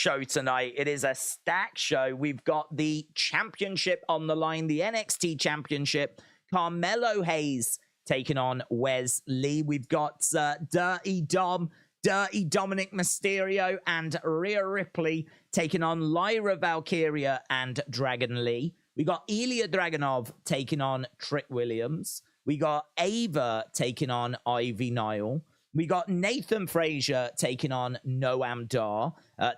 show tonight. It is a stacked show. We've got the championship on the line, the NXT championship. Carmelo HAYES taking on Wesley. We've got Dirty Dominik Mysterio and Rhea Ripley taking on Lyra, Valkyria, and Dragon Lee. We got Ilja Dragunov taking on Trick Williams. We got Ava taking on Ivy Nile. We got Nathan Frazer taking on Noam.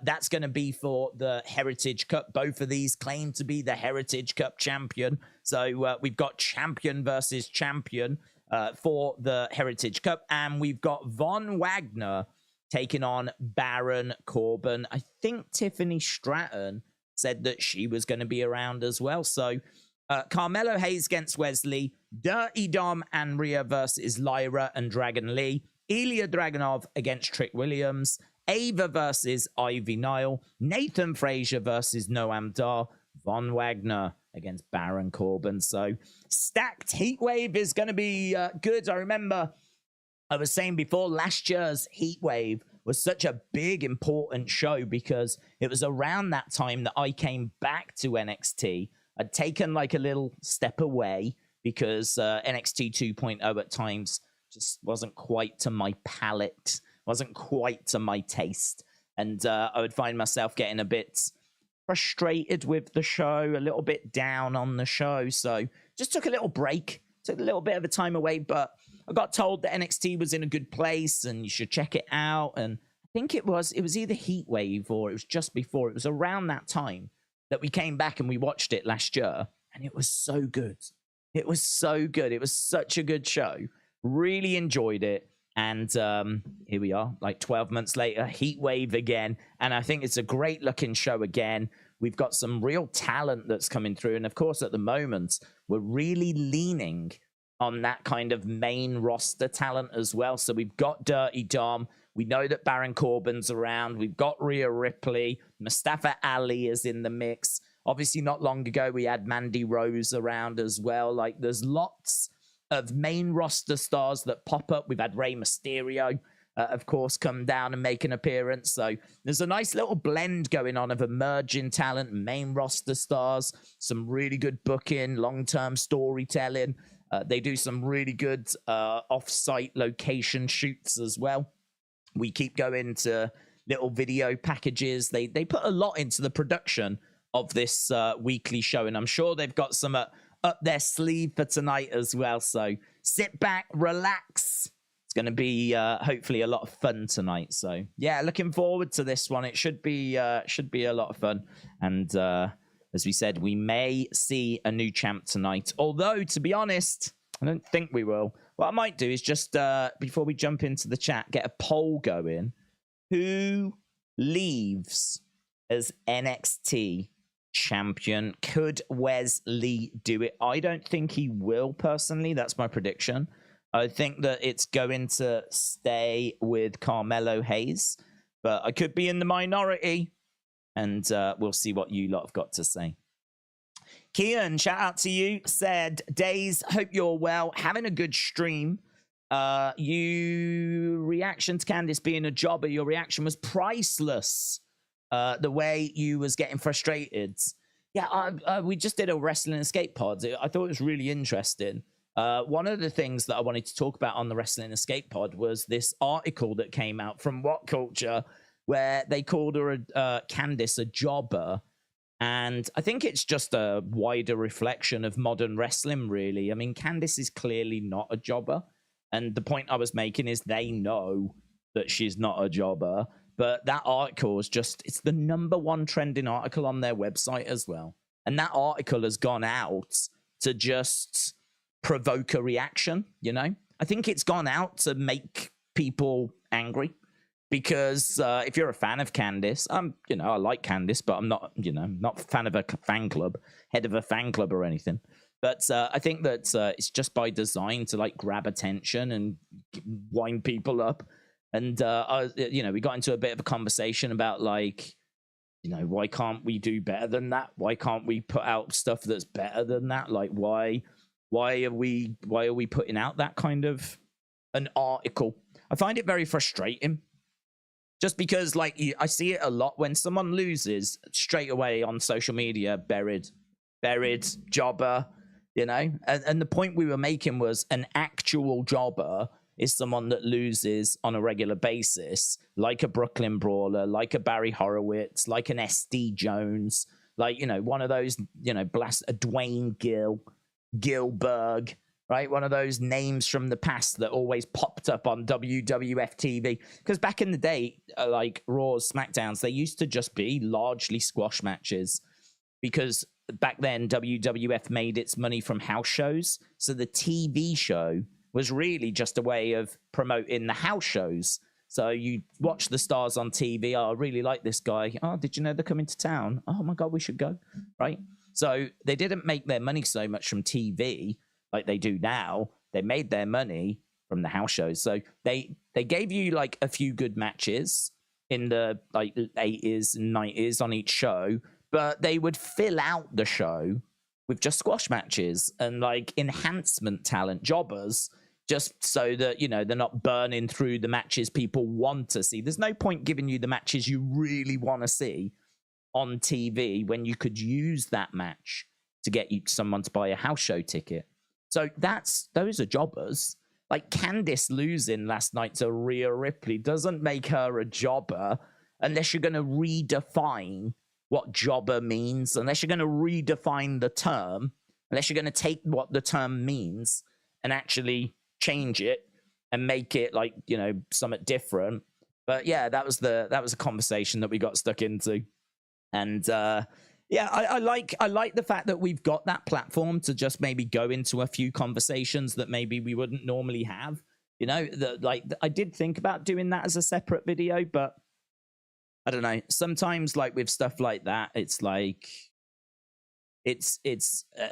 That's going to be for the Heritage Cup. Both of these claim to be the Heritage Cup champion. So we've got champion versus champion for the Heritage Cup. And we've got Von Wagner taking on Baron Corbin. I think Tiffany Stratton said that she was going to be around as well. So Carmelo HAYES against Wesley. Dirty Dom and Rhea versus Lyra and Dragon Lee. Ilja Dragunov against Trick Williams. Ava versus Ivy Nile. Nathan Frazer versus Noam Dar. Von Wagner against Baron Corbin. So stacked Heatwave is going to be good. I remember I was saying before, last year's Heatwave was such a big, important show because it was around that time that I came back to NXT. I'd taken like a little step away because NXT 2.0 at times just wasn't quite to my palate, wasn't quite to my taste. And I would find myself getting a bit frustrated with the show, a little bit down on the show. So just took a little break, took a little bit of a time away, but I got told that NXT was in a good place and you should check it out. And I think it was either Heatwave or it was just before. It was around that time that we came back and we watched it last year. And it was so good. It was so good. It was such a good show. Really enjoyed it. And here we are, like 12 months later, Heatwave again. And I think it's a great looking show again. We've got some real talent that's coming through. And of course, at the moment, we're really leaning on that kind of main roster talent as well. So we've got Dirty Dom. We know that Baron Corbin's around. We've got Rhea Ripley. Mustafa Ali is in the mix. Obviously, not long ago, we had Mandy Rose around as well. Like, there's lots of main roster stars that pop up. We've had Rey Mysterio, of course, come down and make an appearance. So there's a nice little blend going on of emerging talent, main roster stars, some really good booking, long-term storytelling. They do some really good off-site location shoots as well. We keep going to little video packages. They put a lot into the production of this weekly show, and I'm sure they've got some up their sleeve for tonight as well. So sit back, relax. It's going to be hopefully a lot of fun tonight. So yeah, looking forward to this one. It should be a lot of fun. And as we said, we may see a new champ tonight. Although, to be honest, I don't think we will. What I might do is just before we jump into the chat, get a poll going. Who leaves as NXT champion? Could Wesley do it? I don't think he will, personally. That's my prediction. I think that it's going to stay with Carmelo HAYES, but I could be in the minority, and we'll see what you lot have got to say. Kian, shout out to you, said, Daze, hope you're well, having a good stream. You reaction to Candice being a jobber, your reaction was priceless. The way you was getting frustrated. Yeah, we just did a Wrestling Escape pod. I thought it was really interesting. One of the things that I wanted to talk about on the Wrestling Escape pod was this article that came out from What Culture, where they called her Candice a jobber. And I think it's just a wider reflection of modern wrestling, really. I mean, Candice is clearly not a jobber. And the point I was making is they know that she's not a jobber. But that article is just, it's the #1 trending article on their website as well. And that article has gone out to just provoke a reaction, you know? I think it's gone out to make people angry. Because if you're a fan of Candice, you know, I like Candice, but I'm not, you know, not a fan of a fan club, head of a fan club or anything. But I think that it's just by design to like grab attention and wind people up. And, you know, we got into a bit of a conversation about, like, you know, why can't we do better than that? Why can't we put out stuff that's better than that? Like, why are we putting out that kind of an article? I find it very frustrating Just because, like, I see it a lot when someone loses straight away on social media, buried, jobber, you know? And the point we were making was an actual jobber is someone that loses on a regular basis, like a Brooklyn Brawler, like a Barry Horowitz, like an SD Jones, like, you know, one of those, you know, a Dwayne Gilberg, right? One of those names from the past that always popped up on WWF TV. Because back in the day, like Raw's, SmackDowns, they used to just be largely squash matches. Because back then, WWF made its money from house shows. So the TV show was really just a way of promoting the house shows. So you watch the stars on TV. Oh, I really like this guy. Oh, did you know they're coming to town? Oh my God, we should go, right? So they didn't make their money so much from TV like they do now. They made their money from the house shows. So they gave you like a few good matches in the like 80s and 90s on each show, but they would fill out the show with just squash matches and like enhancement talent jobbers, just so that, you know, they're not burning through the matches people want to see. There's no point giving you the matches you really want to see on TV when you could use that match to get you someone to buy a house show ticket. So those are jobbers. Like Candice losing last night to Rhea Ripley doesn't make her a jobber unless you're going to redefine what jobber means, unless you're going to redefine the term, unless you're going to take what the term means and actually change it and make it like, you know, something different. But yeah, that was a conversation that we got stuck into. And yeah, I like the fact that we've got that platform to just maybe go into a few conversations that maybe we wouldn't normally have. You know, I did think about doing that as a separate video, but I don't know. Sometimes, like with stuff like that, it's like it's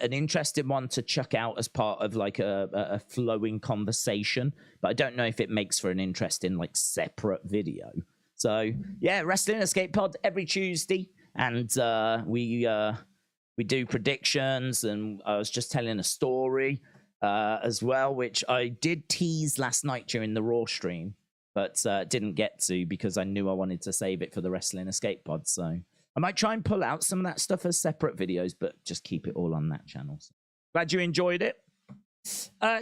an interesting one to chuck out as part of like a flowing conversation, but I don't know if it makes for an interesting like separate video. So yeah, Wrestling Escape Pod every Tuesday. And we do predictions, and I was just telling a story as well, which I did tease last night during the Raw stream, but didn't get to because I knew I wanted to save it for the Wrestling Escape Pod. So I might try and pull out some of that stuff as separate videos, but just keep it all on that channel. So glad you enjoyed it.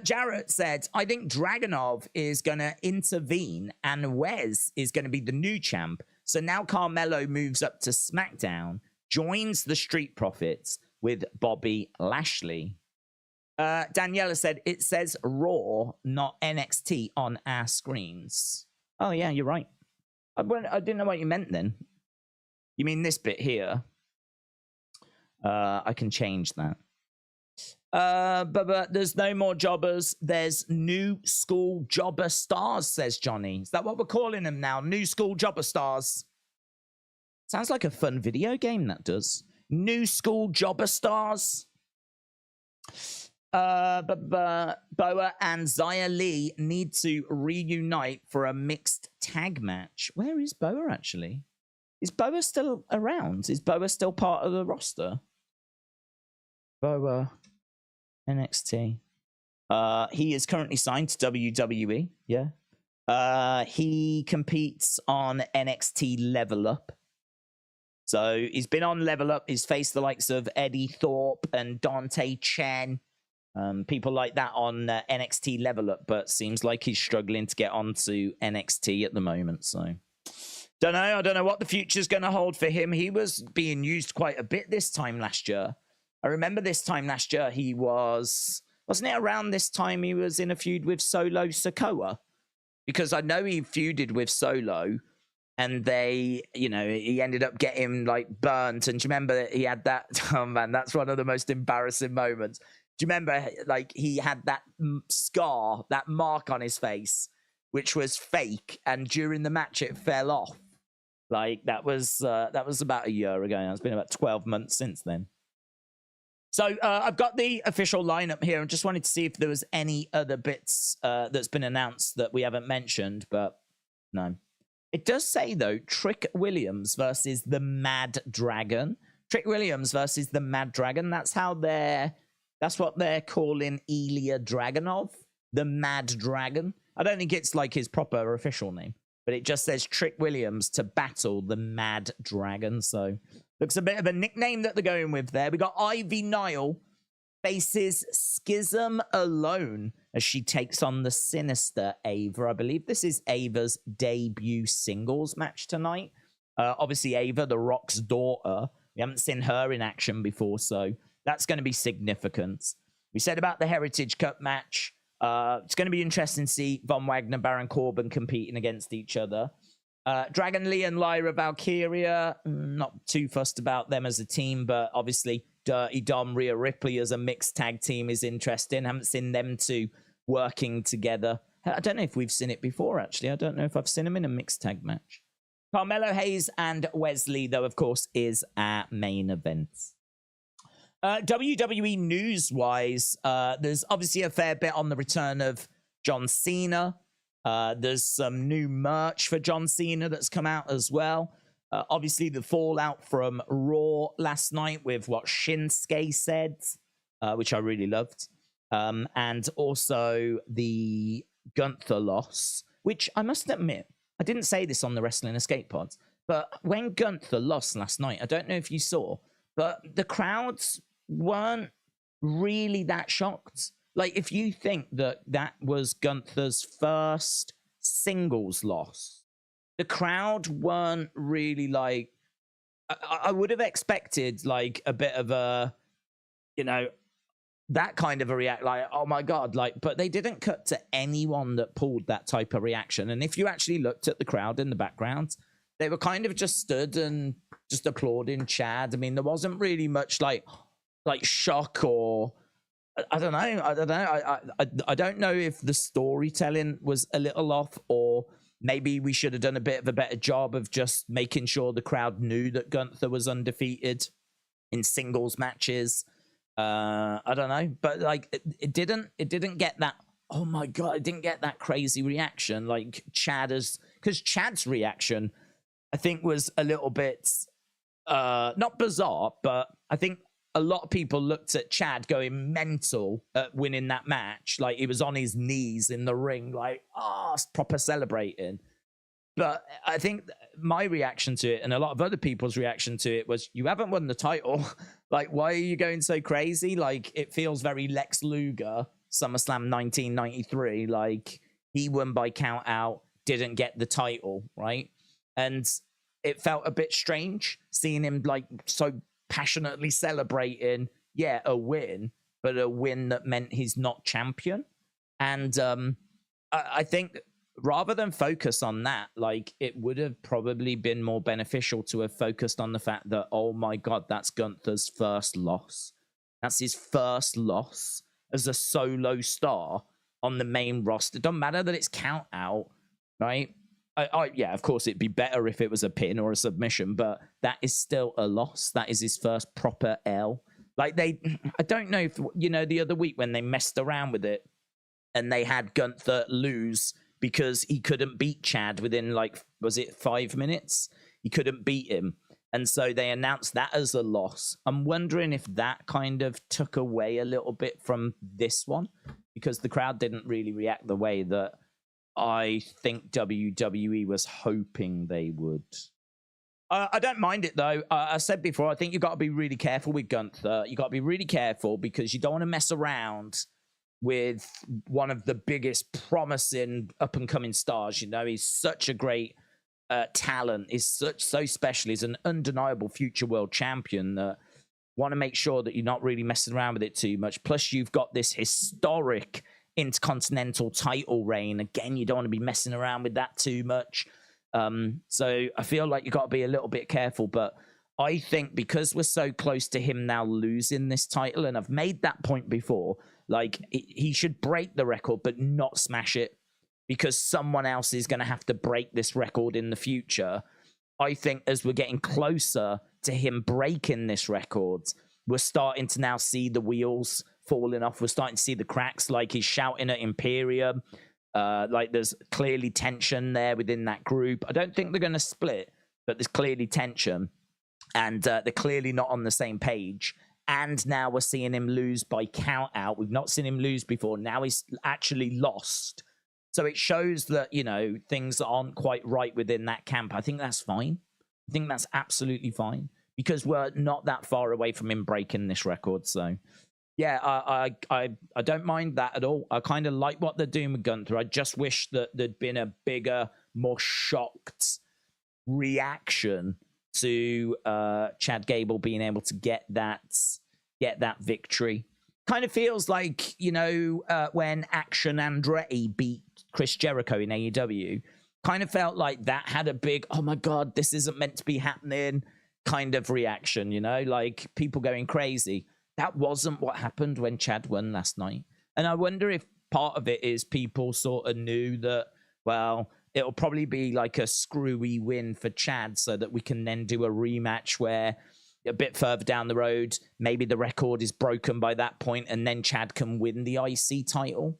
Jarrett said, I think Dragunov is going to intervene and WES is going to be the new champ. So now Carmelo moves up to SmackDown, joins the Street Profits with Bobby Lashley. Daniela said, it says Raw, not NXT on our screens. Oh, yeah, you're right. I didn't know what you meant then. You mean this bit here? I can change that. But there's no more jobbers. There's new school jobber stars, says Johnny. Is that what we're calling them now? New school jobber stars. Sounds like a fun video game, that does. New school jobber stars. Boa and Xia Li need to reunite for a mixed tag match. Where is Boa, actually? Is Boa still around? Is Boa still part of the roster? Boa... NXT. He is currently signed to WWE. Yeah. He competes on NXT Level Up. So he's been on Level Up. He's faced the likes of Eddie Thorpe and Dante Chen. People like that on NXT Level Up, but seems like he's struggling to get onto NXT at the moment. So don't know. I don't know what the future's going to hold for him. He was being used quite a bit this time last year. I remember this time last year, he wasn't it around this time he was in a feud with Solo Sikoa? Because I know he feuded with Solo and they, you know, he ended up getting like burnt. And do you remember he had that? Oh man, that's one of the most embarrassing moments. Do you remember like he had that scar, that mark on his face, which was fake. And during the match, it fell off. Like that was about a year ago. It's been about 12 months since then. So I've got the official lineup here and just wanted to see if there was any other bits that's been announced that we haven't mentioned, but no. It does say, though, Trick Williams versus the Mad Dragon. Trick Williams versus the Mad Dragon. That's what they're calling Ilja Dragunov, the Mad Dragon. I don't think it's like his proper official name, but but it just says Trick Williams to battle the Mad Dragon. So looks a bit of a nickname that they're going with there. We got Ivy Nile faces Schism alone as she takes on the sinister Ava. I believe this is Ava's debut singles match tonight. Obviously, Ava, The Rock's daughter. We haven't seen her in action before, so that's going to be significant. We said about the Heritage Cup match. It's going to be interesting to see Von Wagner, Baron Corbin competing against each other. Dragon Lee and Lyra Valkyria, not too fussed about them as a team, but obviously Dirty Dom, Rhea Ripley as a mixed tag team is interesting. Haven't seen them two working together. I don't know if we've seen it before, actually. I don't know if I've seen them in a mixed tag match. Carmelo, Hayes, and Wesley, though, of course, is our main event. WWE news-wise, there's obviously a fair bit on the return of John Cena. There's some new merch for John Cena that's come out as well. Obviously, the fallout from Raw last night with what Shinsuke said, which I really loved. And also the Gunther loss, which I must admit, I didn't say this on the Wrestling Escape Pods, but when Gunther lost last night, I don't know if you saw, but the crowds weren't really that shocked. Like, if you think that that was Gunther's first singles loss, the crowd weren't really like... I would have expected, like, a bit of a, you know, that kind of a react, like, oh my God, like, but they didn't cut to anyone that pulled that type of reaction. And if you actually looked at the crowd in the background, they were kind of just stood and just applauding Chad. I mean, there wasn't really much like shock or... I don't know. I don't know if the storytelling was a little off, or maybe we should have done a bit of a better job of just making sure the crowd knew that Gunther was undefeated in singles matches. I don't know, but like it didn't get that. Oh my God, it didn't get that crazy reaction like because Chad's reaction, I think, was a little bit not bizarre, but I think a lot of people looked at Chad going mental at winning that match. Like, he was on his knees in the ring, like, proper celebrating. But I think my reaction to it, and a lot of other people's reaction to it, was, you haven't won the title. Like, why are you going so crazy? Like, it feels very Lex Luger, SummerSlam 1993. Like, he won by count out, didn't get the title, right? And it felt a bit strange seeing him, like, so passionately celebrating, a win, but a win that meant he's not champion. And I think rather than focus on that, like, it would have probably been more beneficial to have focused on the fact that, oh my God, that's Gunther's first loss. That's his first loss as a solo star on the main roster. It doesn't matter that it's count out, right? Yeah, of course, it'd be better if it was a pin or a submission, but that is still a loss. That is his first proper L. Like, I don't know if, you know, the other week when they messed around with it and they had Gunther lose because he couldn't beat Chad within, like, was it 5 minutes? He couldn't beat him. And so they announced that as a loss. I'm wondering if that kind of took away a little bit from this one, because the crowd didn't really react the way that I think WWE was hoping they would. I don't mind it, though. I said before, I think you've got to be really careful with Gunther. You've got to be really careful because you don't want to mess around with one of the biggest promising up-and-coming stars. You know, he's such a great talent. He's so special. He's an undeniable future world champion. Want to make sure that you're not really messing around with it too much. Plus, you've got this historic Intercontinental title reign. Again, you don't want to be messing around with that too much. So I feel like you got to be a little bit careful. But I think because we're so close to him now losing this title, and I've made that point before, like, he should break the record but not smash it, because someone else is going to have to break this record in the future. I think as we're getting closer to him breaking this record, we're starting to now see the wheels falling off. We're starting to see the cracks. Like, he's shouting at Imperium. Like, there's clearly tension there within that group. I don't think they're going to split, but there's clearly tension, and they're clearly not on the same page. And now we're seeing him lose by count out. We've not seen him lose before. Now he's actually lost So it shows that, you know, things aren't quite right within that camp. I think that's fine. I think that's absolutely fine because we're not that far away from him breaking this record. So, yeah, I don't mind that at all. I kind of like what they're doing with Gunther. I just wish that there'd been a bigger, more shocked reaction to Chad Gable being able to get that victory. Kind of feels like, you know, when Action Andretti beat Chris Jericho in AEW, kind of felt like that had a big, oh my God, this isn't meant to be happening kind of reaction, you know, like people going crazy. That wasn't what happened when Chad won last night. And I wonder if part of it is people sort of knew that, well, it'll probably be like a screwy win for Chad so that we can then do a rematch where a bit further down the road, maybe the record is broken by that point and then Chad can win the IC title.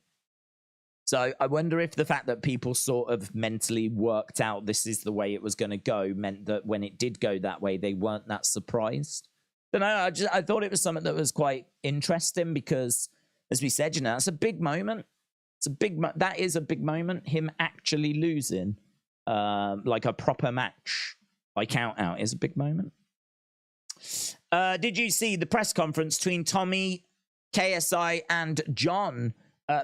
So I wonder if the fact that people sort of mentally worked out this is the way it was going to go meant that when it did go that way, they weren't that surprised. But I thought it was something that was quite interesting because, as we said, you know, it's a big moment. That is a big moment. Him actually losing, like a proper match by count out, is a big moment. Did you see the press conference between Tommy, KSI, and John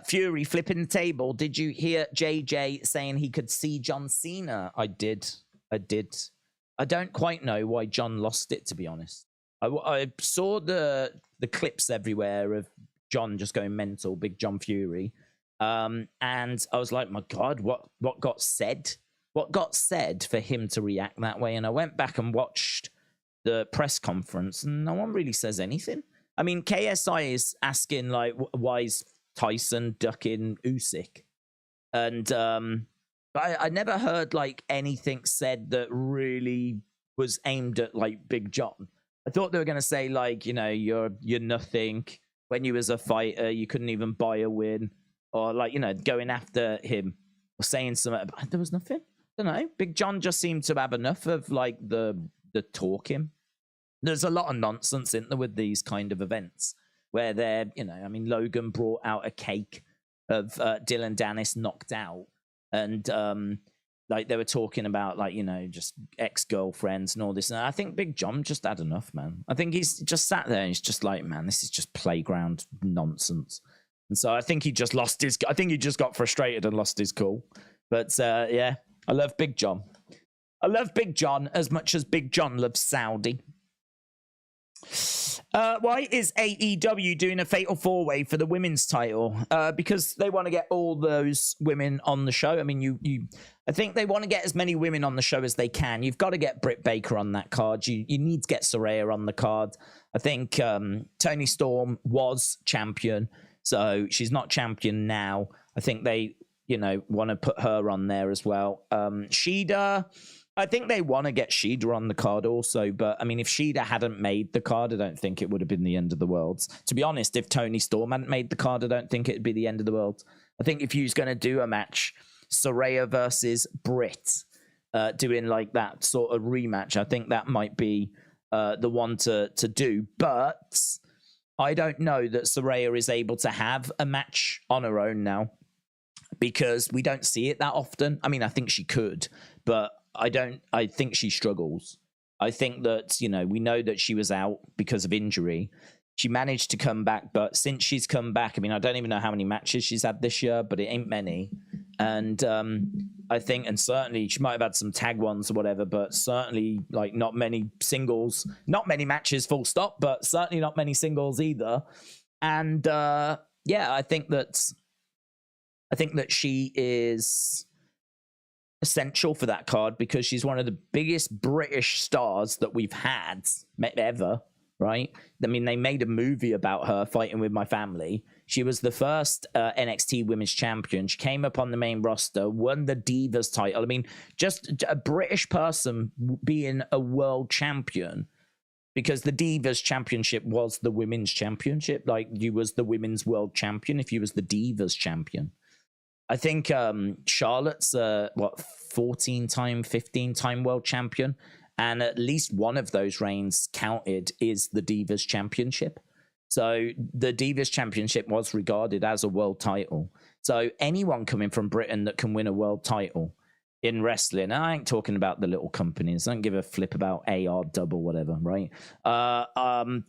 Fury flipping the table? Did you hear JJ saying he could see John Cena? I did. I don't quite know why John lost it, to be honest. I saw the clips everywhere of John just going mental, big John Fury. And I was like, my God, what got said? What got said for him to react that way? And I went back and watched the press conference and no one really says anything. I mean, KSI is asking like, why is Tyson ducking Usyk? And I never heard like anything said that really was aimed at like Big John. I thought they were going to say like, you know, you're nothing. When you was a fighter, you couldn't even buy a win, or like, you know, going after him or saying something. But there was nothing. I don't know. Big John just seemed to have enough of like the talking. There's a lot of nonsense in there with these kind of events where they're, you know, I mean, Logan brought out a cake of Dylan Dennis knocked out, and like they were talking about like, you know, just ex-girlfriends and all this. And I think Big John just had enough, man. I think he's just sat there and he's just like, man, this is just playground nonsense. And so I think he just got frustrated and lost his cool. But yeah, I love Big John. I love Big John as much as Big John loves Saudi. Why is AEW doing a fatal four-way for the women's title? Because they want to get all those women on the show. I mean, I think they want to get as many women on the show as they can. You've got to get Britt Baker on that card. You need to get Saraya on the card. I think Toni Storm was champion, so she's not champion now. I think they, you know, want to put her on there as well. Shida, I think they want to get Shida on the card also, but I mean, if Shida hadn't made the card, I don't think it would have been the end of the world. To be honest, if Toni Storm hadn't made the card, I don't think it'd be the end of the world. I think if you was going to do a match, Saraya versus Britt, doing like that sort of rematch, I think that might be the one to do. But I don't know that Saraya is able to have a match on her own now, because we don't see it that often. I mean, I think she could, but I think she struggles. I think that, you know, we know that she was out because of injury. She managed to come back, but since she's come back, I mean, I don't even know how many matches she's had this year, but it ain't many. And I think, and certainly she might have had some tag ones or whatever, but certainly like not many singles, not many matches full stop, but certainly not many singles either. And yeah, I think that she is essential for that card because she's one of the biggest British stars that we've had ever, right? I mean, they made a movie about her fighting with my family. She was the first NXT Women's Champion. She came up on the main roster, won the Divas title. I mean, just a British person being a world champion, because the Divas Championship was the Women's Championship. Like, you was the Women's World Champion if you was the Divas Champion. I think Charlotte's 14-time, 15-time world champion, and at least one of those reigns counted is the Divas Championship. So the Divas Championship was regarded as a world title. So anyone coming from Britain that can win a world title in wrestling, I ain't talking about the little companies. I don't give a flip about AR Dub or whatever, right?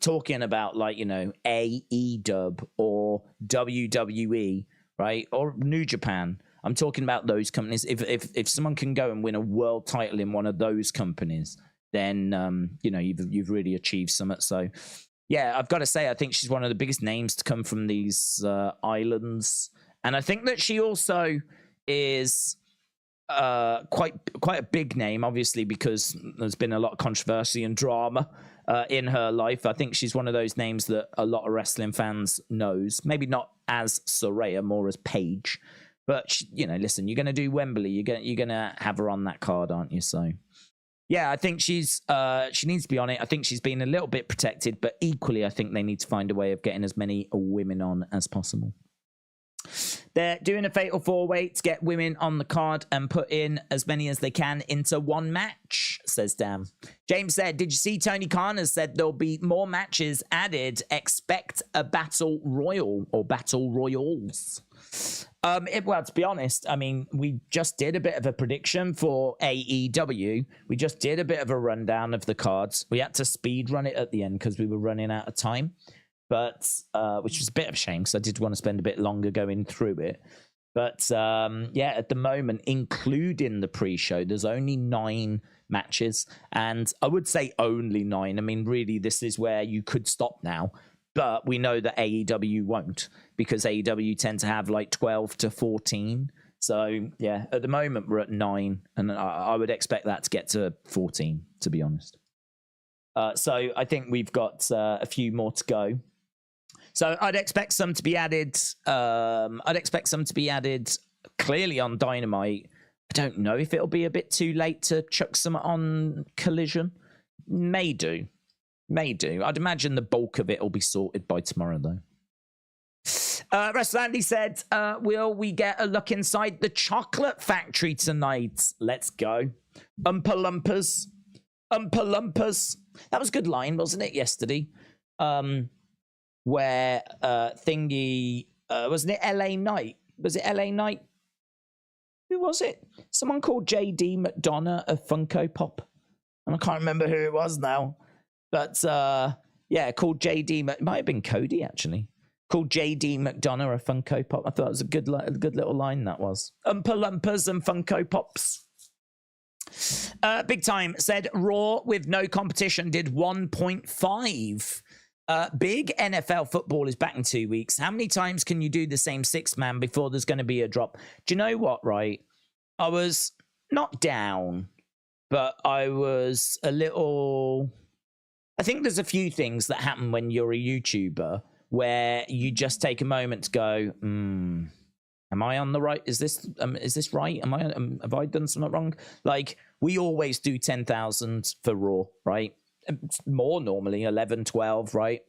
Talking about like, you know, AE Dub or WWE, right? Or New Japan. I'm talking about those companies. If someone can go and win a world title in one of those companies, then you know, you've really achieved something. So yeah, I've got to say, I think she's one of the biggest names to come from these islands, and I think that she also is quite a big name, obviously, because there's been a lot of controversy and drama in her life. I think she's one of those names that a lot of wrestling fans knows. Maybe not as Saraya, more as Paige. But she, you know, listen, you're going to do Wembley. You're going to have her on that card, aren't you? So, yeah, I think she needs to be on it. I think she's been a little bit protected, but equally, I think they need to find a way of getting as many women on as possible. They're doing a fatal 4-way to get women on the card and put in as many as they can into one match, says Dan. James said, did you see Tony Khan has said there'll be more matches added? Expect a battle royal or battle royals. Well, to be honest, I mean, we just did a bit of a prediction for AEW. We just did a bit of a rundown of the cards. We had to speed run it at the end because we were running out of time. But which was a bit of a shame because I did want to spend a bit longer going through it. But yeah, at the moment, including the pre-show, there's only 9 matches. And I would say only 9. I mean, really, this is where you could stop now. But we know that AEW won't, because AEW tend to have like 12 to 14. So yeah, at the moment, we're at 9. And I would expect that to get to 14, to be honest. So I think we've got a few more to go. So I'd expect some to be added. Clearly on Dynamite. I don't know if it'll be a bit too late to chuck some on Collision. May do. I'd imagine the bulk of it will be sorted by tomorrow, though. Andy said, will we get a look inside the chocolate factory tonight? Let's go. Oompa Loompas. That was a good line, wasn't it, yesterday? Where thingy, wasn't it LA Knight? Was it LA Knight? Who was it? Someone called JD McDonough a Funko Pop. And I can't remember who it was now. But yeah, called JD, it might have been Cody, actually. Called JD McDonough a Funko Pop. I thought it was a good little line, that was. Oompa Loompas and Funko Pops. Big Time said Raw with no competition did 1.5. Big NFL football is back in 2 weeks. How many times can you do the same 6-man before there's going to be a drop? Do you know what, right? I was not down, but I was a little... I think there's a few things that happen when you're a YouTuber where you just take a moment to go, am I on the right? Is this right? Have I done something wrong? Like, we always do 10,000 for Raw, right? More normally, 11, 12, right?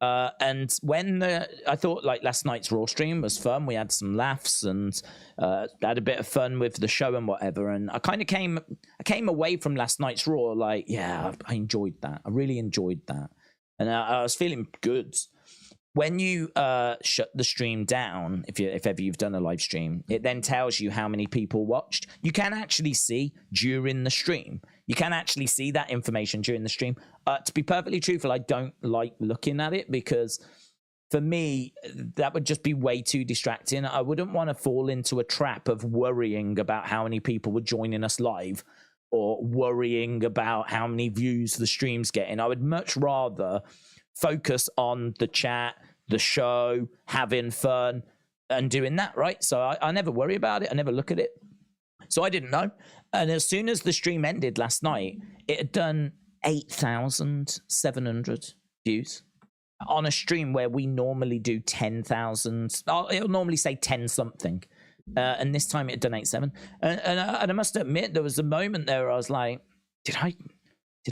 And when I thought like last night's Raw stream was fun, we had some laughs and had a bit of fun with the show and whatever. And I kind of came away from last night's Raw like, yeah, I enjoyed that. I really enjoyed that, and I was feeling good. When you shut the stream down, if ever you've done a live stream, it then tells you how many people watched. You can actually see during the stream. You can actually see that information during the stream. To be perfectly truthful, I don't like looking at it because for me, that would just be way too distracting. I wouldn't want to fall into a trap of worrying about how many people were joining us live or worrying about how many views the stream's getting. I would much rather focus on the chat, the show, having fun, and doing that, right? So I never worry about it. I never look at it. So I didn't know. And as soon as the stream ended last night, it had done 8,700 views on a stream where we normally do 10,000. It'll normally say 10 something. And this time it had done 8,700. And I must admit, there was a moment there where I was like, did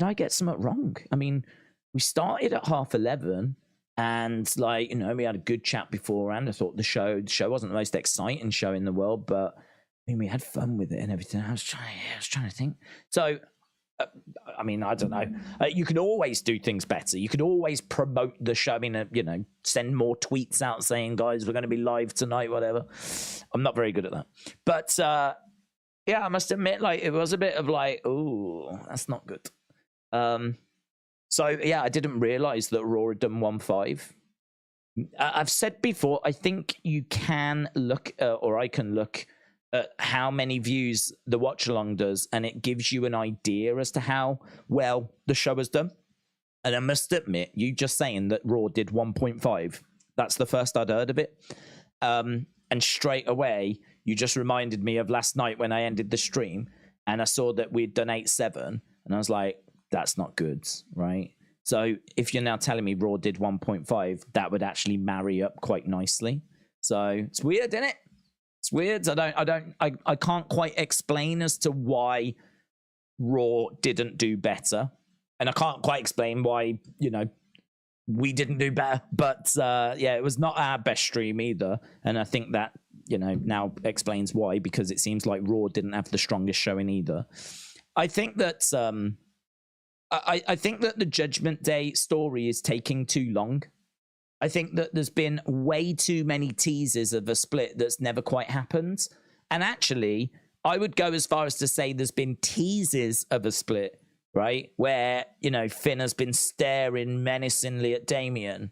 I get something wrong? I mean, we started at 11:30 and like, you know, we had a good chat beforehand. I thought the show wasn't the most exciting show in the world, but I mean, we had fun with it and everything. I was trying to think. So I mean, I don't know. You could always do things better. You could always promote the show. I mean, you know, send more tweets out saying, guys, we're going to be live tonight, whatever. I'm not very good at that. But yeah, I must admit, like, it was a bit of like, oh, that's not good. So yeah, I didn't realize that Raw had done 1.5. I've said before, I think you can look, or I can look at how many views the watch along does, and it gives you an idea as to how well the show has done. And I must admit, you just saying that Raw did 1.5, that's the first I'd heard of it. And straight away, you just reminded me of last night when I ended the stream, and I saw that we'd done 8.7, and I was like, that's not good, right? So if you're now telling me Raw did 1.5, that would actually marry up quite nicely. So it's weird, isn't it? It's weird. I can't quite explain as to why Raw didn't do better, and I can't quite explain why, you know, we didn't do better. But yeah, it was not our best stream either, and I think that, you know, now explains why, because it seems like Raw didn't have the strongest showing either. I think that I think that the Judgment Day story is taking too long. I think that there's been way too many teases of a split that's never quite happened. And actually, I would go as far as to say there's been teases of a split, right? Where, you know, Finn has been staring menacingly at Damian.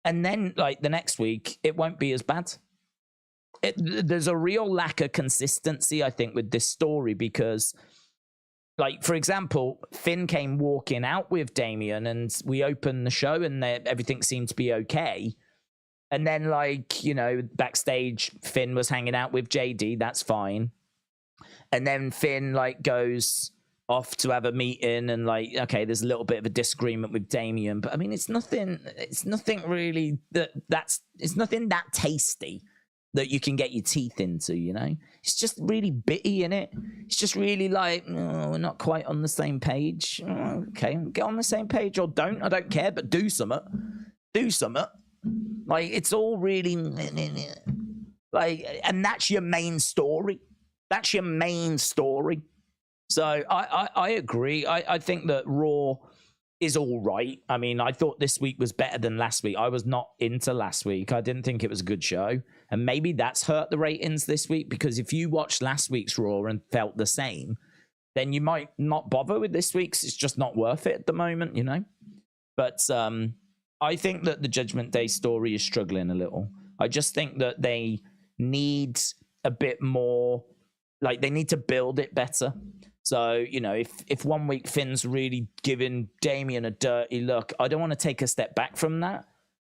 And then, like, the next week, it won't be as bad. There's a real lack of consistency, I think, with this story because, like, for example, Finn came walking out with Damian and we opened the show and everything seemed to be okay. And then, like, you know, backstage, Finn was hanging out with JD. That's fine. And then Finn, like, goes off to have a meeting and, like, okay, there's a little bit of a disagreement with Damian. But, I mean, it's nothing really it's nothing that tasty that you can get your teeth into, you know? It's just really bitty, innit? It's just really like, oh, we're not quite on the same page. Oh, okay, get on the same page or don't. I don't care, but do something. Do something. Like, it's all really... like, and that's your main story. That's your main story. So I agree. I think that Raw is all right. I mean, I thought this week was better than last week. I was not into last week. I didn't think it was a good show. And maybe that's hurt the ratings this week, because if you watched last week's Raw and felt the same, then you might not bother with this week's. It's just not worth it at the moment, you know? But I think that the Judgment Day story is struggling a little. I just think that they need a bit more, like, they need to build it better. So, you know, if 1 week Finn's really giving Damian a dirty look, I don't want to take a step back from that.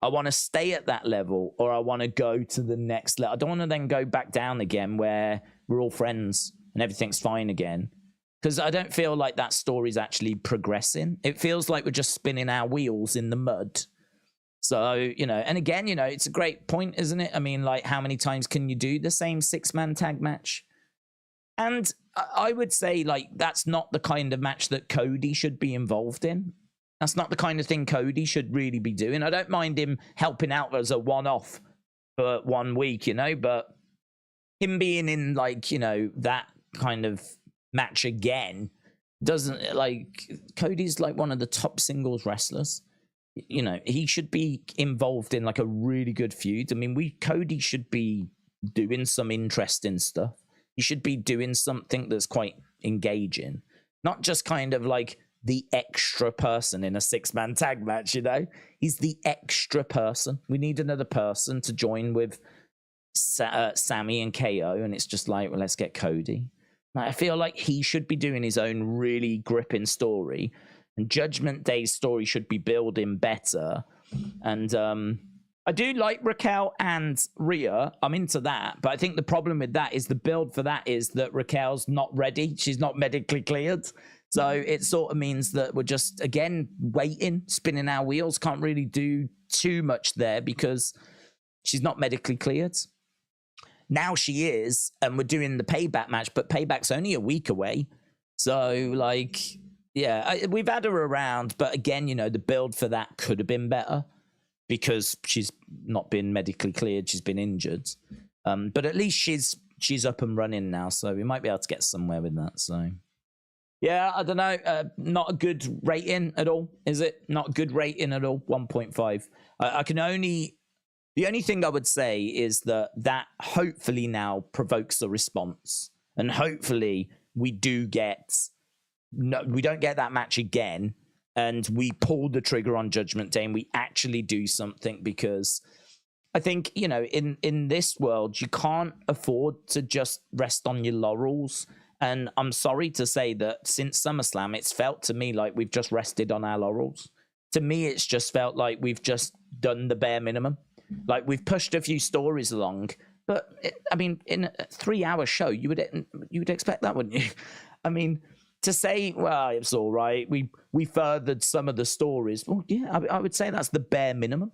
I want to stay at that level, or I want to go to the next level. I don't want to then go back down again where we're all friends and everything's fine again. Because I don't feel like that story's actually progressing. It feels like we're just spinning our wheels in the mud. So, you know, and again, you know, it's a great point, isn't it? I mean, like, how many times can you do the same 6-man tag match? And I would say, like, that's not the kind of match that Cody should be involved in. That's not the kind of thing Cody should really be doing. I don't mind him helping out as a one-off for 1 week, you know, but him being in, like, you know, that kind of match again doesn't, like, Cody's like one of the top singles wrestlers. You know, he should be involved in, like, a really good feud. I mean, Cody should be doing some interesting stuff. You should be doing something that's quite engaging, not just kind of like the extra person in a 6-man tag match, you know? He's the extra person. We need another person to join with Sammy and KO, and it's just like, well, let's get Cody. Like, I feel like he should be doing his own really gripping story, and Judgment Day's story should be building better. And I do like Raquel and Rhea. I'm into that. But I think the problem with that is the build for that is that Raquel's not ready. She's not medically cleared. So it sort of means that we're just, again, waiting, spinning our wheels. Can't really do too much there because she's not medically cleared. Now she is, and we're doing the Payback match, but Payback's only a week away. So, like, yeah, we've had her around. But again, you know, the build for that could have been better, because she's not been medically cleared. She's been injured. But at least she's up and running now, so we might be able to get somewhere with that. So Yeah, I don't know. Not a good rating at all, is it? Not a good rating at all. 1.5. I can only. The only thing I would say is that hopefully now provokes a response, and hopefully we don't get that match again, and we pull the trigger on Judgment Day and we actually do something, because I think, you know, in this world you can't afford to just rest on your laurels. And I'm sorry to say that since SummerSlam, it's felt to me like we've just rested on our laurels. To me, it's just felt like we've just done the bare minimum. Like, we've pushed a few stories along, but I mean, in a 3-hour show, you would expect that, wouldn't you? I mean, to say, well, it's all right, we furthered some of the stories. Well, yeah, I would say that's the bare minimum.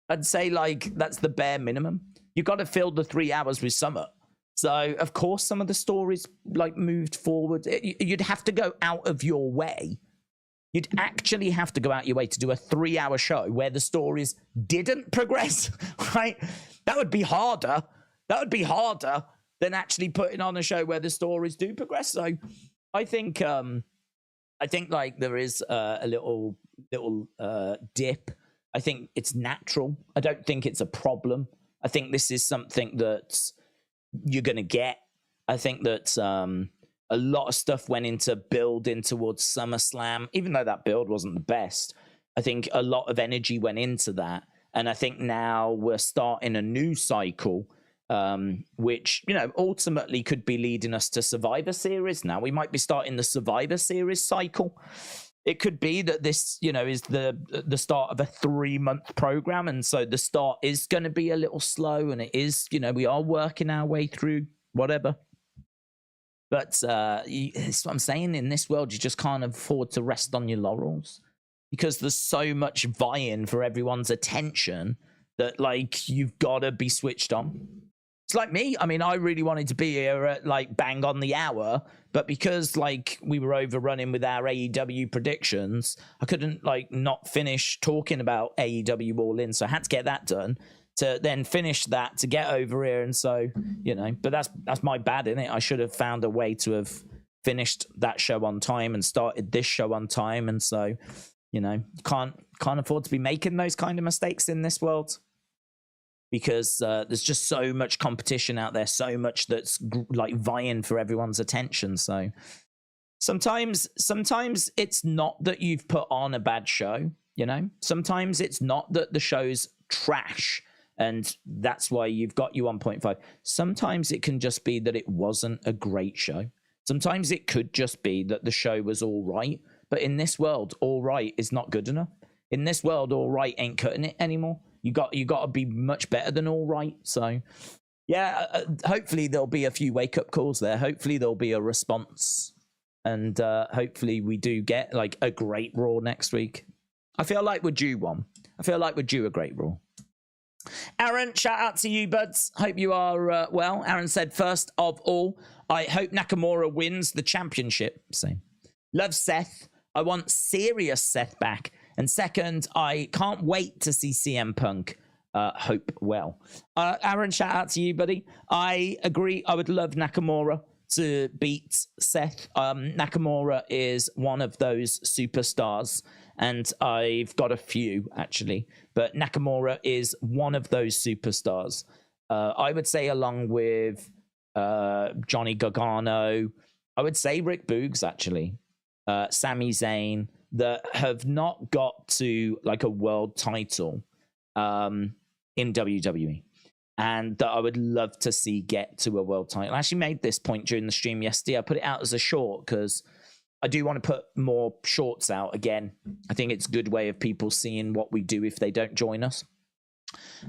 I'd say, like, that's the bare minimum. You've got to fill the 3 hours with Summer. So, of course, some of the stories, like, moved forward. You'd have to go out of your way. You'd actually have to go out your way to do a 3-hour show where the stories didn't progress, right? That would be harder. That would be harder than actually putting on a show where the stories do progress. So, I think like, there is a little dip. I think it's natural. I don't think it's a problem. I think this is something that you're going to get. I think that a lot of stuff went into building towards SummerSlam, even though that build wasn't the best. I think a lot of energy went into that. And I think now we're starting a new cycle, which, you know, ultimately could be leading us to Survivor Series. Now we might be starting the Survivor Series cycle. It could be that this, you know, is the start of a 3-month program. And so the start is going to be a little slow, and it is, you know, we are working our way through whatever. But that's what I'm saying. In this world, you just can't afford to rest on your laurels, because there's so much vying for everyone's attention that, like, you've got to be switched on. It's like me. I mean, I really wanted to be here at, like, bang on the hour, but because, like, we were overrunning with our AEW predictions, I couldn't, like, not finish talking about AEW All In, so I had to get that done to then finish that to get over here. And so, you know, but that's my bad, innit? I should have found a way to have finished that show on time and started this show on time. And so, you know, can't afford to be making those kind of mistakes in this world, because there's just so much competition out there, so much that's like vying for everyone's attention. So sometimes it's not that you've put on a bad show, you know. Sometimes it's not that the show's trash and that's why you've got you 1.5. Sometimes it can just be that it wasn't a great show. Sometimes it could just be that the show was all right. But in this world, all right is not good enough. In this world, all right ain't cutting it anymore. You got to be much better than all right. So, yeah, hopefully there'll be a few wake-up calls there. Hopefully there'll be a response. And hopefully we do get, like, a great Raw next week. I feel like we're due one. I feel like we're due a great Raw. Aaron, shout out to you, buds. Hope you are well. Aaron said, first of all, I hope Nakamura wins the championship. Same. Love Seth. I want serious Seth back. And second, I can't wait to see CM Punk. Hope well. Aaron, shout out to you, buddy. I agree. I would love Nakamura to beat Seth. Nakamura is one of those superstars, and I've got a few, actually. But Nakamura is one of those superstars. I would say, along with Johnny Gargano, I would say Rick Boogs, actually. Sami Zayn, that have not got to, like, a world title in WWE, and that I would love to see get to a world title. I actually made this point during the stream yesterday. I put it out as a short because I do want to put more shorts out again. I think it's a good way of people seeing what we do if they don't join us.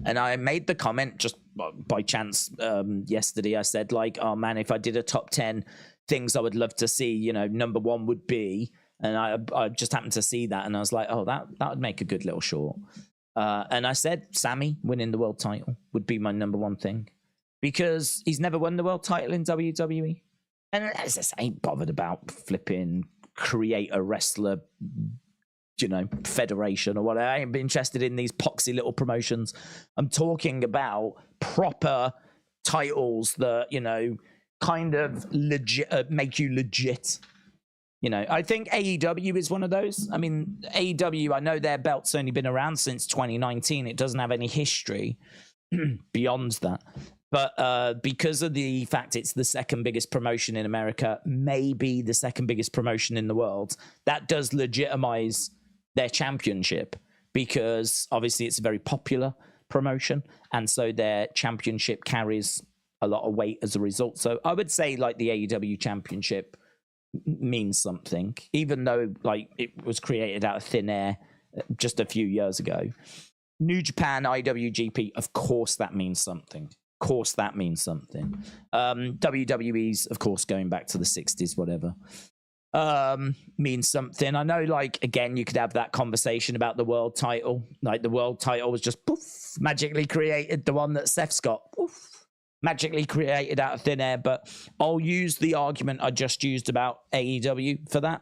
And I made the comment just by chance yesterday. I said, like, oh man, if I did a top 10 things I would love to see, you know, number one would be, and I just happened to see that, and I was like, oh, that would make a good little short. And I said Sammy winning the world title would be my number one thing, because he's never won the world title in WWE. And I just ain't bothered about flipping create a wrestler, you know, federation or whatever. I ain't interested in these poxy little promotions. I'm talking about proper titles that, you know, kind of legit make you legit. You know, I think AEW is one of those. I mean, AEW, I know their belt's only been around since 2019. It doesn't have any history beyond that. But because of the fact it's the second biggest promotion in America, maybe the second biggest promotion in the world, that does legitimize their championship, because obviously it's a very popular promotion. And so their championship carries a lot of weight as a result. So I would say like the AEW championship means something, even though like it was created out of thin air just a few years ago. New Japan IWGP, of course that means something. Of course that means something. WWE's, of course, going back to the 60s, whatever, means something. I know, like, again, you could have that conversation about the world title. Like, the world title was just poof, magically created. The one that Seth's got, poof, magically created out of thin air. But I'll use the argument I just used about AEW for that.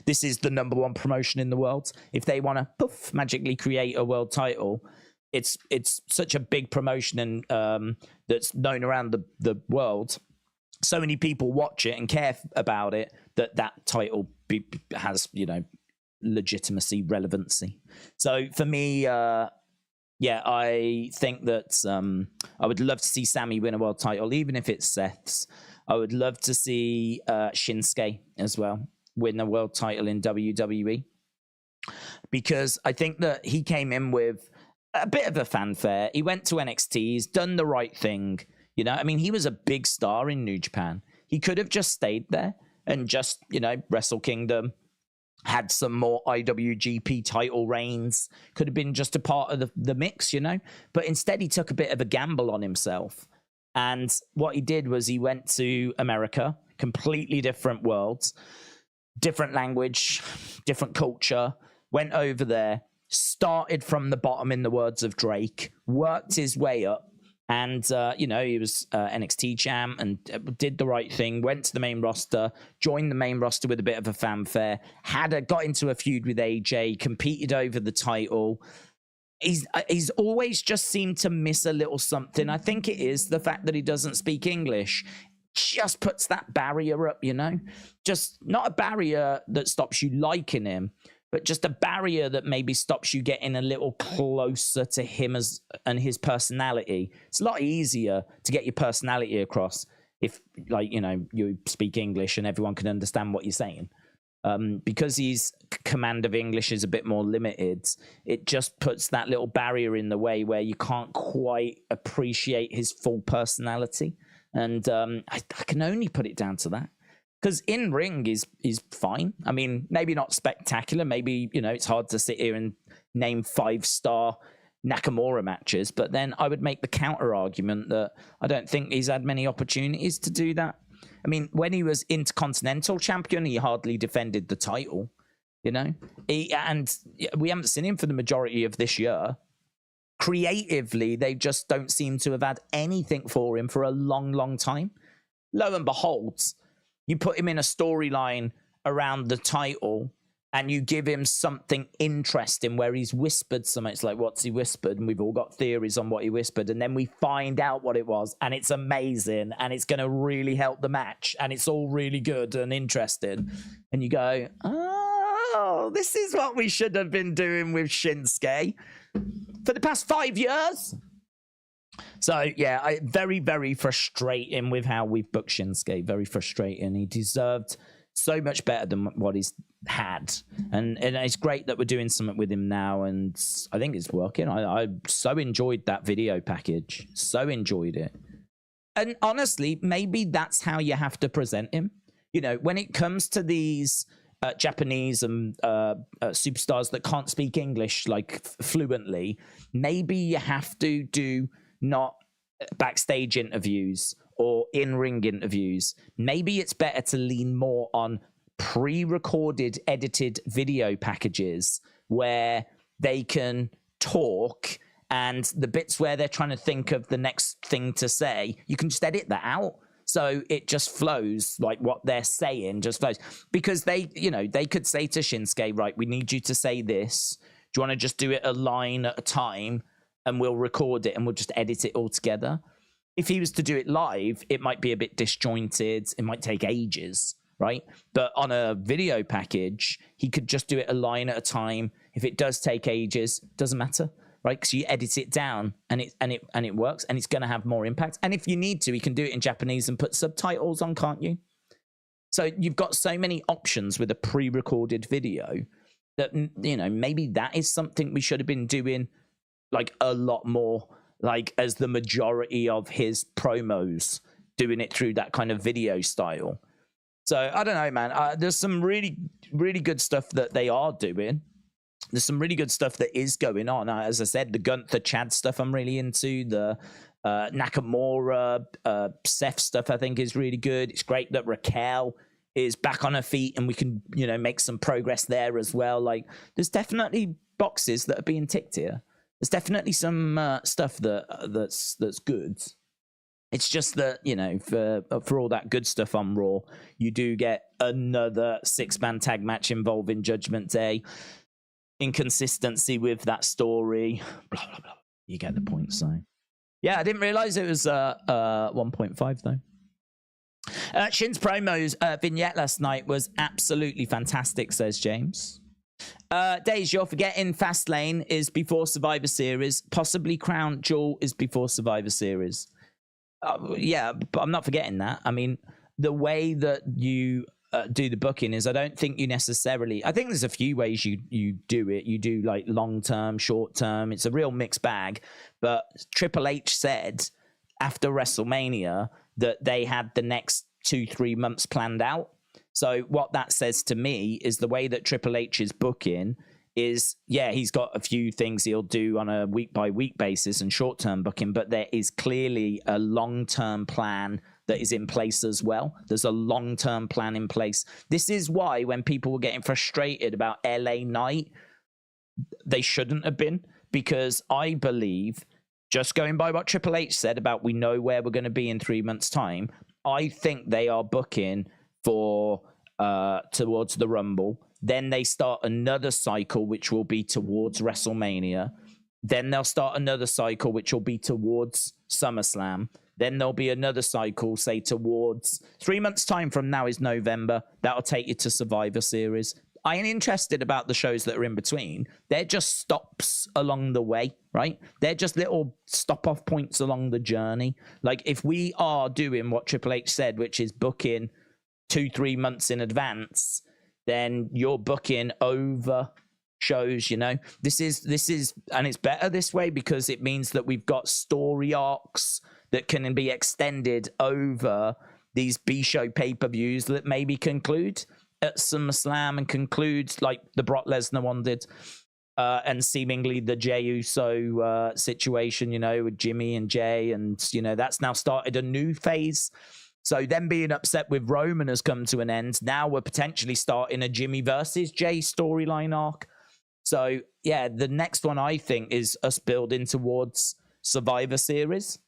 This is the number one promotion in the world. If they want to poof, magically create a world title, it's such a big promotion and that's known around the world. So many people watch it and care about it that title has, you know, legitimacy, relevancy. So for me, yeah, I think that I would love to see Sammy win a world title, even if it's Seth's. I would love to see Shinsuke as well win a world title in WWE, because I think that he came in with a bit of a fanfare. He went to NXT. He's done the right thing. You know, I mean, he was a big star in New Japan. He could have just stayed there and just, you know, Wrestle Kingdom, had some more IWGP title reigns, could have been just a part of the mix, you know. But instead, he took a bit of a gamble on himself. And what he did was he went to America, completely different worlds, different language, different culture, went over there, started from the bottom, in the words of Drake, worked his way up, and, you know, he was NXT champ and did the right thing, went to the main roster, joined the main roster with a bit of a fanfare, got into a feud with AJ, competed over the title. He's always just seemed to miss a little something. I think it is the fact that he doesn't speak English. Just puts that barrier up, you know? Just not a barrier that stops you liking him, but just a barrier that maybe stops you getting a little closer to him and his personality. It's a lot easier to get your personality across if, like, you know, you speak English and everyone can understand what you're saying. Because his command of English is a bit more limited, it just puts that little barrier in the way where you can't quite appreciate his full personality. And I can only put it down to that. Because in ring is fine. I mean, maybe not spectacular. Maybe, you know, it's hard to sit here and name 5-star Nakamura matches. But then I would make the counter argument that I don't think he's had many opportunities to do that. I mean, when he was Intercontinental Champion, he hardly defended the title, you know? And we haven't seen him for the majority of this year. Creatively, they just don't seem to have had anything for him for a long, long time. Lo and behold, you put him in a storyline around the title and you give him something interesting where he's whispered something. It's like, what's he whispered? And we've all got theories on what he whispered. And then we find out what it was. And it's amazing. And it's going to really help the match. And it's all really good and interesting. And you go, oh, this is what we should have been doing with Shinsuke for the past 5 years. So, yeah, very, very frustrating with how we've booked Shinsuke. Very frustrating. He deserved so much better than what he's had. And it's great that we're doing something with him now. And I think it's working. I so enjoyed that video package. So enjoyed it. And honestly, maybe that's how you have to present him. You know, when it comes to these Japanese and superstars that can't speak English like fluently, maybe you have to do not backstage interviews or in-ring interviews. Maybe it's better to lean more on pre-recorded, edited video packages where they can talk, and the bits where they're trying to think of the next thing to say, you can just edit that out. So it just flows, like what they're saying just flows. Because they, you know, they could say to Shinsuke, right, we need you to say this. Do you want to just do it a line at a time and we'll record it and we'll just edit it all together? If he was to do it live, it might be a bit disjointed. It might take ages. right? But on a video package, he could just do it a line at a time. If it does take ages, doesn't matter, right? Because you edit it down and it works, and it's going to have more impact. And if you need to, you can do it in Japanese and put subtitles on, can't you? So you've got so many options with a pre-recorded video that, you know, maybe that is something we should have been doing like a lot more, like as the majority of his promos, doing it through that kind of video style. So I don't know, man. There's some really, really good stuff that they are doing. There's some really good stuff that is going on. As I said, the Gunther Chad stuff I'm really into. The Nakamura Seth stuff I think is really good. It's great that Raquel is back on her feet and we can, you know, make some progress there as well. Like, there's definitely boxes that are being ticked here. There's definitely some stuff that's good. It's just that, you know, for all that good stuff on Raw, you do get another 6-man tag match involving Judgment Day. Inconsistency with that story. Blah, blah, blah. You get the point, so. Yeah, I didn't realize it was 1.5, though. Shin's promos vignette last night was absolutely fantastic, says James. Daze, you're forgetting Fastlane is before Survivor Series. Possibly Crown Jewel is before Survivor Series. Yeah, but I'm not forgetting that. I mean, the way that you do the booking is, I don't think you necessarily... I think there's a few ways you do it. You do like long-term, short-term. It's a real mixed bag. But Triple H said after WrestleMania that they had the next 2-3 months planned out. So what that says to me is the way that Triple H is booking is, yeah, he's got a few things he'll do on a week-by-week basis and short-term booking, but there is clearly a long-term plan that is in place as well. There's a long-term plan in place. This is why when people were getting frustrated about LA Knight, they shouldn't have been, because I believe, just going by what Triple H said about we know where we're going to be in 3 months' time, I think they are booking for towards the Rumble. Then they start another cycle, which will be towards WrestleMania. Then they'll start another cycle, which will be towards SummerSlam. Then there'll be another cycle, say towards 3 months' time from now is November. That'll take you to Survivor Series. I ain't interested about the shows that are in between. They're just stops along the way, right? They're just little stop-off points along the journey. Like, if we are doing what Triple H said, which is booking 2-3 months in advance, then you're booking over shows, you know. This is, and it's better this way because it means that we've got story arcs that can be extended over these B-show pay-per-views that maybe conclude at SummerSlam and concludes like the Brock Lesnar one did, and seemingly the Jey Uso situation, you know, with Jimmy and Jay, and, you know, that's now started a new phase. So them being upset with Roman has come to an end. Now we're potentially starting a Jimmy versus Jay storyline arc. So, yeah, the next one I think is us building towards Survivor Series.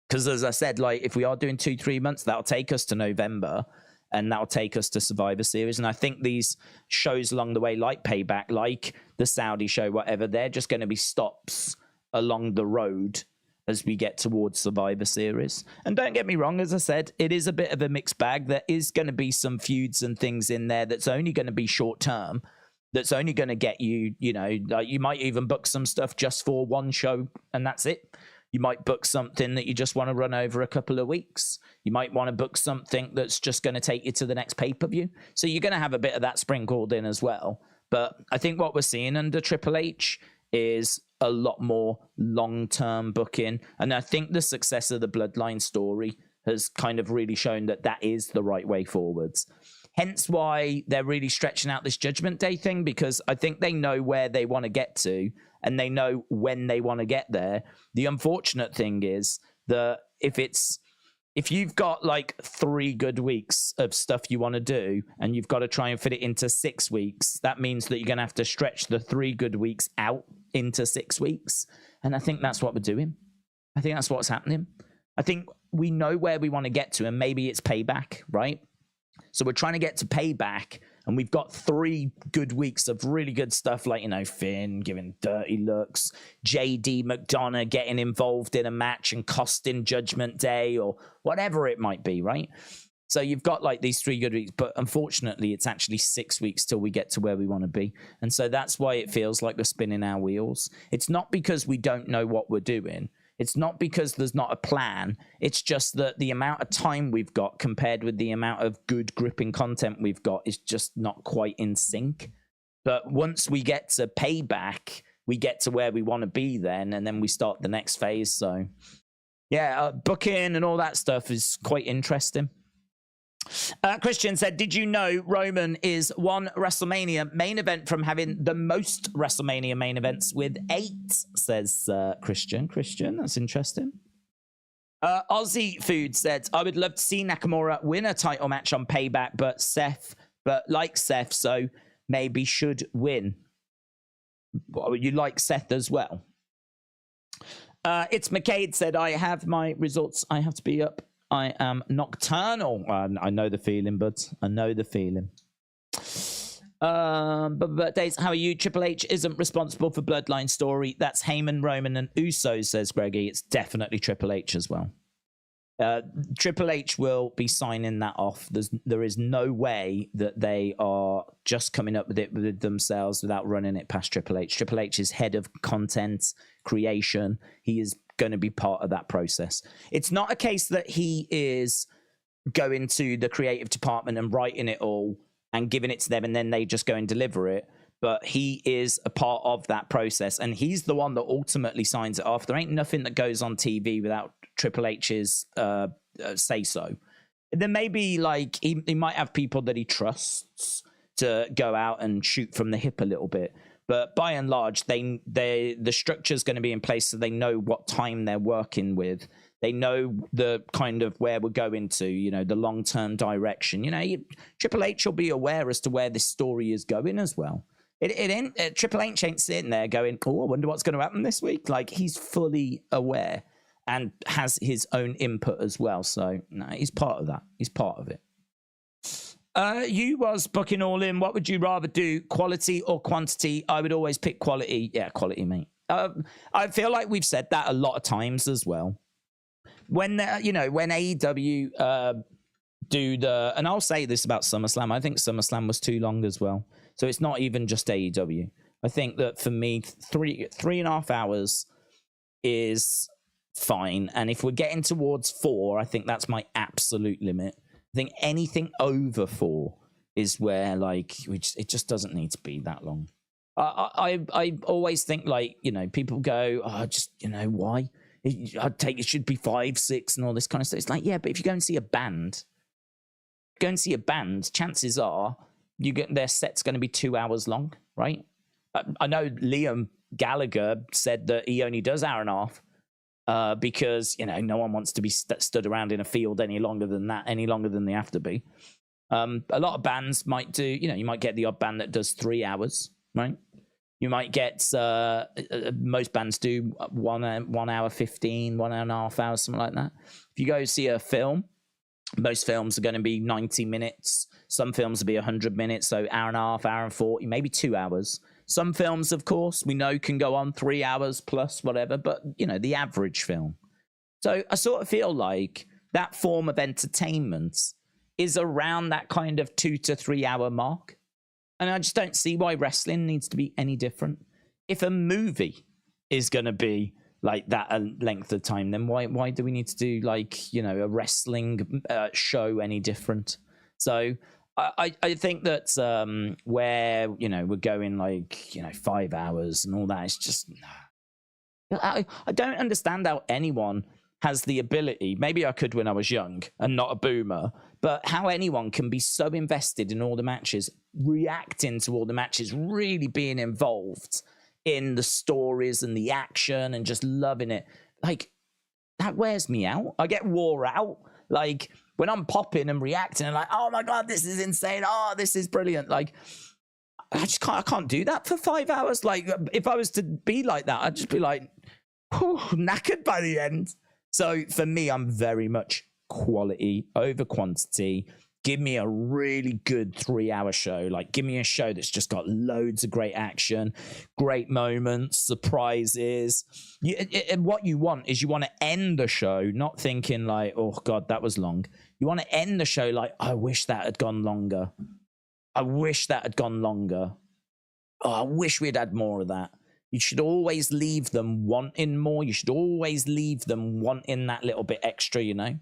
Because as I said, like, if we are doing 2-3 months, that'll take us to November. And that'll take us to Survivor Series. And I think these shows along the way, like Payback, like the Saudi show, whatever, they're just going to be stops along the road as we get towards Survivor Series. And don't get me wrong, as I said, it is a bit of a mixed bag. There is going to be some feuds and things in there that's only going to be short term. That's only going to get you, you know, like you might even book some stuff just for one show and that's it. You might book something that you just want to run over a couple of weeks. You might want to book something that's just going to take you to the next pay-per-view. So you're going to have a bit of that sprinkled in as well. But I think what we're seeing under Triple H is a lot more long-term booking. And I think the success of the Bloodline story has kind of really shown that that is the right way forwards. Hence why they're really stretching out this Judgment Day thing, because I think they know where they want to get to and they know when they want to get there. The unfortunate thing is that if you've got like 3 good weeks of stuff you want to do and you've got to try and fit it into 6 weeks, that means that you're going to have to stretch the 3 good weeks out into 6 weeks. And I think that's what we're doing. I think that's what's happening. I think we know where we want to get to, and maybe it's Payback, right? So we're trying to get to Payback, and we've got 3 good weeks of really good stuff, like, you know, Finn giving dirty looks, JD McDonough getting involved in a match and costing Judgment Day, or whatever it might be, right? So you've got like these 3 good weeks, but unfortunately it's actually 6 weeks till we get to where we want to be. And so that's why it feels like we're spinning our wheels. It's not because we don't know what we're doing. It's not because there's not a plan. It's just that the amount of time we've got compared with the amount of good gripping content we've got is just not quite in sync. But once we get to Payback, we get to where we want to be then, and then we start the next phase. So yeah, booking and all that stuff is quite interesting. Christian said, did you know Roman is one WrestleMania main event from having the most WrestleMania main events with 8, says Christian. Christian, that's interesting. Aussie Food said, I would love to see Nakamura win a title match on Payback, but like Seth, so maybe should win. Well, you like Seth as well. It's McCade said, I have my results. I have to be up. I am nocturnal. I know the feeling, bud. I know the feeling. But Daze, how are you? Triple H isn't responsible for Bloodline story. That's Heyman, Roman, and Usos, says Greggy. It's definitely Triple H as well. Triple H will be signing that off. There is no way that they are just coming up with it with themselves without running it past Triple H. Triple H is head of content creation. He is going to be part of that process. It's not a case that he is going to the creative department and writing it all and giving it to them and then they just go and deliver it. But he is a part of that process and he's the one that ultimately signs it off. There ain't nothing that goes on TV without Triple H's say so. There may be like he might have people that he trusts to go out and shoot from the hip a little bit, but by and large, the structure is going to be in place so they know what time they're working with. They know the kind of where we're going to, you know, the long-term direction. You know, Triple H will be aware as to where this story is going as well. It ain't Triple H ain't sitting there going, oh, I wonder what's going to happen this week. Like he's fully aware and has his own input as well. So no, he's part of that. He's part of it. You was booking all in. What would you rather do, quality or quantity? I would always pick quality. Yeah, quality, mate. I feel like we've said that a lot of times as well. When when AEW do the, and I'll say this about SummerSlam. I think SummerSlam was too long as well. So it's not even just AEW. I think that for me, 3.5 hours is fine. And if we're getting towards 4, I think that's my absolute limit. I think anything over 4 is where like it just doesn't need to be that long. I always think like, people go, oh, just, why? I'd take it should be 5, 6 and all this kind of stuff. It's like, yeah, but if you go and see a band, chances are their set's going to be 2 hours long, right? I know Liam Gallagher said that he only does hour and a half because, no one wants to be stood around in a field any longer than they have to be. A lot of bands might do, you might get the odd band that does 3 hours, right? You might get, most bands do 1 hour 15, 1.5 hours, something like that. If you go see a film, most films are going to be 90 minutes. Some films will be 100 minutes, so hour and a half, hour and 40, maybe 2 hours. Some films, of course, we know can go on 3 hours plus whatever, but, the average film. So I sort of feel like that form of entertainment is around that kind of 2 to 3 hour mark. And I just don't see why wrestling needs to be any different. If a movie is going to be like that length of time, then why do we need to do like, a wrestling show any different? So I think that where, we're going like, 5 hours and all that, it's just, I don't understand how anyone has the ability, maybe I could when I was young and not a boomer, but how anyone can be so invested in all the matches, reacting to all the matches, really being involved in the stories and the action and just loving it. Like, that wears me out. I get wore out. Like, when I'm popping and reacting and like, oh my God, this is insane. Oh, this is brilliant. Like, I can't do that for 5 hours. Like, if I was to be like that, I'd just be like, knackered by the end. So for me, I'm very much quality over quantity. Give me a really good 3 hour show. Like, give me a show that's just got loads of great action, great moments, surprises. And what you want is you want to end the show not thinking like, oh God, that was long. You want to end the show like, I wish that had gone longer. I wish that had gone longer. Oh, I wish we'd had more of that. You should always leave them wanting more. You should always leave them wanting that little bit extra, you know?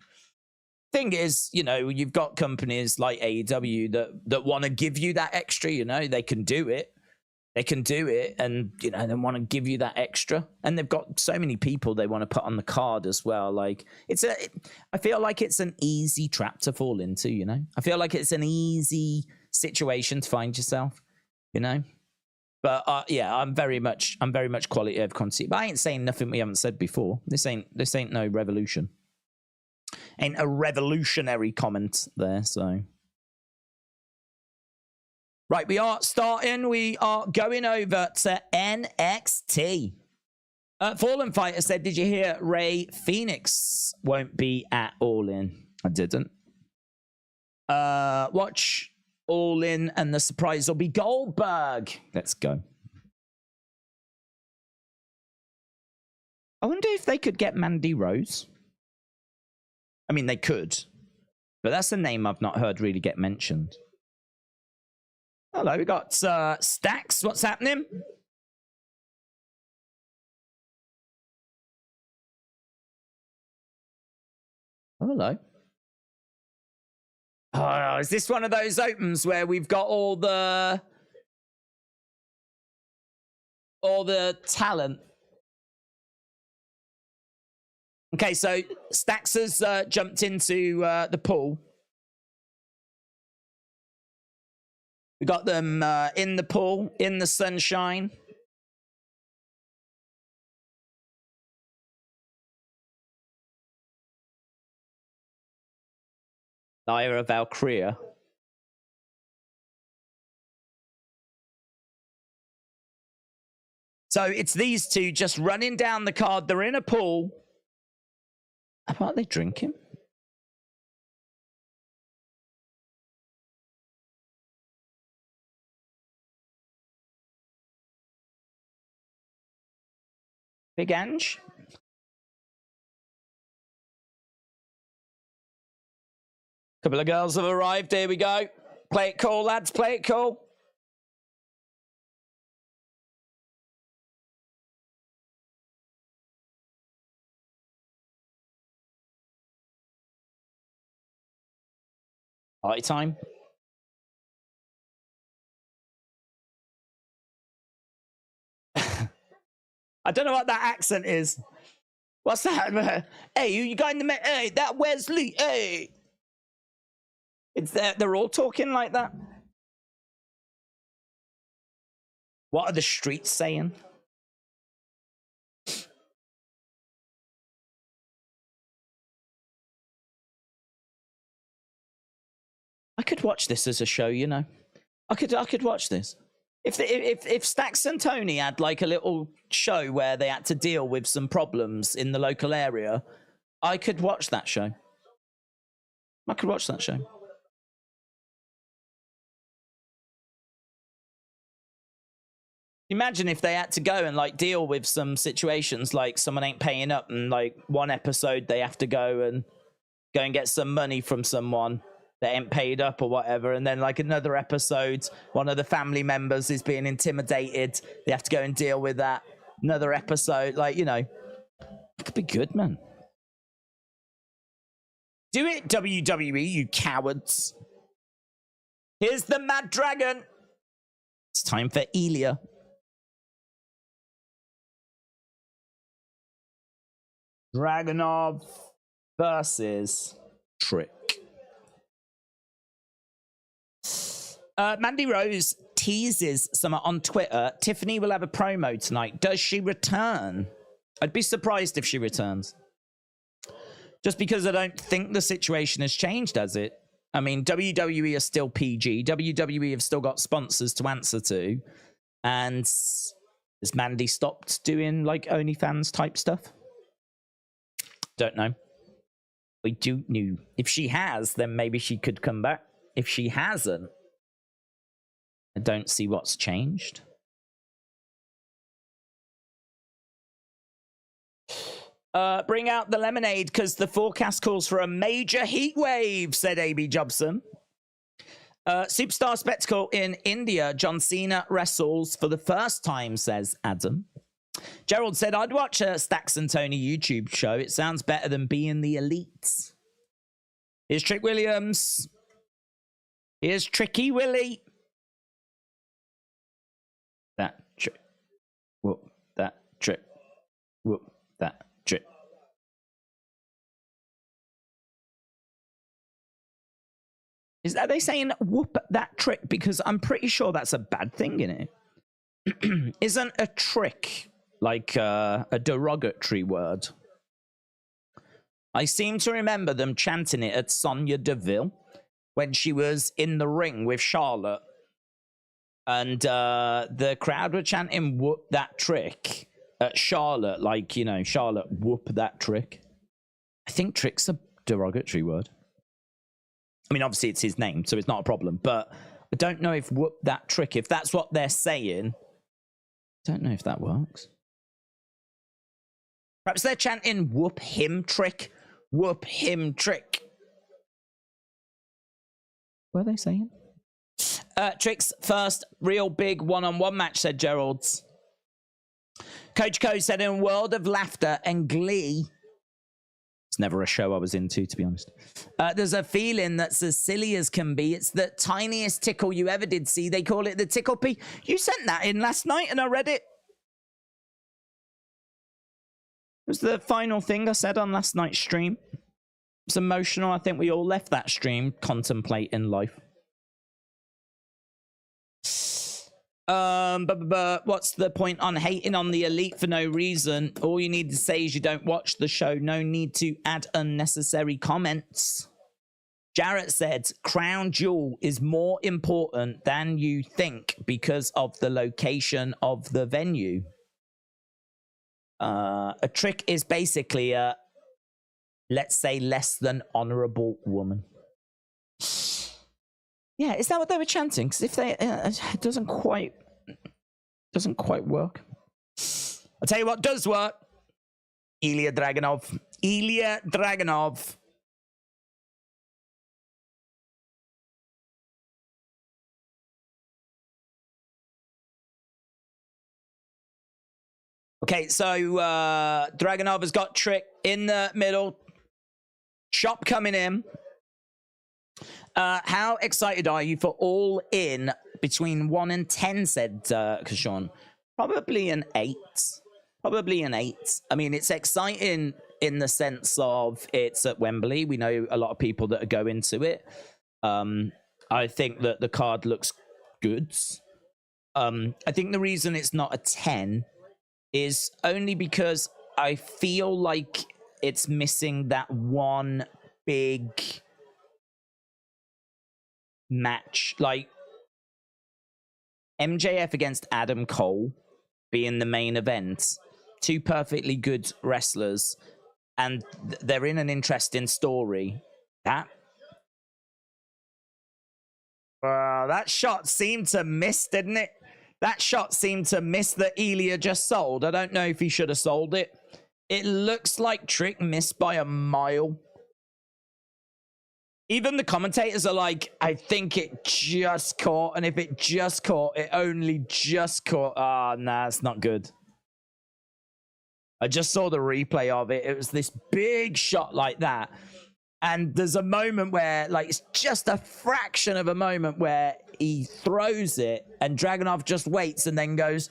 Thing is, you know, you've got companies like AEW that want to give you that extra, you know? They can do it. They can do it, and, you know, they want to give you that extra. And they've got so many people they want to put on the card as well. Like, I feel like it's an easy trap to fall into, you know? I feel like it's an easy situation to find yourself, you know? But yeah, I'm very much quality over quantity. But I ain't saying nothing we haven't said before. This ain't no revolution. Ain't a revolutionary comment there, so. Right, we are starting. We are going over to NXT. Fallen Fighter said, did you hear Ray Phoenix won't be at All In? I didn't. Watch All In and the surprise will be Goldberg. Let's go. I wonder if they could get Mandy Rose. I mean, they could. But that's a name I've not heard really get mentioned. Hello, we got Stacks. What's happening? Hello. Oh, is this one of those opens where we've got all the talent? Okay, so Stacks has jumped into the pool. We got them in the pool, in the sunshine. Lyra, Valkyria. So it's these two just running down the card. They're in a pool. How about they drinking? Big Ange. Couple of girls have arrived. Here we go. Play it cool, lads. Play it cool. Party time. I don't know what that accent is. What's that? Hey, you got in the... Hey, that Wesley. Hey. It's they're all talking like that. What are the streets saying? I could watch this as a show, you know. I could watch this. If Stacks and Tony had like a little show where they had to deal with some problems in the local area, I could watch that show. I could watch that show. Imagine if they had to go and like deal with some situations like someone ain't paying up and like one episode they have to go and get some money from someone that ain't paid up or whatever, and then like another episode one of the family members is being intimidated, they have to go and deal with that. Another episode, like, you know, it could be good, man. Do it, WWE, you cowards. Here's the Mad Dragon. It's time for Ilja. Dragunov versus Trick. Mandy Rose teases somewhere on Twitter. Tiffany will have a promo tonight. Does she return? I'd be surprised if she returns. Just because I don't think the situation has changed, has it? I mean, WWE are still PG. WWE have still got sponsors to answer to. And has Mandy stopped doing like OnlyFans type stuff? Don't know. We do know. If she has, then maybe she could come back. If she hasn't, I don't see what's changed. Bring out the lemonade because the forecast calls for a major heat wave, said AB Jobson. Superstar spectacle in India. John Cena wrestles for the first time, says Adam. Gerald said, I'd watch a Stacks and Tony YouTube show. It sounds better than being the elites. Here's Trick Williams. Here's Tricky Willie. That trick. Whoop. That trick. Whoop. That trick. Are they saying whoop that trick? Because I'm pretty sure that's a bad thing in it. Isn't a trick like a derogatory word? I seem to remember them chanting it at Sonya Deville when she was in the ring with Charlotte. And the crowd were chanting whoop that trick at Charlotte. Like, you know, Charlotte, whoop that trick. I think trick's a derogatory word. I mean, obviously it's his name, so it's not a problem. But I don't know if whoop that trick, if that's what they're saying, I don't know if that works. Perhaps they're chanting whoop him trick. Whoop him trick. What are they saying? Trick's first real big one-on-one match, said Gerald's. Coach Co said, in a world of laughter and glee, it's never a show I was into, to be honest. There's a feeling that's as silly as can be. It's the tiniest tickle you ever did see. They call it the tickle pee. You sent that in last night and I read it. It was the final thing I said on last night's stream. It's emotional. I think we all left that stream contemplating life. What's the point on hating on the elite for no reason? All you need to say is you don't watch the show. No need to add unnecessary comments. Jarrett said, Crown Jewel is more important than you think because of the location of the venue. A trick is basically a, let's say, less than honorable woman. Yeah, is that what they were chanting? Because if they, it doesn't quite work. I'll tell you what does work. Ilja Dragunov. Ilja Dragunov. Okay, so Dragunov has got Trick in the middle. Chop coming in. How excited are you for All In between 1 and 10, said Kashawn. Probably an 8. Probably an 8. I mean, it's exciting in the sense of it's at Wembley. We know a lot of people that are going to it. I think that the card looks good. I think the reason it's not a 10 is only because I feel like it's missing that one big match, like MJF against Adam Cole being the main event. Two perfectly good wrestlers, and they're in an interesting story. That shot seemed to miss, didn't it? That shot seemed to miss that Ilja just sold. I don't know if he should have sold it. It looks like Trick missed by a mile. Even the commentators are like, I think it just caught. And if it just caught, it only just caught. Ah, nah, it's not good. I just saw the replay of it. It was this big shot like that. And there's a moment where, like, it's just a fraction of a moment where he throws it and Dragunov just waits and then goes.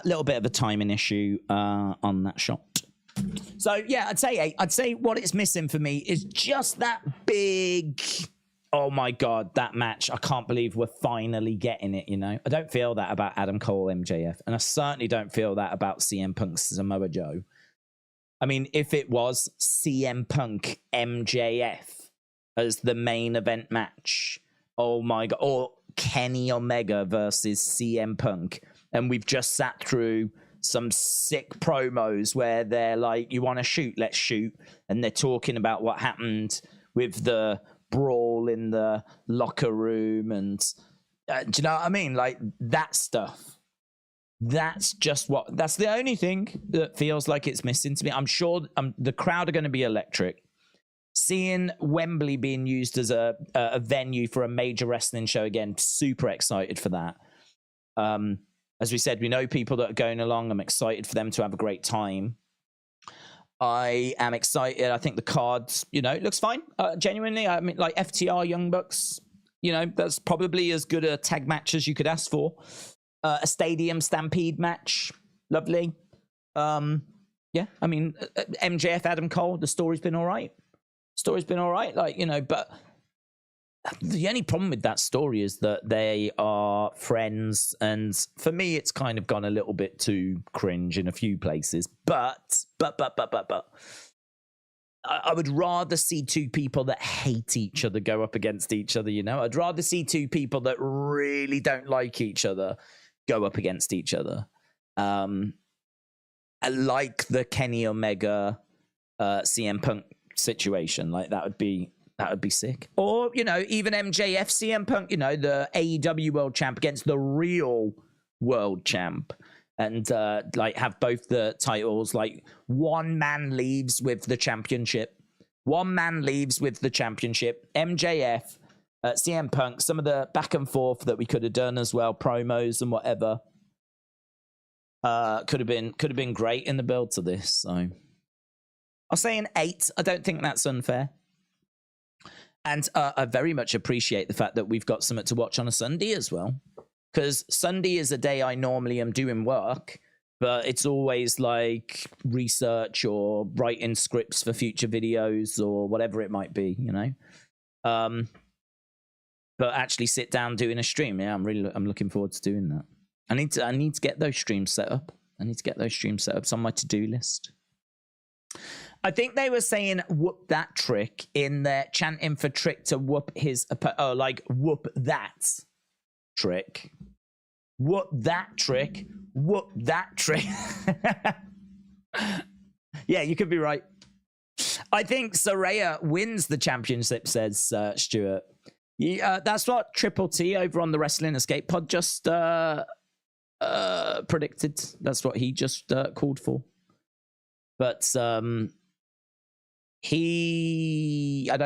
Little bit of a timing issue on that shot. So, yeah, I'd say 8. I'd say what it's missing for me is just that big... Oh, my God, that match. I can't believe we're finally getting it, you know? I don't feel that about Adam Cole, MJF. And I certainly don't feel that about CM Punk's Samoa Joe. I mean, if it was CM Punk, MJF as the main event match, oh, my God. Or Kenny Omega versus CM Punk. And we've just sat through some sick promos where they're like, you want to shoot? Let's shoot. And they're talking about what happened with the brawl in the locker room, and do you know what I mean? Like that stuff. That's the only thing that feels like it's missing to me. I'm sure the crowd are going to be electric. Seeing Wembley being used as a venue for a major wrestling show again, super excited for that. As we said, we know people that are going along. I'm excited for them to have a great time. I am excited. I think the cards, it looks fine. Genuinely, I mean, like FTR Young Bucks, that's probably as good a tag match as you could ask for. A stadium stampede match, lovely. Yeah, I mean, MJF Adam Cole, the story's been all right. But the only problem with that story is that they are friends, and for me, it's kind of gone a little bit too cringe in a few places. But I would rather see two people that hate each other go up against each other. I'd rather see two people that really don't like each other go up against each other. I like the Kenny Omega CM Punk situation. Like that would be sick. Or even MJF CM Punk, the AEW world champ against the real world champ, and have both the titles. Like one man leaves with the championship. MJF, CM Punk, some of the back and forth that we could have done as well, promos and whatever, could have been great in the build to this. So I'll say an 8. I don't think that's unfair. And I very much appreciate the fact that we've got something to watch on a Sunday as well. Because Sunday is a day I normally am doing work, but it's always like research or writing scripts for future videos or whatever it might be, But actually sit down doing a stream, I'm looking forward to doing that. I need to get those streams set up. It's on my to-do list. I think they were saying whoop that trick in there, chanting for Trick to whoop his whoop that trick. Whoop that trick. Whoop that trick. Yeah, you could be right. I think Saraya wins the championship, says Stuart. That's what Triple T over on the Wrestling Escape pod just predicted. That's what he just called for. But I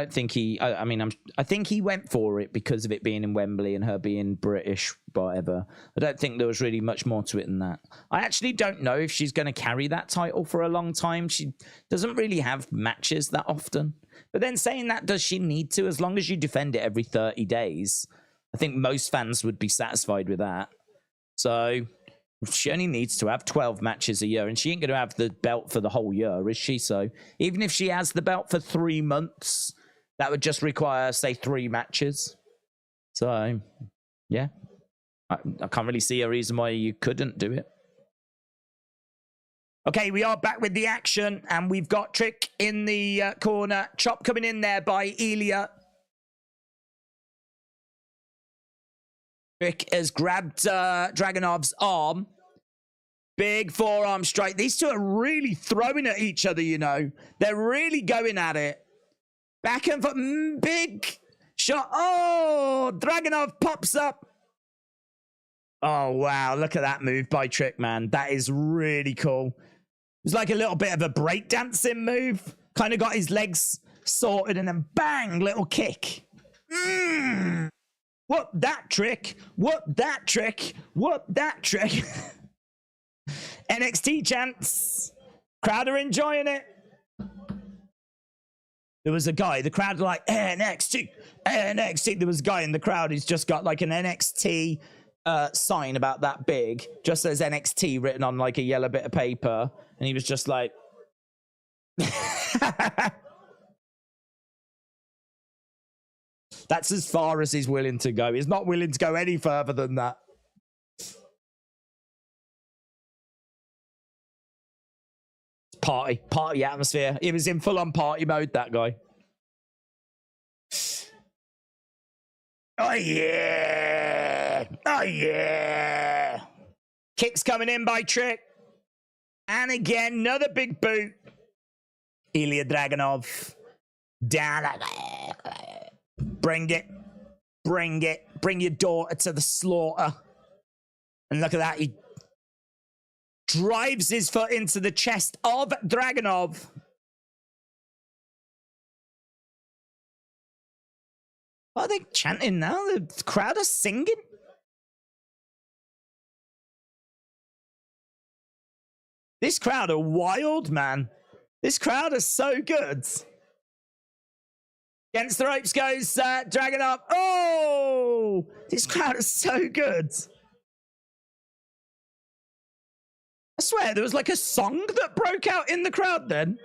think he went for it because of it being in Wembley and her being British, whatever. I don't think there was really much more to it than that. I actually don't know if she's going to carry that title for a long time. She doesn't really have matches that often. But then saying that, does she need to? As long as you defend it every 30 days, I think most fans would be satisfied with that. So she only needs to have 12 matches a year, and she ain't going to have the belt for the whole year, is she? So even if she has the belt for 3 months, that would just require, say, 3 matches. So, yeah. I can't really see a reason why you couldn't do it. Okay, we are back with the action, and we've got Trick in the corner. Chop coming in there by Ilja. Trick has grabbed Dragunov's arm. Big forearm strike. These two are really throwing at each other, They're really going at it. Back and forth. Big shot. Oh, Dragunov pops up. Oh, wow. Look at that move by Trick, man. That is really cool. It was like a little bit of a breakdancing move. Kind of got his legs sorted and then bang, little kick. Whoop that trick. Whoop that trick. Whoop that trick. NXT chants. Crowd are enjoying it. There was a guy, the crowd were like, NXT, NXT. There was a guy in the crowd who's just got like an NXT sign about that big, just says NXT written on like a yellow bit of paper. And he was just like, that's as far as he's willing to go. He's not willing to go any further than that. Party atmosphere. He was in full-on party mode, that guy. Oh, yeah. Oh, yeah. Kicks coming in by Trick. And again, another big boot. Ilja Dragunov. Down. Bring it. Bring it. Bring your daughter to the slaughter. And look at that. He drives his foot into the chest of Dragunov. What are they chanting now? The crowd are singing? This crowd are wild, man. This crowd is so good. Against the ropes goes Dragunov. Oh! This crowd is so good. I swear, there was like a song that broke out in the crowd then.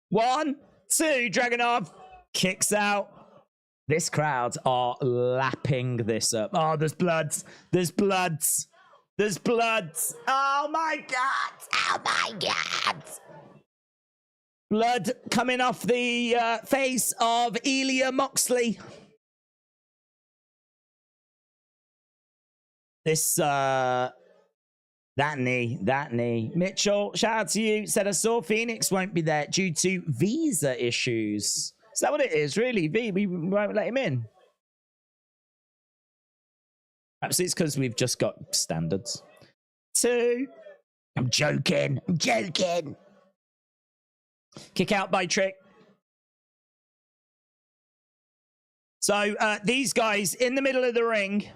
1, 2, Dragunov kicks out. This crowd are lapping this up. Oh, there's bloods. There's bloods. There's bloods. Oh my God. Oh my God. Blood coming off the face of Ilja Moxley. This, that knee. Mitchell, shout out to you. Said I saw Phoenix won't be there due to visa issues. Is that what it is, really? We won't let him in. Perhaps it's because we've just got standards. 2. I'm joking. Kick out by Trick. So these guys in the middle of the ring,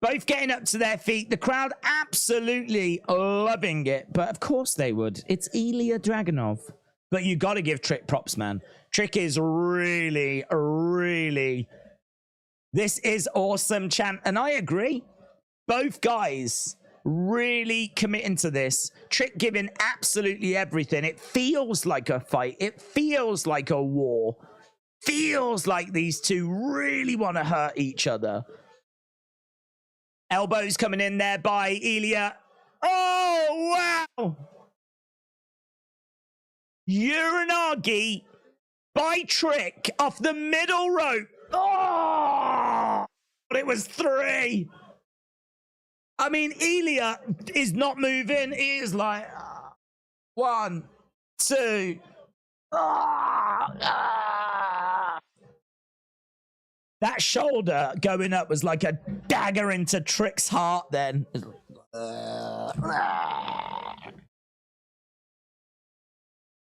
both getting up to their feet. The crowd absolutely loving it. But of course they would. It's Ilja Dragunov. But you got to give Trick props, man. Trick is really, really... This is awesome, champ. And I agree. Both guys really committing to this. Trick giving absolutely everything. It feels like a fight. It feels like a war. Feels like these two really want to hurt each other. Elbows coming in there by Ilja. Oh, wow. Uranagi by Trick off the middle rope. Oh, it was 3. I mean, Ilja is not moving. He is like 1, 2. That shoulder going up was like a dagger into Trick's heart then.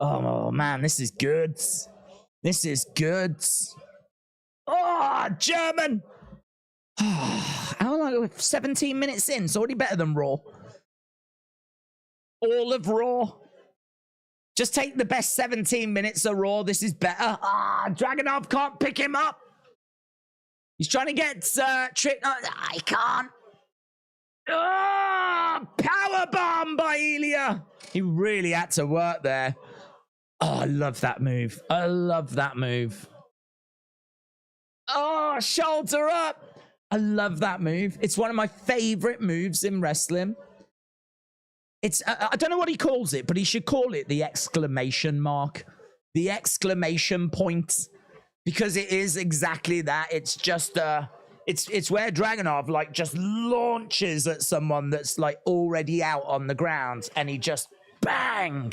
Oh, man, this is good. This is good. Oh, German. How long? 17 minutes in. It's already better than Raw. All of Raw. Just take the best 17 minutes of Raw. This is better. Dragunov can't pick him up. He's trying to get Trick. I can't. Powerbomb by Ilja. He really had to work there. Oh, I love that move. I love that move. Oh, shoulder up. I love that move. It's one of my favorite moves in wrestling. It's, I don't know what he calls it, but he should call it the exclamation mark. The exclamation point. Because it is exactly that. It's just, it's where Dragunov, like, just launches at someone that's, like, already out on the ground. And he just, bang.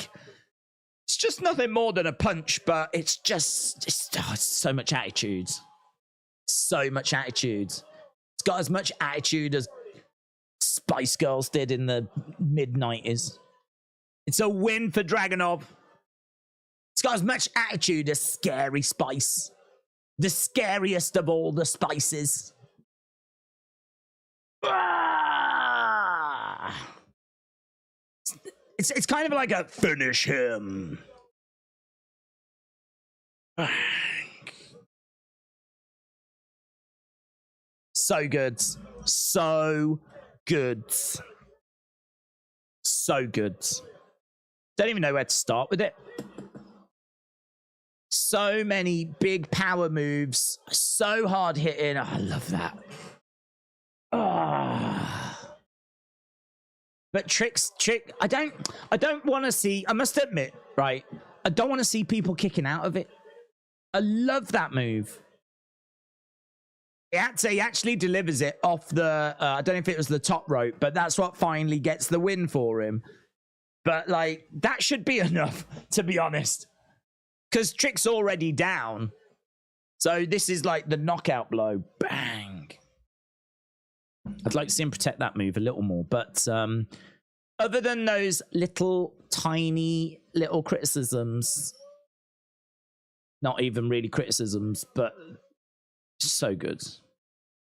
It's just nothing more than a punch, but it's just, it's so much attitude. So much attitude. It's got as much attitude as Spice Girls did in the mid-90s. It's a win for Dragunov. It's got as much attitude as Scary Spice. The scariest of all the spices. It's kind of like a finish him. So good. So good. So good. Don't even know where to start with it. So many big power moves. So hard hitting. Oh, I love that. But Trick, I don't want to see, I must admit, right? I don't want to see people kicking out of it. I love that move. He actually delivers it off the, I don't know if it was the top rope, but that's what finally gets the win for him. But, like, that should be enough, to be honest. Because Trick's already down. So this is like the knockout blow. Bang. I'd like to see him protect that move a little more. But other than those little, tiny, little criticisms, not even really criticisms, but so good.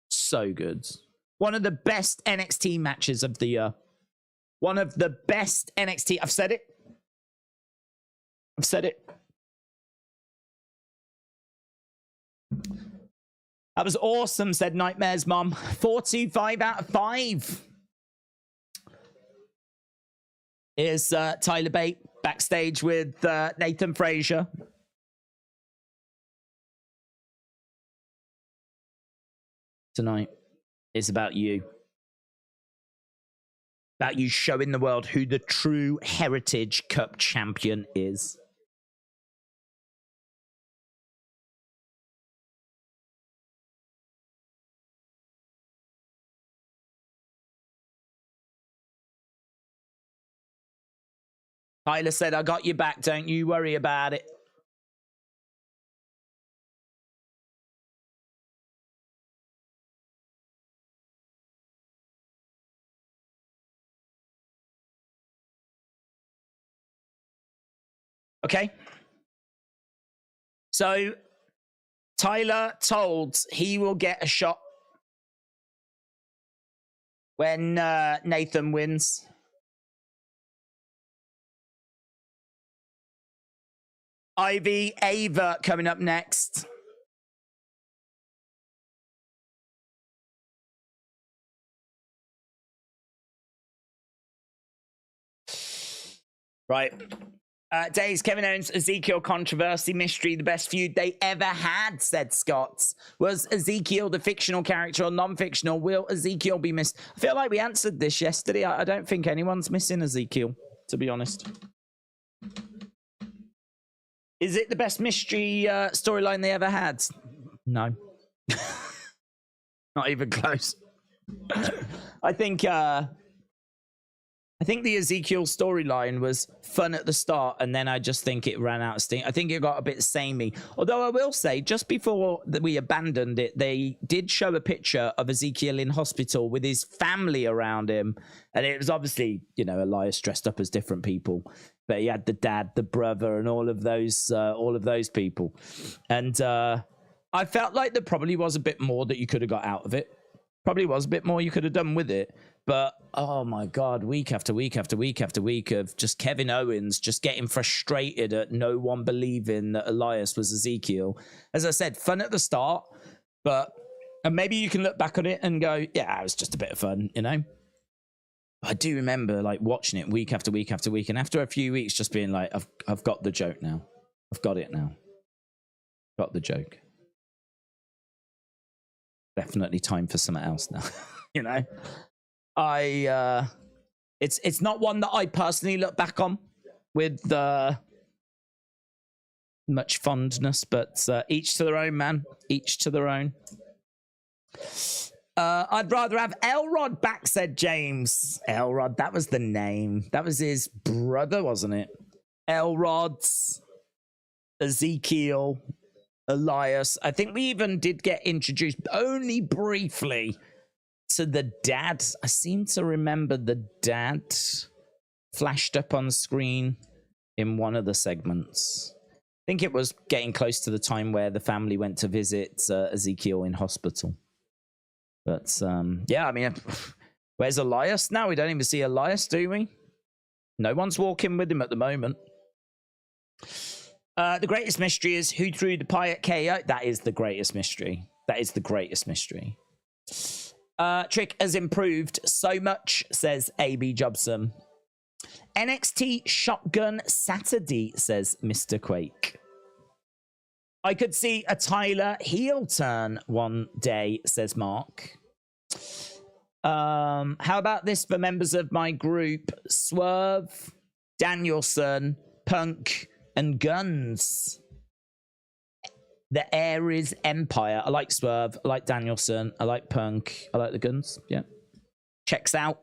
So good. One of the best NXT matches of the year. One of the best NXT. I've said it. I've said it. That was awesome, said Nightmare's mom. 425 out of 5. Here's Tyler Bate backstage with Nathan Frazer. Tonight is about you. About you showing the world who the true Heritage Cup champion is. Tyler said, I got you back, don't you worry about it. Okay. So, Tyler told he will get a shot when Nathan wins. Ivy, Ava coming up next. Right. Daze, Kevin Owens, Ezekiel controversy, mystery, the best feud they ever had, said Scott. Was Ezekiel the fictional character or non-fictional? Will Ezekiel be missed? I feel like we answered this yesterday. I don't think anyone's missing Ezekiel, to be honest. Is it the best mystery storyline they ever had? No. Not even close. I think the Ezekiel storyline was fun at the start, and then I just think it ran out of steam. I think it got a bit samey. Although I will say, just before we abandoned it, they did show a picture of Ezekiel in hospital with his family around him. And it was obviously, you know, Elias dressed up as different people. But he had the dad, the brother, and all of those people. And I felt like there probably was a bit more that you could have got out of it. Probably was a bit more you could have done with it. But, oh my God, week after week after week after week of just Kevin Owens just getting frustrated at no one believing that Elias was Ezekiel. As I said, fun at the start, but and maybe you can look back on it and go, yeah, it was just a bit of fun, you know? I do remember like watching it week after week after week, and after a few weeks just being like, I've got the joke now. I've got it now. Got the joke. Definitely time for something else now. You know? It's not one that I personally look back on with much fondness, but each to their own, man. Each to their own. I'd rather have Elrod back, said James. Elrod, that was the name. That was his brother, wasn't it? Elrod's, Ezekiel, Elias. I think we even did get introduced only briefly to the dad. I seem to remember the dad flashed up on screen in one of the segments. I think it was getting close to the time where the family went to visit Ezekiel in hospital. But yeah, I mean, where's Elias now? We don't even see Elias, do we? No one's walking with him at the moment. The greatest mystery is who threw the pie at KO. That is the greatest mystery. That is the greatest mystery. Trick has improved so much, says AB Jobson. NXT Shotgun Saturday, says Mr. Quake. I could see a Tyler heel turn one day, says Mark. How about this for members of my group? Swerve, Danielson, Punk, and Guns. The Aries Empire. I like Swerve. I like Danielson. I like Punk. I like the Guns. Yeah. Checks out.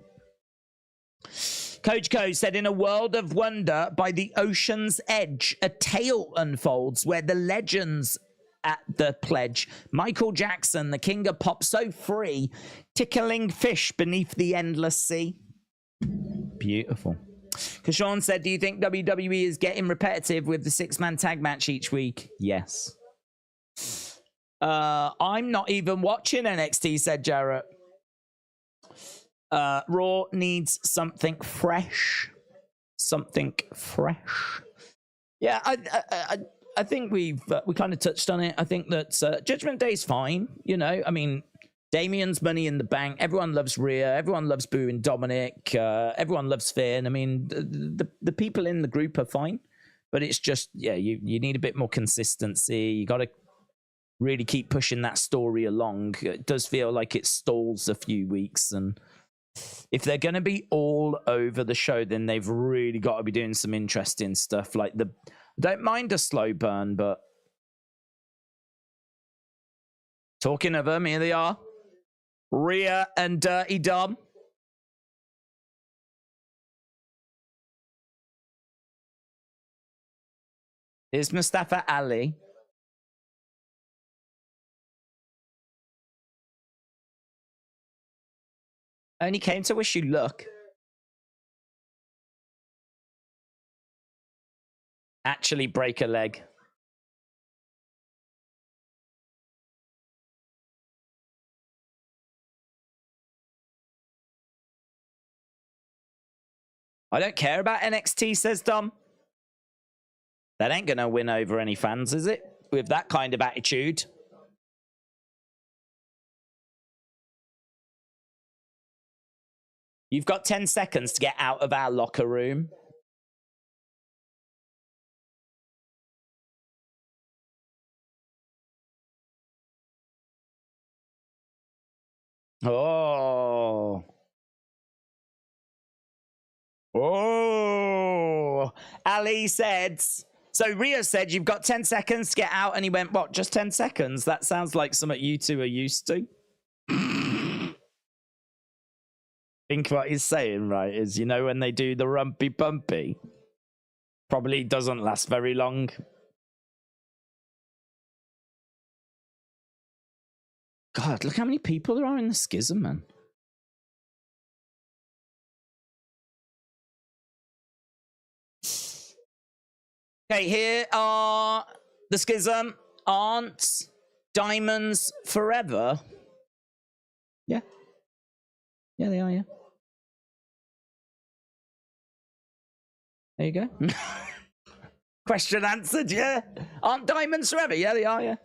Coach Co said, in a world of wonder by the ocean's edge, a tale unfolds where the legends at the pledge. Michael Jackson, the king of pop, so free, tickling fish beneath the endless sea. Beautiful. Kashawn said, do you think WWE is getting repetitive with the 6-man tag match each week? Yes. I'm not even watching NXT, said Jarrett. Raw needs something fresh. Something fresh. Yeah, I think we kind of touched on it. I think that Judgment Day is fine. You know, I mean, Damien's Money in the Bank. Everyone loves Rhea. Everyone loves Boo and Dominik. Everyone loves Finn. I mean, the people in the group are fine, but it's just, yeah, you need a bit more consistency. You got to really keep pushing that story along. It does feel like it stalls a few weeks, and if they're going to be all over the show, then they've really got to be doing some interesting stuff. Like don't mind a slow burn, but talking of them, here they are. Rhea and Dirty Dom. Here's Mustafa Ali. Only came to wish you luck. Actually break a leg. I don't care about NXT, says Dom. That ain't going to win over any fans, is it? With that kind of attitude. You've got 10 seconds to get out of our locker room. Oh. Oh. Ali said... So Rhea said, you've got 10 seconds to get out. And he went, what, just 10 seconds? That sounds like something you two are used to. Think what he's saying, right, is, you know, when they do the rumpy bumpy, probably doesn't last very long. God, look how many people there are in the schism, man. Okay, here are the schism. Aren't diamonds forever? Yeah. Yeah, they are, yeah. There you go. Question answered, yeah. Aren't diamonds forever? Yeah, they are, yeah.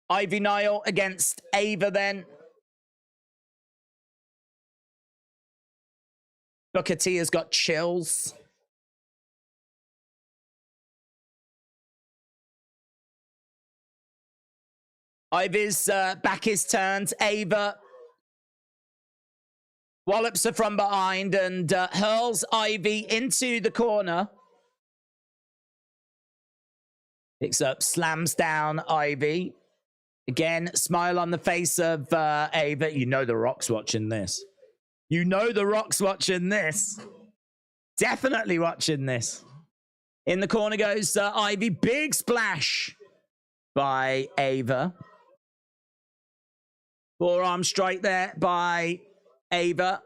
Ivy Nile against Ava then. Booker T has got chills. Ivy's back is turned. Ava wallops her from behind and hurls Ivy into the corner. Picks up, slams down Ivy. Again, smile on the face of Ava. You know The Rock's watching this. You know The Rock's watching this. Definitely watching this. In the corner goes Ivy. Big splash by Ava. Forearm strike there by Ava.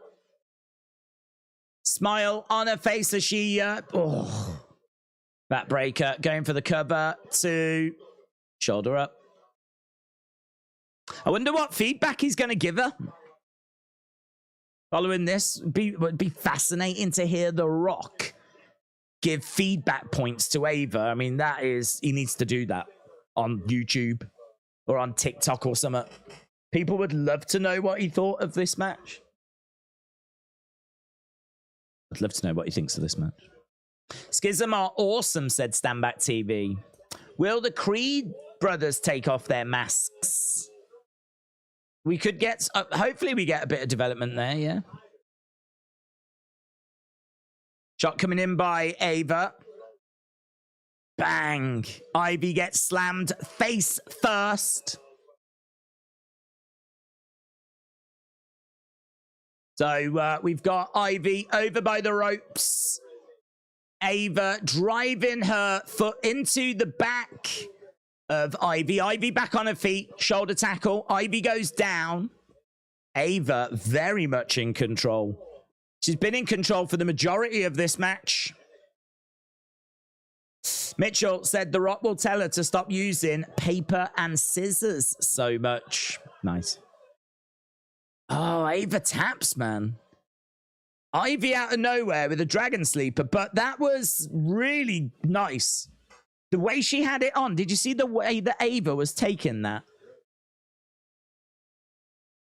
Smile on her face as she... backbreaker going for the cover to shoulder up. I wonder what feedback he's going to give her. Following this, would be fascinating to hear The Rock give feedback points to Ava. I mean, that is... He needs to do that on YouTube or on TikTok or something. People would love to know what he thought of this match. I'd love to know what he thinks of this match. Schism are awesome, said Standback TV. Will the Creed brothers take off their masks? We could get... hopefully we get a bit of development there, yeah. Shot coming in by Ava. Bang. Ivy gets slammed face first. So we've got Ivy over by the ropes. Ava driving her foot into the back of Ivy. Ivy back on her feet, shoulder tackle. Ivy goes down. Ava very much in control. She's been in control for the majority of this match. Mitchell said The Rock will tell her to stop using paper and scissors so much. Nice. Oh, Ava taps, man. Ivy out of nowhere with a dragon sleeper, but that was really nice. The way she had it on. Did you see the way that Ava was taking that?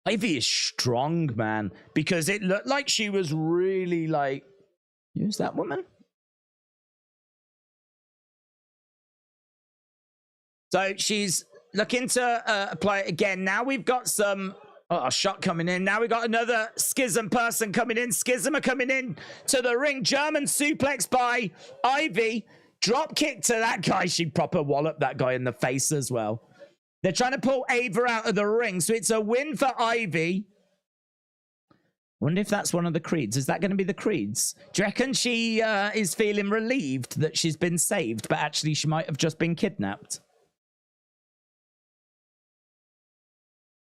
Ivy is strong, man, because it looked like she was really like, who's that woman? So she's looking to apply it again. Now we've got some a shot coming in. Now we got another Schism person coming in. Schism are coming in to the ring. German suplex by Ivy. Drop kick to that guy. She proper walloped that guy in the face as well. They're trying to pull Ava out of the ring. So it's a win for Ivy. Wonder if that's one of the creeds. Is that going to be the creeds? Do you reckon she is feeling relieved that she's been saved, but actually she might have just been kidnapped?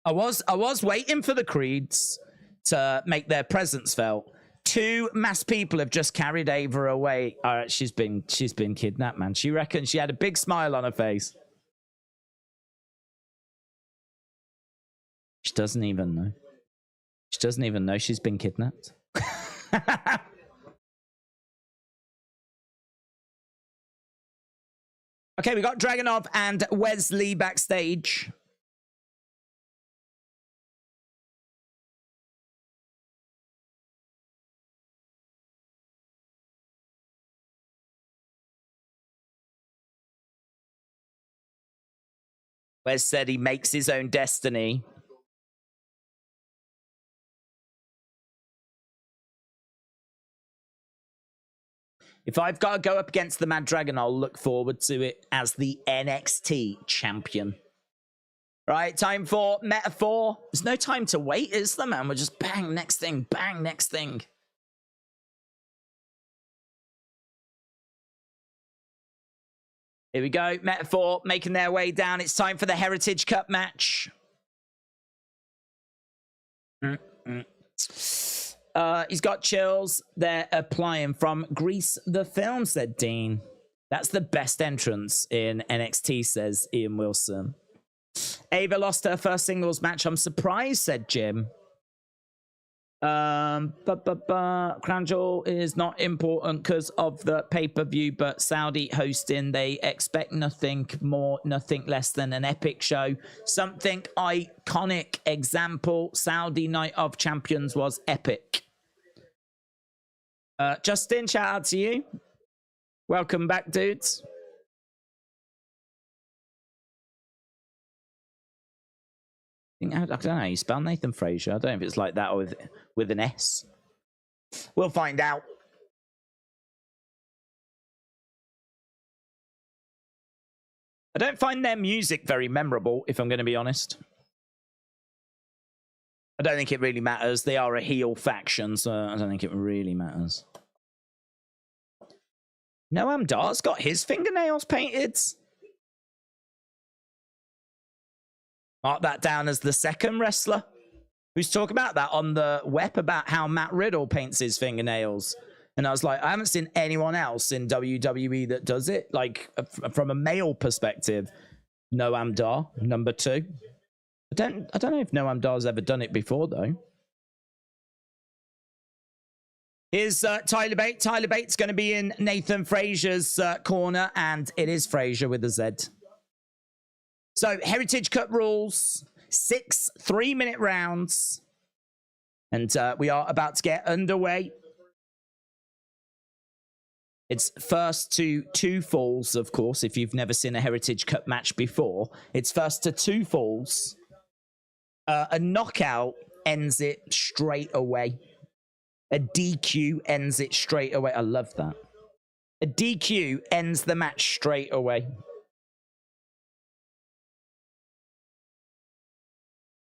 I was waiting for the creeds to make their presence felt. 2 masked people have just carried Ava away. All right, she's been kidnapped, man. She reckons she had a big smile on her face. She doesn't even know. She doesn't even know she's been kidnapped. Okay, we got Dragunov and Wesley backstage. Wes said he makes his own destiny. If I've got to go up against the Mad Dragon, I'll look forward to it as the NXT champion. Right, time for Metaphor. There's no time to wait, is there, man? We're just bang, next thing, bang, next thing. Here we go. Metaphor making their way down. It's time for the Heritage Cup match. He's got chills. They're applying from Grease the film, said Dean. That's the best entrance in NXT, says Ian Wilson. Ava lost her first singles match. I'm surprised, said Jim. Crown Jewel is not important because of the pay-per-view, but Saudi hosting, they expect nothing more, nothing less than an epic show. Something iconic. Example, Saudi Night of Champions was epic. Justin, shout out to you. Welcome back, dudes. I don't know how you spell Nathan Frazer. I don't know if it's like that or with an S. We'll find out. I don't find their music very memorable, if I'm going to be honest. I don't think it really matters. They are a heel faction, so I don't think it really matters. Noam Dar's got his fingernails painted. Mark that down as the second wrestler who's talking about that on the web about how Matt Riddle paints his fingernails. And I was like, I haven't seen anyone else in WWE that does it. Like, from a male perspective, Noam Dar, number 2. I don't know if Noam Dar's ever done it before, though. Here's Tyler Bate. Tyler Bate's going to be in Nathan Frazier's corner, and it is Frazier with a Z. So, Heritage Cup rules, 6 3-minute rounds. And we are about to get underway. It's first to 2 falls, of course, if you've never seen a Heritage Cup match before. It's first to 2 falls. A knockout ends it straight away. A DQ ends it straight away. I love that. A DQ ends the match straight away.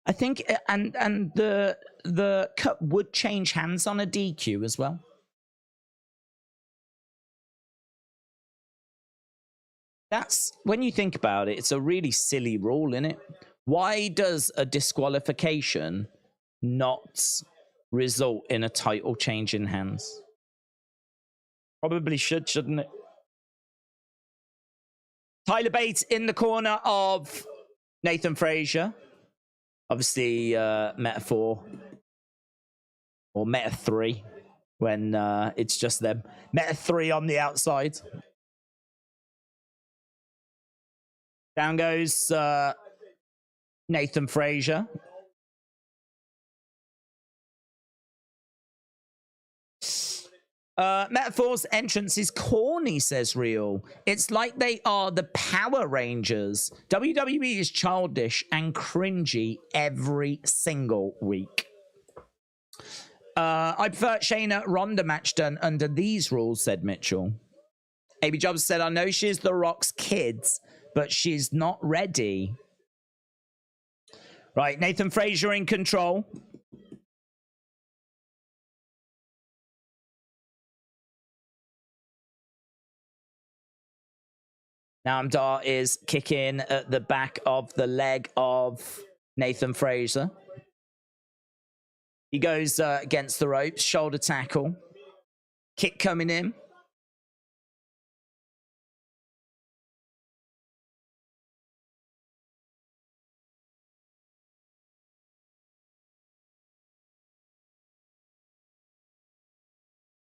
I think, and the cup would change hands on a DQ as well. That's, when you think about it, it's a really silly rule, isn't it? Why does a disqualification not result in a title change in hands? Probably should, shouldn't it? Tyler Bates in the corner of Nathan Frazer. Obviously, Meta 4 or Meta 3 when it's just them. Meta 3 on the outside. Down goes Nathan Frazer. Metaphor's entrance is corny, says Real. It's like they are the Power Rangers. WWE is childish and cringy every single week. I prefer Shayna Ronda match done under these rules, said Mitchell. AB Jobs said, I know she's The Rock's kids, but she's not ready. Right, Nathan Frazer in control. Noam Dar is kicking at the back of the leg of Nathan Frazer. He goes against the ropes, shoulder tackle. Kick coming in.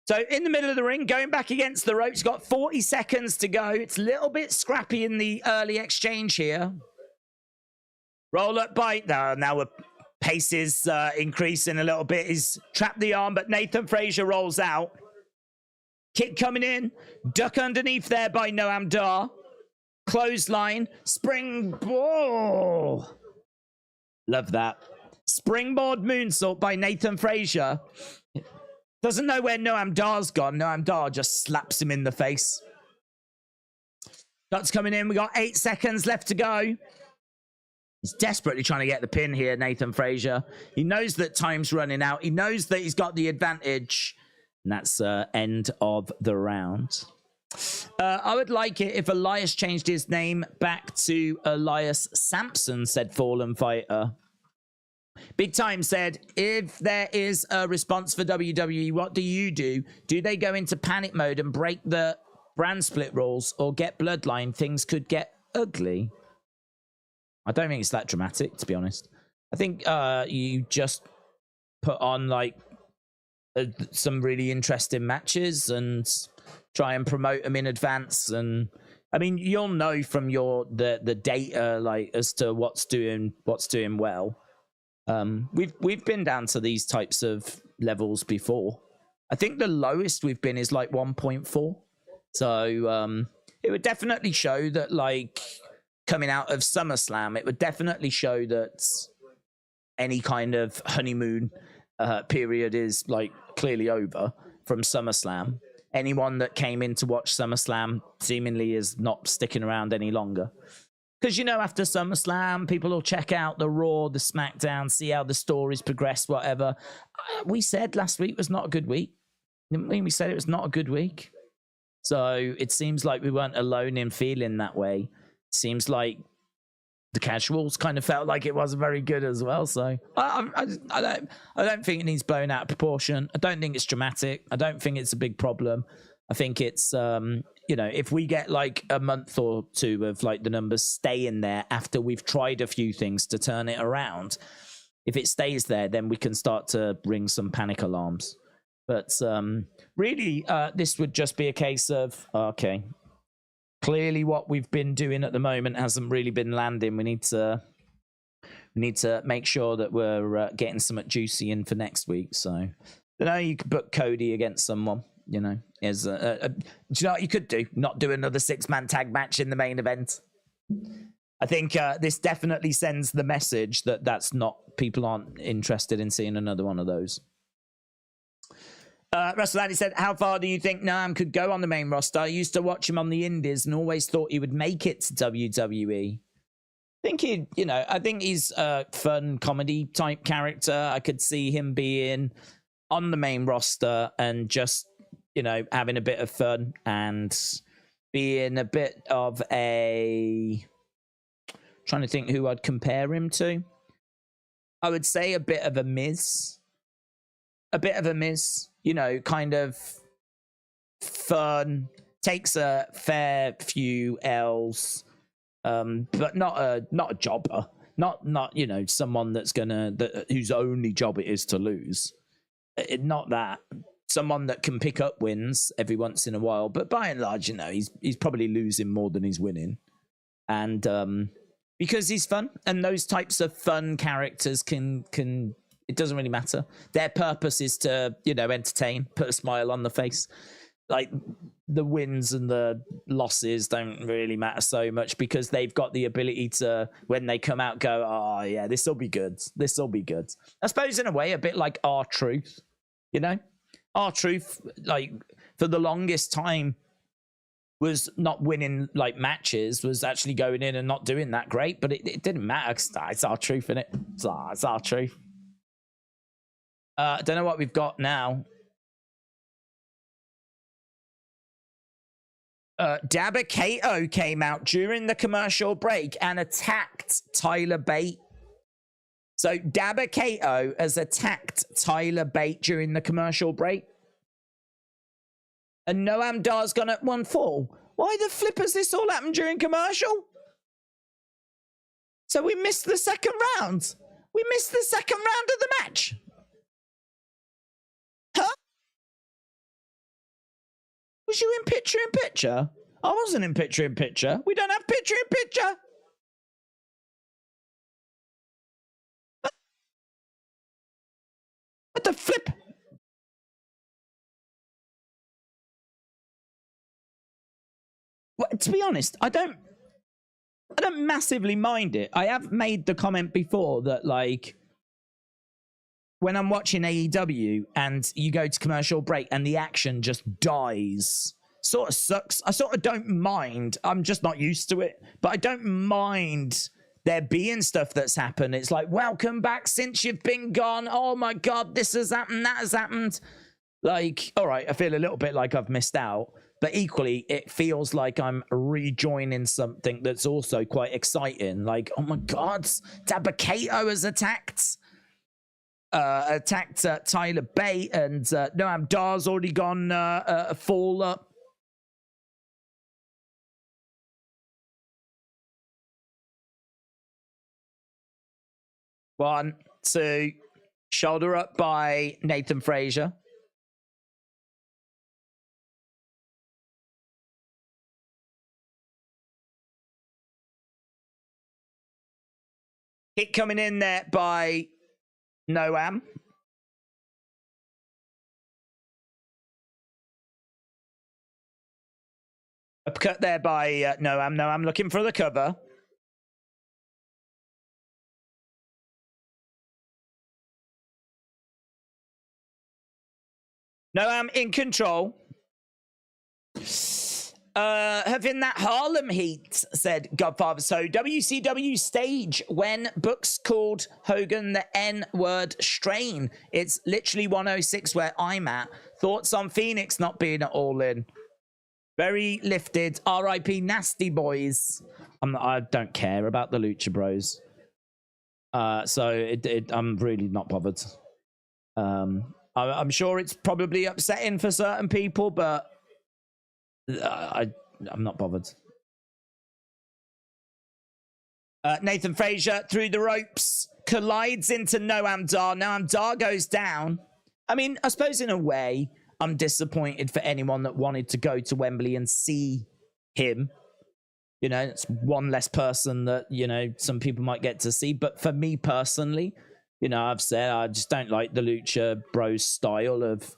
So in the middle of the ring, going back against the ropes, got 40 seconds to go. It's a little bit scrappy in the early exchange here. Roll up bite. Now the pace is increasing a little bit. He's trapped the arm, but Nathan Frazer rolls out. Kick coming in. Duck underneath there by Noam Dar. Clothesline. Springboard. Love that. Springboard moonsault by Nathan Frazer. Doesn't know where Noam Dar's gone. Noam Dar just slaps him in the face. That's coming in. We got 8 seconds left to go. He's desperately trying to get the pin here, Nathan Frazer. He knows that time's running out. He knows that he's got the advantage. And that's end of the round. I would like it if Elias changed his name back to Elias Sampson, said Fallen Fighter. Big Time said, if there is a response for WWE, what do you do? Do they go into panic mode and break the brand split rules or get bloodline? Things could get ugly. I don't think it's that dramatic, to be honest. I think you just put on like some really interesting matches and try and promote them in advance. And I mean, you'll know from the data like as to what's doing well. We've been down to these types of levels before. I think the lowest we've been is like 1.4. So it would definitely show that, like, coming out of SummerSlam, it would definitely show that any kind of honeymoon period is like clearly over from SummerSlam. Anyone that came in to watch SummerSlam seemingly is not sticking around any longer. Because, you know, after SummerSlam, people will check out the Raw, the SmackDown, see how the stories progress, whatever. We said last week was not a good week. Didn't we? We said it was not a good week. So it seems like we weren't alone in feeling that way. It seems like the casuals kind of felt like it wasn't very good as well. So I don't think it needs blown out of proportion. I don't think it's dramatic. I don't think it's a big problem. I think it's, you know, if we get like a month or two of like the numbers staying there after we've tried a few things to turn it around, if it stays there, then we can start to ring some panic alarms. But really, this would just be a case of, okay, clearly what we've been doing at the moment hasn't really been landing. We need to make sure that we're getting something juicy in for next week. So, you know, you could book Cody against someone. You know, is do you know what you could do? Not do another 6-man tag match in the main event. I think this definitely sends the message that people aren't interested in seeing another one of those. Russell Andy said, how far do you think Noam could go on the main roster? I used to watch him on the Indies and always thought he would make it to WWE. I think he's a fun comedy type character. I could see him being on the main roster and just, you know, having a bit of fun and being a bit of a... Trying to think who I'd compare him to. I would say a bit of a Miz. A bit of a Miz, you know, kind of fun, takes a fair few L's, but not a jobber. Not you know, someone that's whose only job it is to lose. Not that. Someone that can pick up wins every once in a while, but by and large, you know, he's probably losing more than he's winning. And because he's fun, and those types of fun characters can it doesn't really matter. Their purpose is to, you know, entertain, put a smile on the face. Like, the wins and the losses don't really matter so much because they've got the ability to, when they come out, go, oh yeah, this will be good. This will be good. I suppose in a way, a bit like R-Truth, you know? R-Truth, like, for the longest time, was not winning, like, matches, was actually going in and not doing that great, but it didn't matter because it's R-Truth, innit? It's R-Truth. I don't know what we've got now. Dabba Kato came out during the commercial break and attacked Tyler Bate. So Dabba Kato has attacked Tyler Bate during the commercial break. And Noam Dar's gone at 1-4. Why the flip has this all happened during commercial? So we missed the second round. We missed the second round of the match. Huh? Was you in picture-in-picture? I wasn't in picture-in-picture. We don't have picture-in-picture. What the flip? Well, to be honest, I don't massively mind it. I have made the comment before that, like, when I'm watching AEW and you go to commercial break and the action just dies, sort of sucks. I sort of don't mind. I'm just not used to it, but I don't mind there being stuff that's happened. It's like, welcome back since you've been gone. Oh my God, this has happened, that has happened. Like, all right, I feel a little bit like I've missed out, but equally it feels like I'm rejoining something that's also quite exciting. Like, oh my God, Dabba Kato has attacked Tyler Bate, and Noam Dar's already gone a fall up. One, two, shoulder up by Nathan Frazer. Hit coming in there by Noam. Uppercut there by Noam. Noam looking for the cover. Noam in control. Having that Harlem heat, said Godfather. So WCW stage when Books called Hogan the N-word strain. It's literally 106 where I'm at. Thoughts on Phoenix not being at All In? Very lifted. R.I.P. Nasty Boys. I don't care about the Lucha Bros. So I'm really not bothered. I'm sure it's probably upsetting for certain people, but I'm not bothered. Nathan Frazer through the ropes, collides into Noam Dar. Noam Dar goes down. I mean, I suppose in a way, I'm disappointed for anyone that wanted to go to Wembley and see him. You know, it's one less person that, you know, some people might get to see. But for me personally, you know, I've said I just don't like the Lucha Bros style of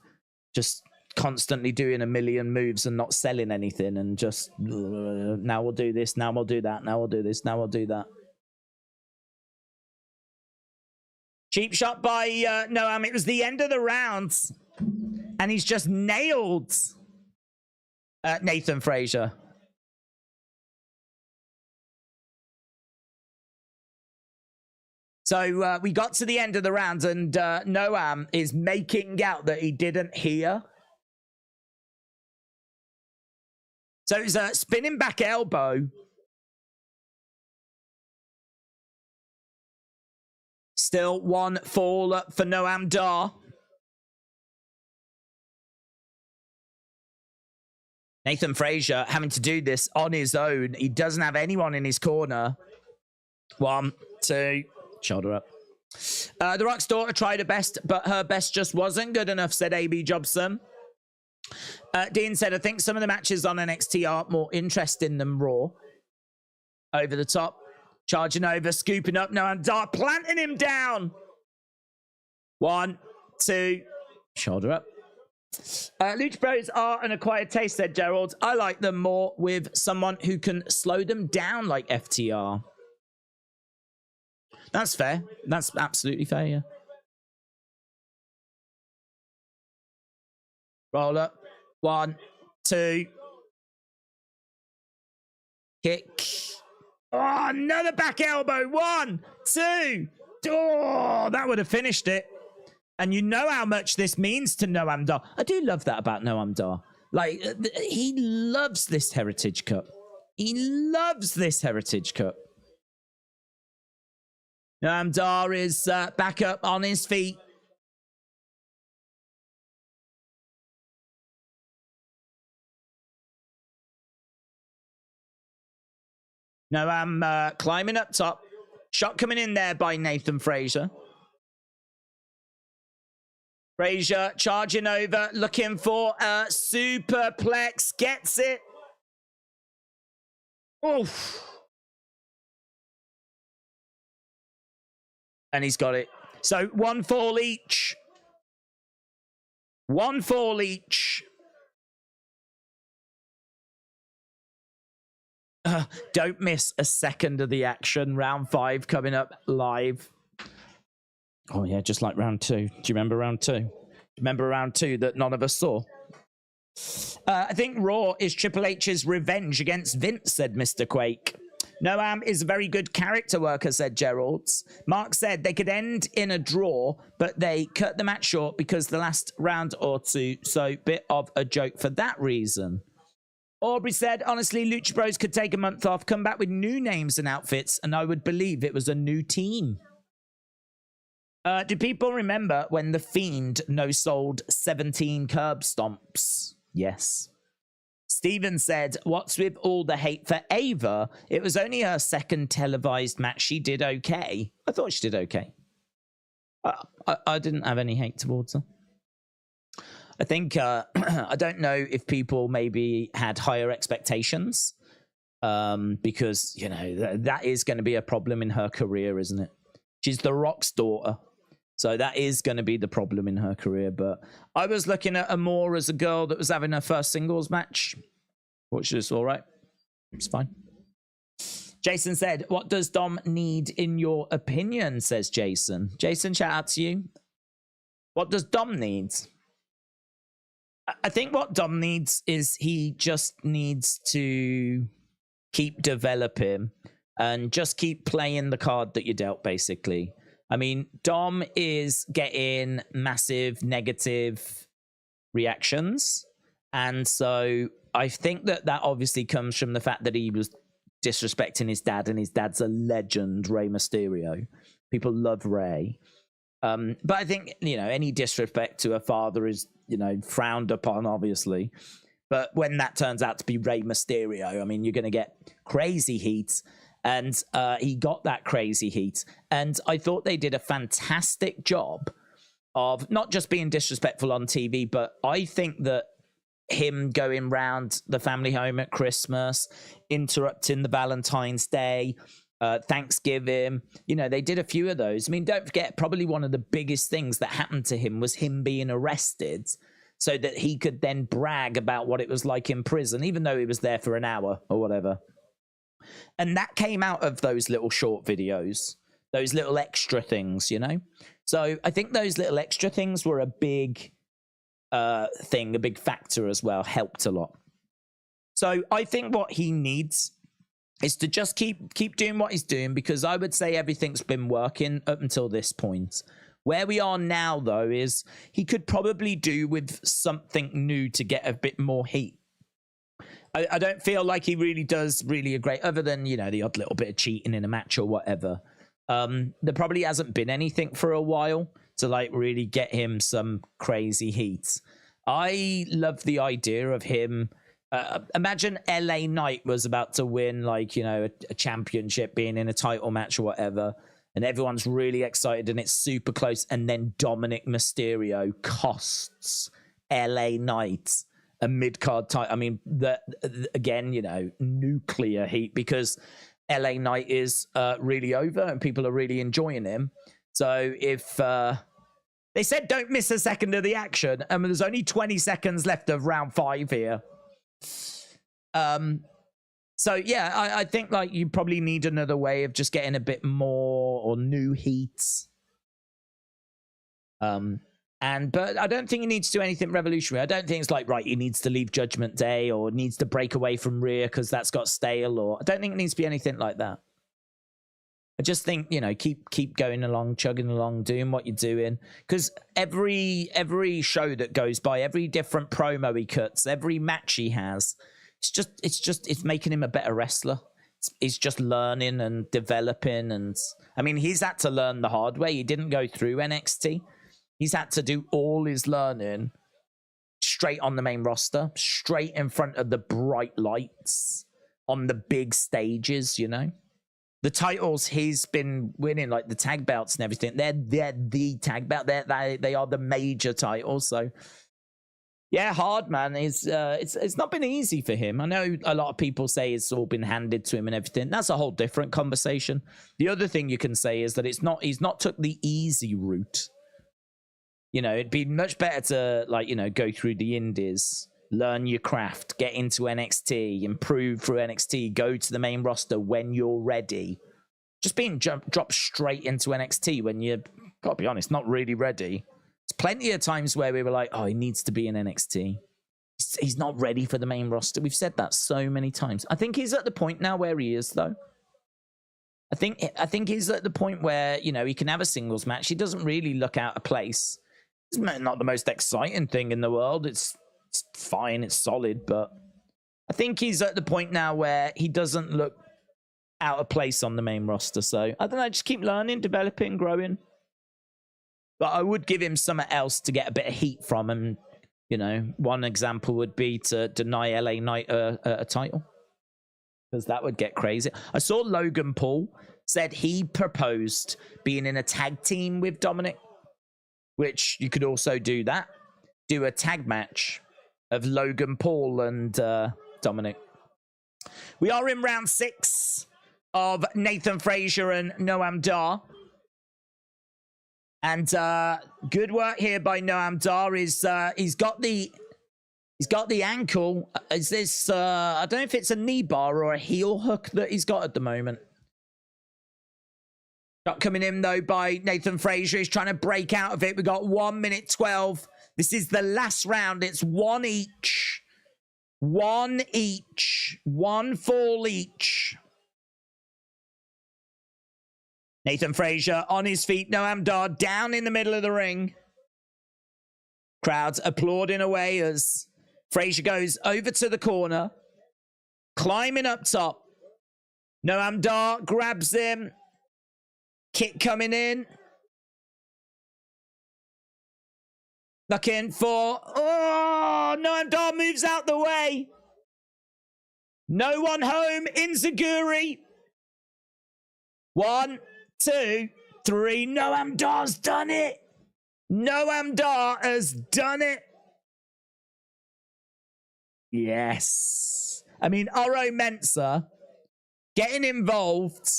just constantly doing a million moves and not selling anything and just now we'll do this, now we'll do that, now we'll do this, now we'll do that. Cheap shot by Noam. It was the end of the round and he's just nailed Nathan Frazer. So we got to the end of the round and Noam is making out that he didn't hear So it's a spinning back elbow. Still one fall for Noam Dar. Nathan Frazer having to do this on his own. He doesn't have anyone in his corner. 1, 2, shoulder up. The Rock's daughter tried her best, but her best just wasn't good enough, said AB Jobson. Dean said, I think some of the matches on NXT are more interesting than Raw. Over the top. Charging over, scooping up. Noam Dar planting him down. 1, 2, shoulder up. Lucha Bros are an acquired taste, said Gerald. I like them more with someone who can slow them down like FTR. That's fair. That's absolutely fair, yeah. Roll up. 1, 2. Kick. Oh, another back elbow. 1, 2. Oh, that would have finished it. And you know how much this means to Noam Dar. I do love that about Noam Dar. Like, he loves this Heritage Cup. He loves this Heritage Cup. Noam Dar is back up on his feet. Noam climbing up top. Shot coming in there by Nathan Frazer. Frazer charging over, looking for a superplex. Gets it. Oof. And he's got it. So 1 fall each. 1 fall each. Don't miss a second of the action. Round 5 coming up live. Oh, yeah, just like round 2. Do you remember round 2? Remember round 2 that none of us saw? I think Raw is Triple H's revenge against Vince, said Mr. Quake. Noam is a very good character worker, said Gerald. Mark said they could end in a draw, but they cut the match short because the last round or 2, so bit of a joke for that reason. Aubrey said, honestly, Lucha Bros could take a month off, come back with new names and outfits, and I would believe it was a new team. Do people remember when The Fiend no-sold 17 curb stomps? Yes. Steven said, what's with all the hate for Ava? It was only her second televised match. She did okay. I thought she did okay. I didn't have any hate towards her. I think, I don't know if people maybe had higher expectations because, you know, that is going to be a problem in her career, isn't it? She's The Rock's daughter. So that is going to be the problem in her career. But I was looking at her more as a girl that was having her first singles match, which is all right. It's fine. Jason said, what does Dom need in your opinion, says Jason. Jason, shout out to you. What does Dom need? I think what Dom needs is he just needs to keep developing and just keep playing the card that you dealt, basically. I mean, Dom is getting massive negative reactions. And so I think that that obviously comes from the fact that he was disrespecting his dad, and his dad's a legend, Rey Mysterio. People love Rey. But I think, you know, any disrespect to a father is, you know, frowned upon, obviously. But when that turns out to be Rey Mysterio, I mean, you're going to get crazy heat. And he got that crazy heat. And I thought they did a fantastic job of not just being disrespectful on TV, but I think that him going round the family home at Christmas, interrupting the Valentine's Day, Thanksgiving, you know, they did a few of those. I mean, don't forget, probably one of the biggest things that happened to him was him being arrested so that he could then brag about what it was like in prison, even though he was there for an hour or whatever. And that came out of those little short videos, those little extra things, you know? So I think those little extra things were a big thing, a big factor as well, helped a lot. So I think what he needs is to just keep doing what he's doing, because I would say everything's been working up until this point. Where we are now, though, is he could probably do with something new to get a bit more heat. I don't feel like he really does really a great, other than, you know, the odd little bit of cheating in a match or whatever. There probably hasn't been anything for a while to like really get him some crazy heat. I love the idea of him. Imagine LA Knight was about to win, like, you know, a championship, being in a title match or whatever, and everyone's really excited and it's super close, and then Dominik Mysterio costs LA Knight a mid-card title. I mean, again, you know, nuclear heat, because LA Knight is really over and people are really enjoying him. So if they said don't miss a second of the action, and there's only 20 seconds left of round 5 here. So yeah, I think like you probably need another way of just getting a bit more or new heats. But I don't think he needs to do anything revolutionary. I don't think it's like, right, he needs to leave Judgment Day or needs to break away from Rhea because that's got stale, or I don't think it needs to be anything like that. I just think, you know, keep going along, chugging along, doing what you're doing, because every show that goes by, every different promo he cuts, every match he has, it's making him a better wrestler. He's just learning and developing, and I mean, he's had to learn the hard way. He didn't go through NXT. He's had to do all his learning straight on the main roster, straight in front of the bright lights on the big stages, you know. The titles he's been winning, like the tag belts and everything, they're the tag belt. They are the major titles. So yeah, hard, man. It's not been easy for him. I know a lot of people say it's all been handed to him and everything. That's a whole different conversation. The other thing you can say is that he's not took the easy route. You know, it'd be much better to, like, you know, go through the indies, learn your craft, get into NXT, improve through NXT, go to the main roster when you're ready. Just being dropped straight into NXT when you're, gotta be honest, not really ready. There's plenty of times where we were like, oh, he needs to be in NXT. He's not ready for the main roster. We've said that so many times. I think he's at the point now where he is, though. I think he's at the point where, you know, he can have a singles match. He doesn't really look out of place. It's not the most exciting thing in the world. It's fine, it's solid, but I think he's at the point now where he doesn't look out of place on the main roster. So I don't know, just keep learning, developing, growing. But I would give him something else to get a bit of heat from him. You know, one example would be to deny LA Knight a title, because that would get crazy. I saw Logan Paul said he proposed being in a tag team with Dominik, which you could also do that. Do a tag match of Logan Paul and Dominik. We are in round 6 of Nathan Frazer and Noam Dar. And good work here by Noam Dar. He's got the ankle. Is this I don't know if it's a knee bar or a heel hook that he's got at the moment. Not coming in, though, by Nathan Frazer. He's trying to break out of it. We got 1 minute 12. This is the last round. It's one each. One each. One fall each. Nathan Frazer on his feet. Noam Dar down in the middle of the ring. Crowds applauding away as Frazer goes over to the corner. Climbing up top. Noam Dar grabs him. Kick coming in. Looking for... Oh, Noam Dar moves out the way. No one home. Inzaguri. 1, 2, 3. Noam Dar's done it. Noam Dar has done it. Yes. I mean, Oro Mensah getting involved,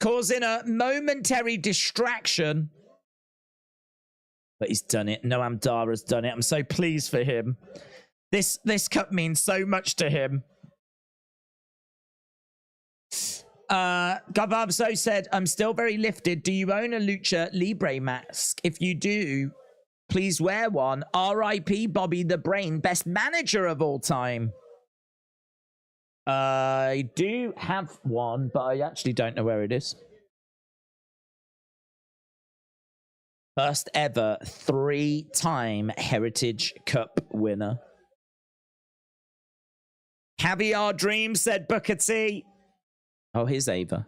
causing a momentary distraction. But he's done it. Noam Dar has done it. I'm so pleased for him. This cup means so much to him. Gababso said, I'm still very lifted. Do you own a Lucha Libre mask? If you do, please wear one. R.I.P. Bobby the Brain, best manager of all time. I do have one, but I actually don't know where it is. First ever 3-time Heritage Cup winner. Caviar dreams, said Booker T. Oh, here's Ava.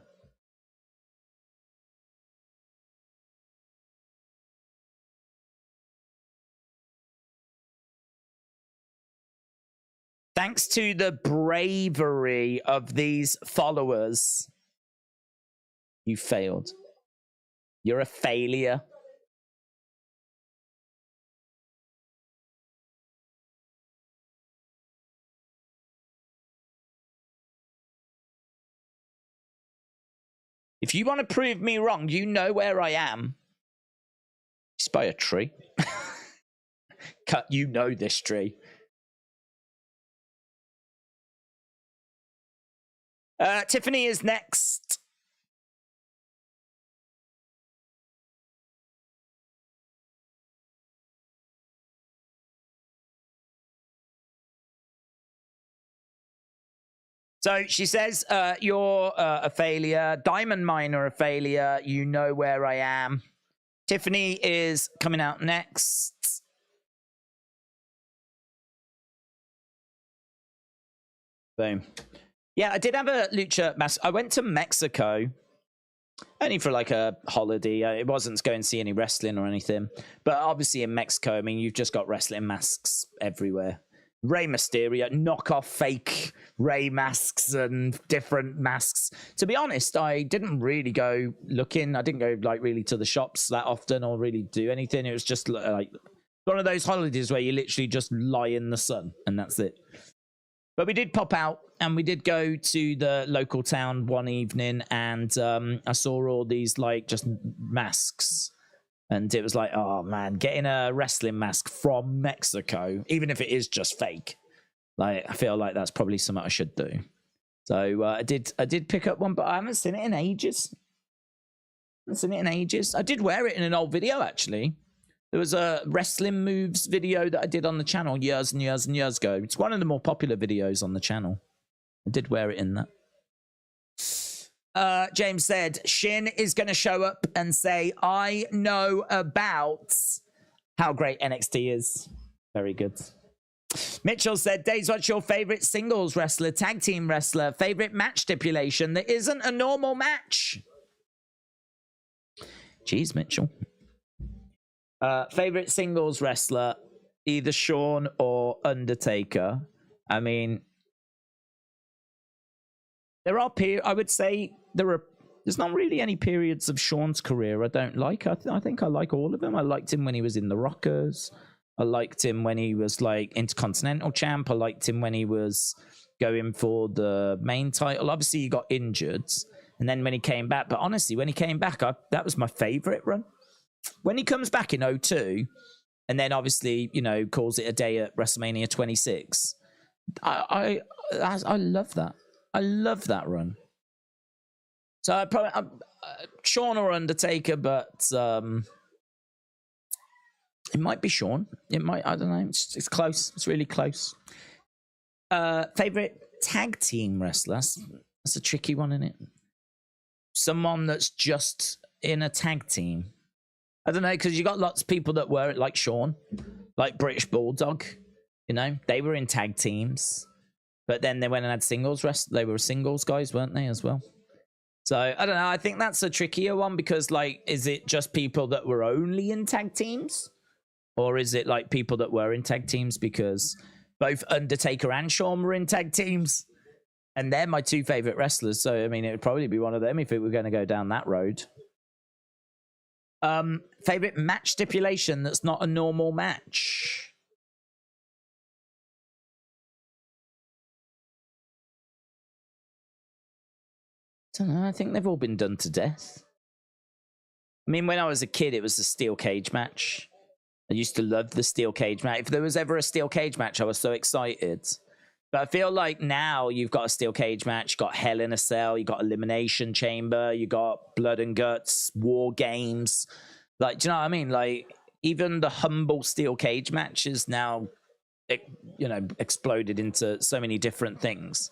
Thanks to the bravery of these followers, you failed. You're a failure. If you want to prove me wrong, you know where I am. It's by a tree. Cut, you know this tree. Tiffany is next. So she says, you're a failure. Diamond Miner a failure. You know where I am. Tiffany is coming out next. Boom. Yeah, I did have a lucha mask. I went to Mexico only for like a holiday. It wasn't to go and see any wrestling or anything. But obviously in Mexico, I mean, you've just got wrestling masks everywhere. Rey Mysterio, knockoff fake Rey masks and different masks. To be honest, I didn't really go looking. I didn't go like really to the shops that often or really do anything. It was just like one of those holidays where you literally just lie in the sun and that's it. But we did pop out and we did go to the local town one evening and I saw all these like just masks. And it was like, oh man, getting a wrestling mask from Mexico, even if it is just fake, like I feel like that's probably something I should do. So I did pick up one, but I haven't seen it in ages. I did wear it in an old video actually. There was a wrestling moves video that I did on the channel years and years and years ago. It's one of the more popular videos on the channel. I did wear it in that. James said, Shin is going to show up and say, I know about how great NXT is. Very good. Mitchell said, Daze, what's your favorite singles wrestler, tag team wrestler, favorite match stipulation that isn't a normal match? Jeez, Mitchell. Favorite singles wrestler, either Shawn or Undertaker. I mean, there are I would say there's not really any periods of Shawn's career I don't like. I think I like all of them. I liked him when he was in the Rockers. I liked him when he was like Intercontinental champ. I liked him when he was going for the main title. Obviously, he got injured, and then when he came back. But honestly, when he came back, that was my favorite run. When he comes back in 2002, and then obviously, you know, calls it a day at WrestleMania 26. I love that. I love that run. So I probably Shawn or Undertaker, but it might be Shawn. It might, I don't know. It's close. It's really close. Favorite tag team wrestler? That's a tricky one, isn't it? Someone that's just in a tag team. I don't know, because you got lots of people that were like Shawn, like British Bulldog. You know, they were in tag teams. But then they went and had singles rest. They were singles guys, weren't they, as well? So, I don't know. I think that's a trickier one because, like, is it just people that were only in tag teams? Or is it, like, people that were in tag teams because both Undertaker and Shawn were in tag teams? And they're my two favorite wrestlers. So, I mean, it would probably be one of them if it were going to go down that road. Favorite match stipulation that's not a normal match? I don't know. I think they've all been done to death. I mean, when I was a kid, it was the steel cage match. I used to love the steel cage match. If there was ever a steel cage match, I was so excited. But I feel like now you've got a steel cage match, you've got Hell in a Cell, you've got Elimination Chamber, you got Blood and Guts, War Games. Like, do you know what I mean? Like, even the humble steel cage match is now, you know, exploded into so many different things.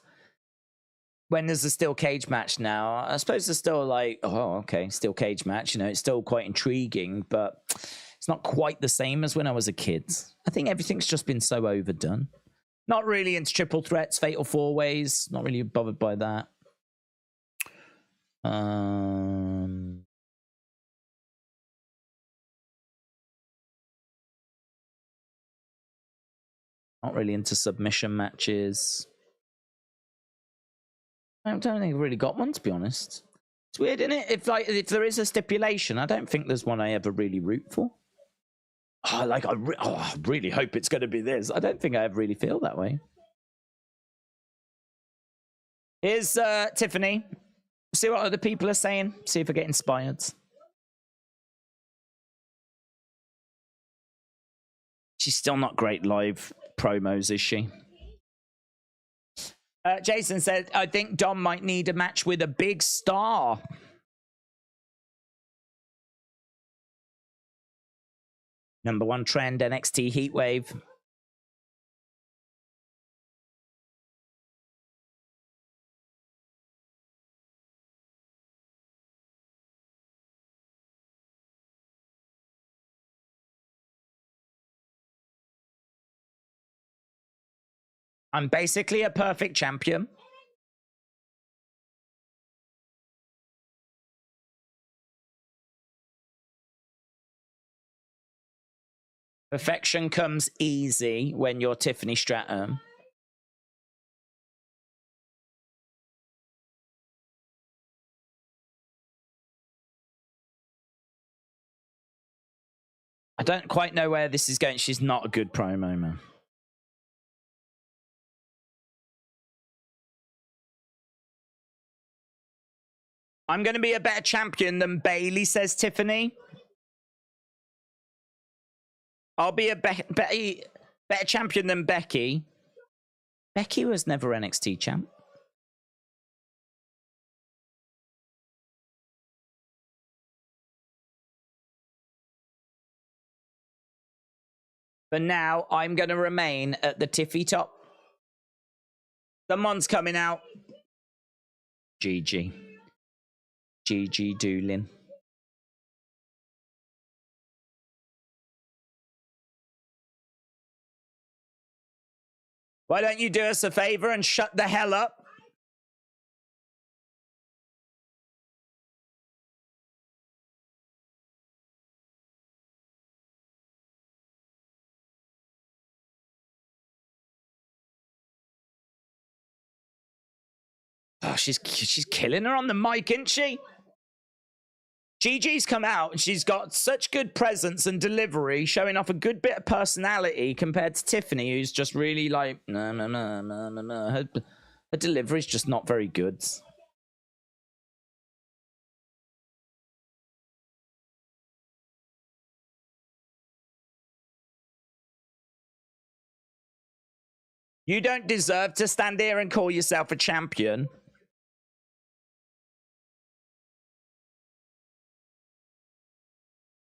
When there's a steel cage match now, I suppose there's still like, oh, okay, steel cage match. You know, it's still quite intriguing, but it's not quite the same as when I was a kid. I think everything's just been so overdone. Not really into triple threats, fatal four ways. Not really bothered by that. Not really into submission matches. I don't think I've really got one, to be honest. It's weird, isn't it? If there is a stipulation, I don't think there's one I ever really root for. I really hope it's going to be this. I don't think I ever really feel that way. Here's Tiffany. See what other people are saying. See if I get inspired. She's still not great live promos, is she? Jason said, I think Dom might need a match with a big star. #1 trend, NXT Heatwave. I'm basically a perfect champion. Perfection comes easy when you're Tiffany Stratton. I don't quite know where this is going. She's not a good promo, man. I'm going to be a better champion than Bailey, says Tiffany. I'll be a better champion than Becky. Becky was never NXT champ. But now I'm going to remain at the tiffy top. Someone's coming out. GG. GG Doolin. Why don't you do us a favor and shut the hell up? Oh, she's killing her on the mic, isn't she? Gigi's come out and she's got such good presence and delivery, showing off a good bit of personality compared to Tiffany, who's just really like, no. Her delivery's just not very good. You don't deserve to stand here and call yourself a champion.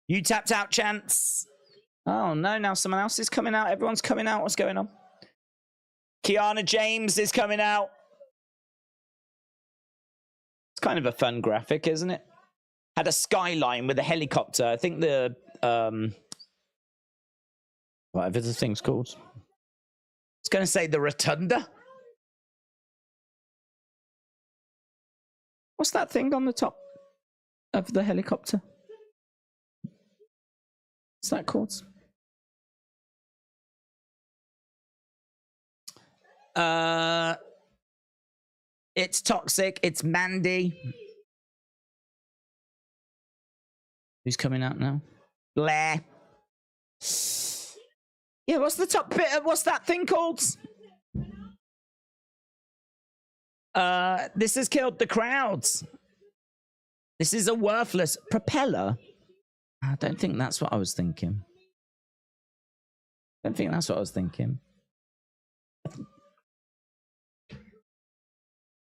You tapped out, Chance. Oh, no, now someone else is coming out. Everyone's coming out. What's going on? Kiana James is coming out. It's kind of a fun graphic, isn't it? Had a skyline with a helicopter. I think the, whatever the thing's called. It's going to say the Rotunda. What's that thing on the top of the helicopter? What's that called? It's Toxic. It's Mandy. Who's coming out now? Blair. Yeah, what's the top bit? What's that thing called? This has killed the crowds. This is a worthless propeller. I don't think that's what I was thinking.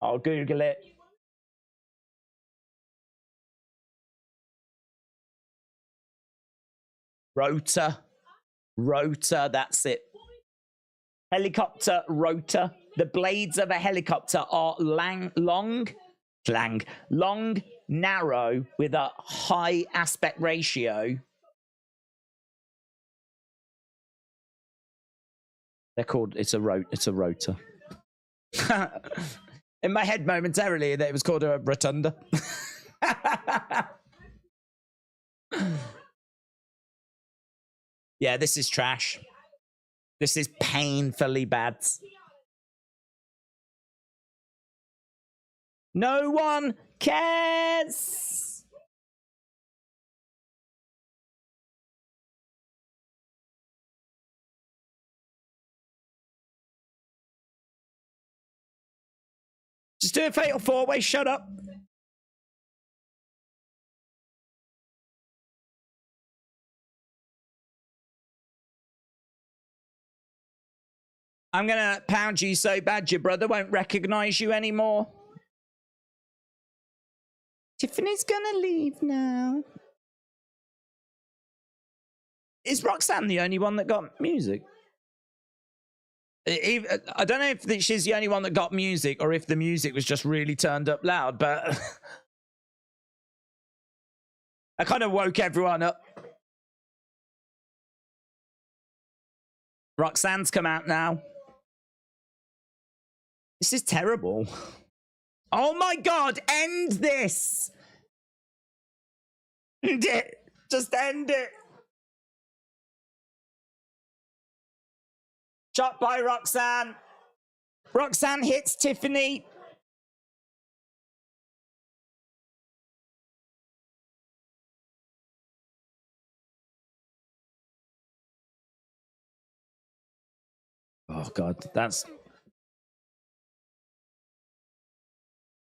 I'll Google it. Rotor, that's it. Helicopter rotor. The blades of a helicopter are long, narrow, with a high aspect ratio. They're called, it's a rotor. In my head momentarily, that it was called a rotunda. Yeah, this is trash. This is painfully bad. No one cares. Just do a fatal four-way, shut up. I'm gonna pound you so bad your brother won't recognize you anymore. Tiffany's gonna leave now. Is Roxanne the only one that got music? I don't know if she's the only one that got music or if the music was just really turned up loud, but I kind of woke everyone up. Roxanne's come out now. This is terrible. Oh my God, end this. End it. Just end it. Shot by Roxanne. Roxanne hits Tiffany. Oh God, that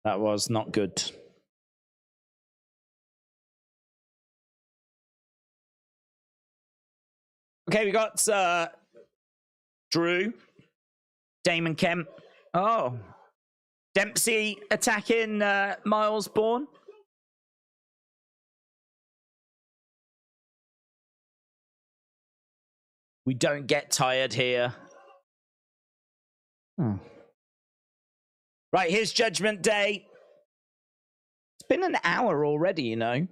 was not good. Okay, we got Drew, Damon Kemp. Oh, Dempsey attacking Miles Bourne. We don't get tired here. Oh. Right, here's Judgment Day. It's been an hour already, you know. It's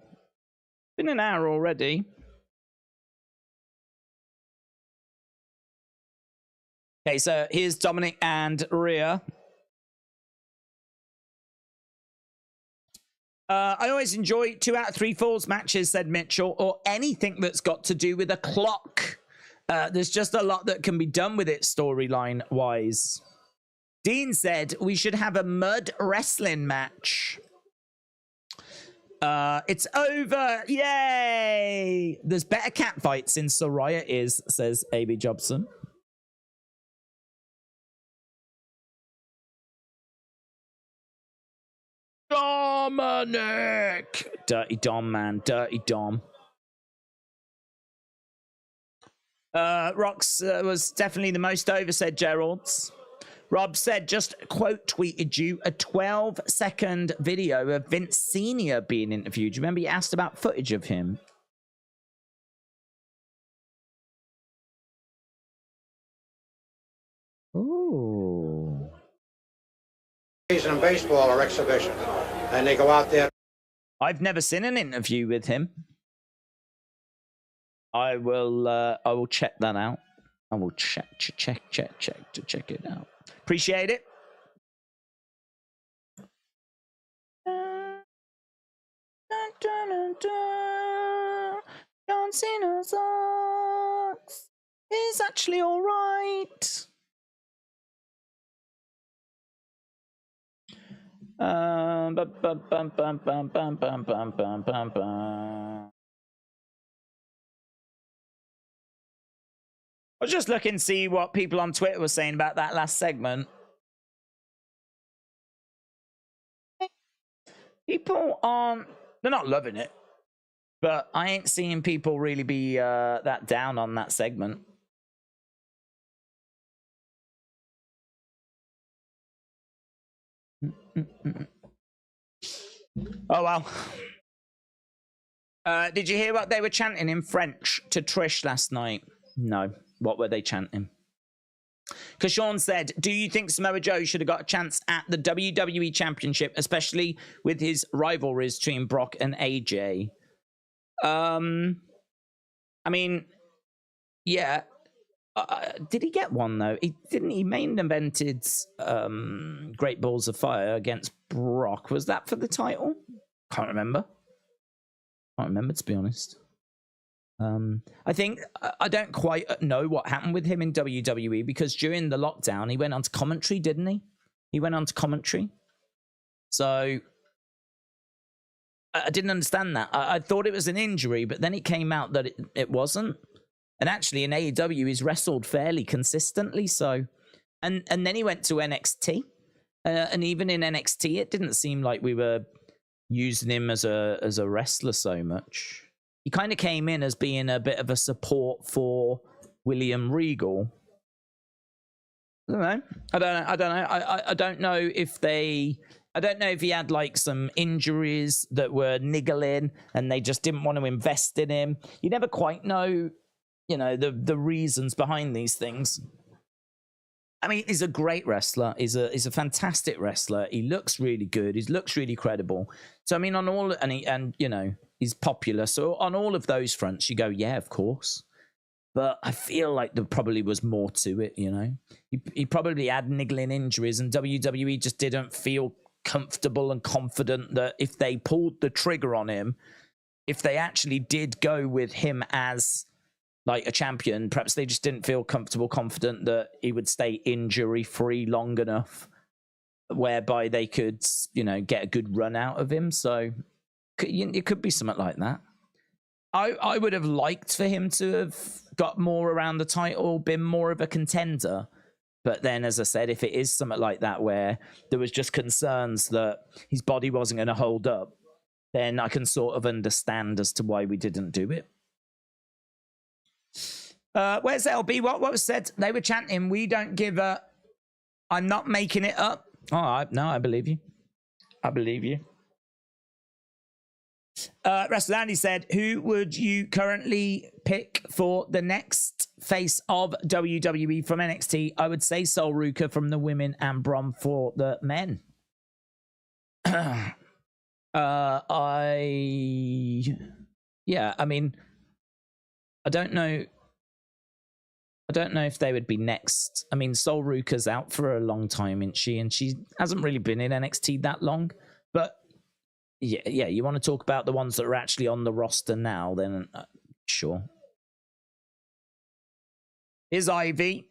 been an hour already. Okay, so here's Dominik and Rhea. I always enjoy 2 out of 3 falls matches, said Mitchell, or anything that's got to do with a clock. There's just a lot that can be done with it storyline-wise. Dean said we should have a mud wrestling match. It's over. Yay! There's better cat fights in Soraya is, says A.B. Jobson. Dominik! Dirty Dom, man. Dirty Dom. Rox was definitely the most over, said Gerald's. Rob said, just quote tweeted you a 12-second video of Vince Sr. being interviewed. Do you remember you asked about footage of him? Ooh. In baseball or exhibition, and they go out there. I've never seen an interview with him. I will check that out. I will check it out. Appreciate it. John Cena sucks. He's actually all right. I was just looking to see what people on Twitter were saying about that last segment. People aren't, they're not loving it, but I ain't seeing people really be that down on that segment. Oh, well. Did you hear what they were chanting in French to Trish last night? No. What were they chanting? Because Sean said, do you think Samoa Joe should have got a chance at the WWE Championship, especially with his rivalries between Brock and AJ? I mean, yeah. Did he get one though? He didn't. He main evented Great Balls of Fire against Brock. Was that for the title? Can't remember. Can't remember, to be honest. I think I don't quite know what happened with him in WWE, because during the lockdown he went on to commentary, didn't he? He went on to commentary. So I didn't understand that. I thought it was an injury, but then it came out that it wasn't. And actually in AEW he's wrestled fairly consistently. So, and then he went to NXT, and even in NXT it didn't seem like we were using him as a wrestler so much. He kind of came in as being a bit of a support for William Regal. I don't know. I don't know if they. I don't know if he had like some injuries that were niggling and they just didn't want to invest in him. You never quite know, you know, the reasons behind these things. I mean, he's a great wrestler. He's a fantastic wrestler. He looks really good. He looks really credible. So I mean, on all and you know, he's popular. So on all of those fronts, you go, yeah, of course. But I feel like there probably was more to it. You know, he probably had niggling injuries, and WWE just didn't feel comfortable and confident that if they pulled the trigger on him, if they actually did go with him as like a champion, perhaps they just didn't feel comfortable, confident that he would stay injury free long enough whereby they could, you know, get a good run out of him. So it could be something like that. I would have liked for him to have got more around the title, been more of a contender. But then, as I said, if it is something like that where there was just concerns that his body wasn't going to hold up, then I can sort of understand as to why we didn't do it. Where's LB? What was said? They were chanting, "We don't give a..." I'm not making it up. All right, no, I believe you. I believe you. Wrestler Andy said, who would you currently pick for the next face of WWE from NXT? I would say Sol Ruka from the women and Brom for the men. Yeah, I mean, I don't know if they would be next. I mean, Sol Ruka's out for a long time, isn't she? And she hasn't really been in NXT that long. But yeah, you want to talk about the ones that are actually on the roster now, then sure. Here's Ivy.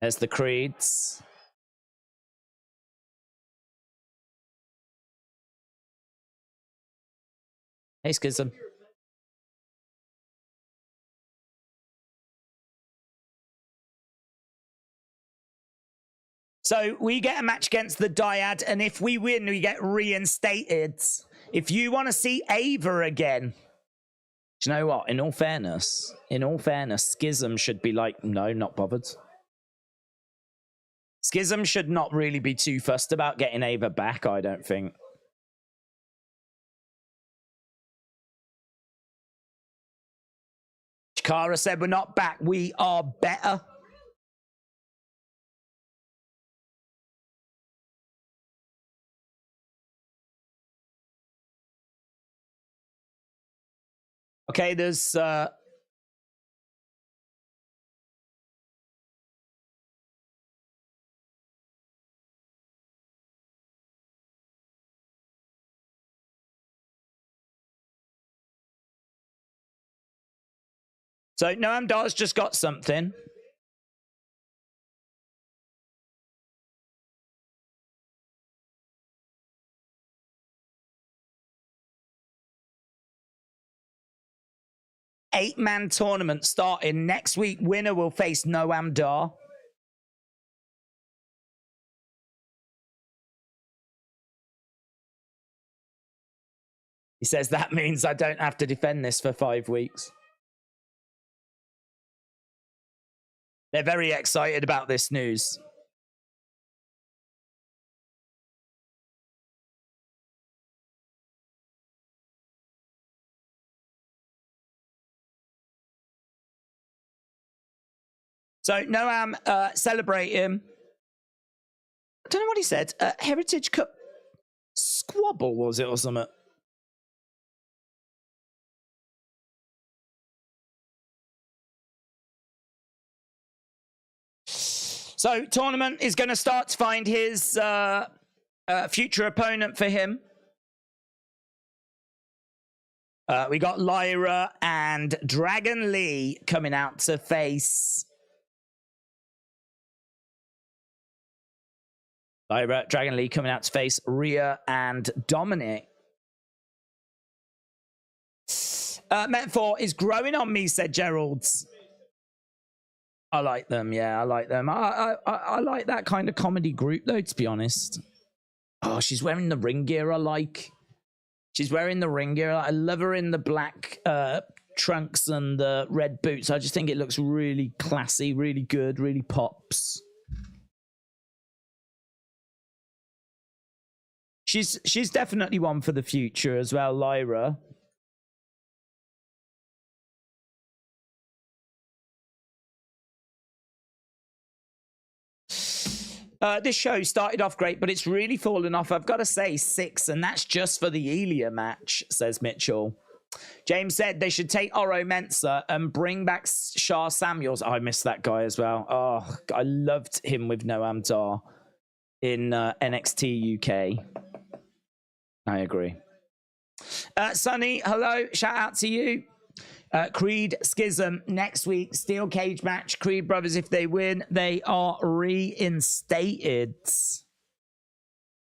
There's the Creeds. Hey, Schism. So we get a match against the Dyad, and if we win, we get reinstated. If you want to see Ava again, do you know what? In all fairness, Schism should be like, no, not bothered. Schism should not really be too fussed about getting Ava back, I don't think. Chikara said, we're not back, we are better. Okay, there's so Noam Dar's just got something. Eight-man tournament starting next week. Winner will face Noam Dar. He says that means I don't have to defend this for 5 weeks. They're very excited about this news. So Noam celebrate him. I don't know what he said. Heritage Cup squabble, was it, or something? So tournament is going to start to find his future opponent for him. We got Lyra and Dragon Lee coming out to face. Lyra, Dragon Lee coming out to face Rhea and Dominik. Metaphor is growing on me, said Gerald. I like them, yeah, I like them. I like that kind of comedy group, though, to be honest. Oh, she's wearing the ring gear I like. She's wearing the ring gear. I love her in the black trunks and the red boots. I just think it looks really classy, really good, really pops. She's definitely one for the future as well, Lyra. This show started off great, but it's really fallen off. I've got to say 6, and that's just for the Ilja match, says Mitchell. James said they should take Oro Mensah and bring back Shah Samuels. Oh, I missed that guy as well. Oh, I loved him with Noam Dar in NXT UK. I agree. Sonny, hello. Shout out to you. Creed Schism next week. Steel cage match. Creed brothers, if they win, they are reinstated.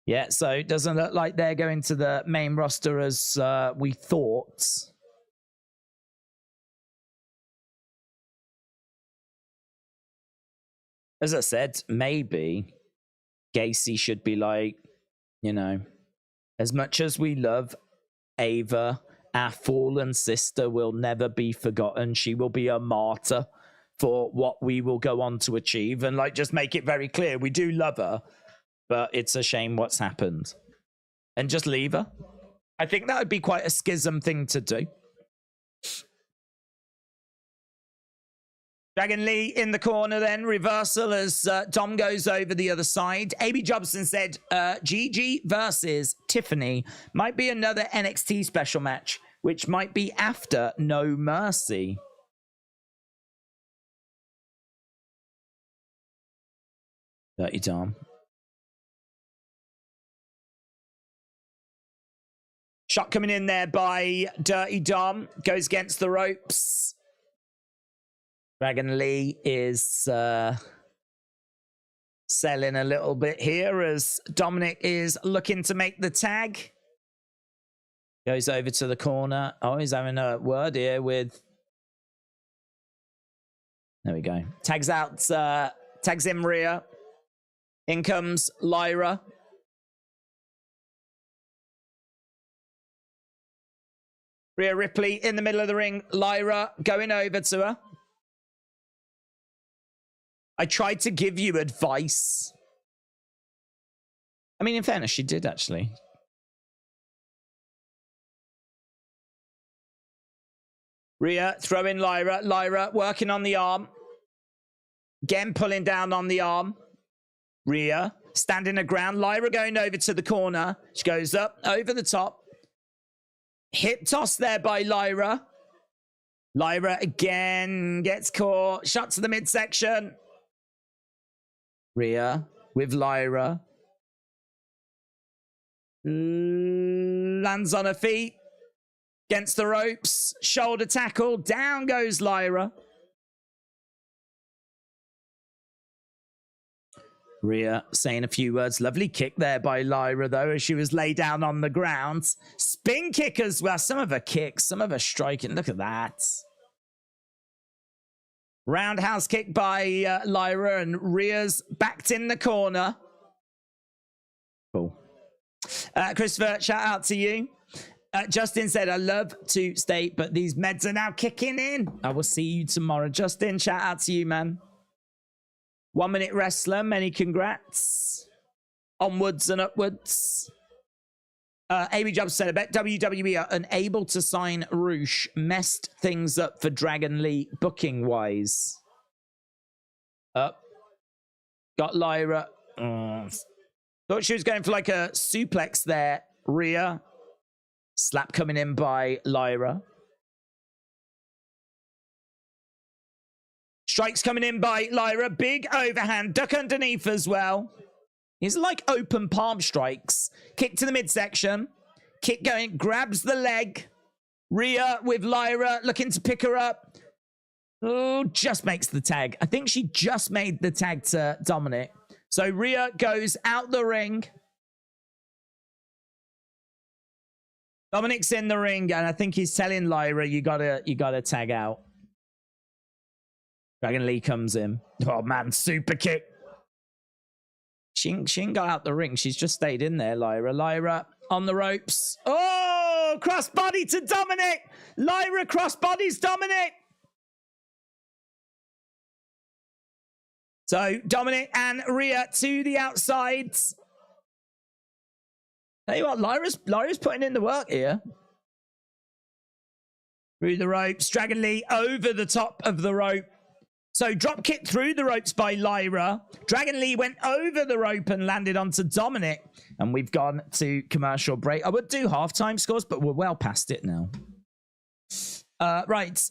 Yeah, so it doesn't look like they're going to the main roster as we thought. As I said, maybe Gacy should be like, you know, as much as we love Ava, our fallen sister will never be forgotten. She will be a martyr for what we will go on to achieve. And like, just make it very clear, we do love her, but it's a shame what's happened. And just leave her. I think that would be quite a schism thing to do. Dragon Lee in the corner then. Reversal as Dom goes over the other side. AB Jobson said Gigi versus Tiffany might be another NXT special match, which might be after No Mercy. Dirty Dom. Shot coming in there by Dirty Dom. Goes against the ropes. Dragon Lee is selling a little bit here as Dominik is looking to make the tag. Goes over to the corner. Oh, he's having a word here with... There we go. Tags out, tags in Rhea. In comes Lyra. Rhea Ripley in the middle of the ring. Lyra going over to her. I tried to give you advice. I mean, in fairness, she did actually. Rhea throwing Lyra. Lyra working on the arm. Again, pulling down on the arm. Rhea standing her ground. Lyra going over to the corner. She goes up over the top. Hip toss there by Lyra. Lyra again gets caught. Shot to the midsection. Rhea with Lyra. Lands on her feet. Against the ropes. Shoulder tackle. Down goes Lyra. Rhea saying a few words. Lovely kick there by Lyra, though, as she was laid down on the ground. Spin kick as well. Some of her kicks, some of her striking. Look at that. Roundhouse kick by Lyra, and Rhea's backed in the corner. Cool. Christopher, shout out to you. Justin said, I love to stay, but these meds are now kicking in. I will see you tomorrow. Justin, shout out to you, man. 1 Minute Wrestler, many congrats. Onwards and upwards. AB Jobs said, I bet WWE are unable to sign Roosh. Messed things up for Dragon Lee booking-wise. Up. Got Lyra. Thought she was going for like a suplex there. Rhea. Slap coming in by Lyra. Strikes coming in by Lyra. Big overhand. Duck underneath as well. He's like open palm strikes. Kick to the midsection. Kick going. Grabs the leg. Rhea with Lyra looking to pick her up. Oh, just makes the tag. I think she just made the tag to Dominik. So Rhea goes out the ring. Dominik's in the ring, and I think he's telling Lyra, you gotta tag out. Dragon Lee comes in. Oh man, super kick. She ain't got out the ring. She's just stayed in there, Lyra. Lyra on the ropes. Oh, crossbody to Dominik. Lyra crossbodies Dominik. So Dominik and Rhea to the outsides. Tell you what, Lyra's putting in the work here. Through the ropes. Dragon Lee over the top of the rope. So drop kick through the ropes by Lyra. Dragon Lee went over the rope and landed onto Dominik. And we've gone to commercial break. I would do halftime scores, but we're well past it now. Right.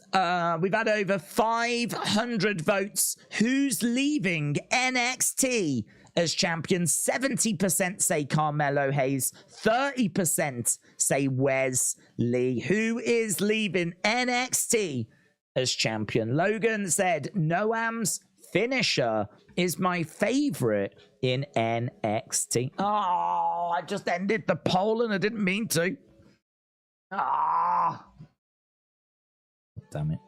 We've had over 500 votes. Who's leaving NXT as champion? 70% say Carmelo Hayes. 30% say WES Lee. Who is leaving NXT as champion? Logan said Noam's finisher is my favorite in NXT. Oh, I just ended the poll and I didn't mean to. Ah. Damn it.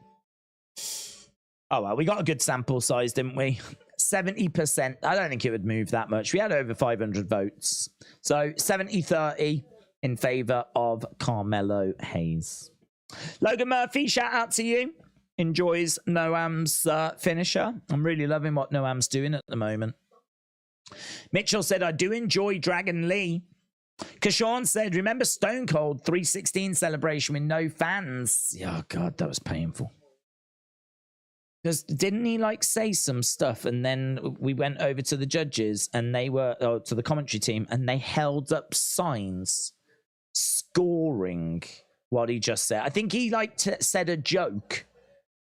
Oh, well, we got a good sample size, didn't we? 70%. I don't think it would move that much. We had over 500 votes. So 70-30 in favor of Carmelo Hayes. Logan Murphy, shout out to you. Enjoys Noam's finisher. I'm really loving what Noam's doing at the moment. Mitchell said, I do enjoy Dragon Lee. Kashawn said, remember Stone Cold 316 celebration with no fans? Oh, God, that was painful. Because didn't he, like, say some stuff? And then we went over to the judges and they were, to the commentary team, and they held up signs scoring what he just said. I think he, like, said a joke,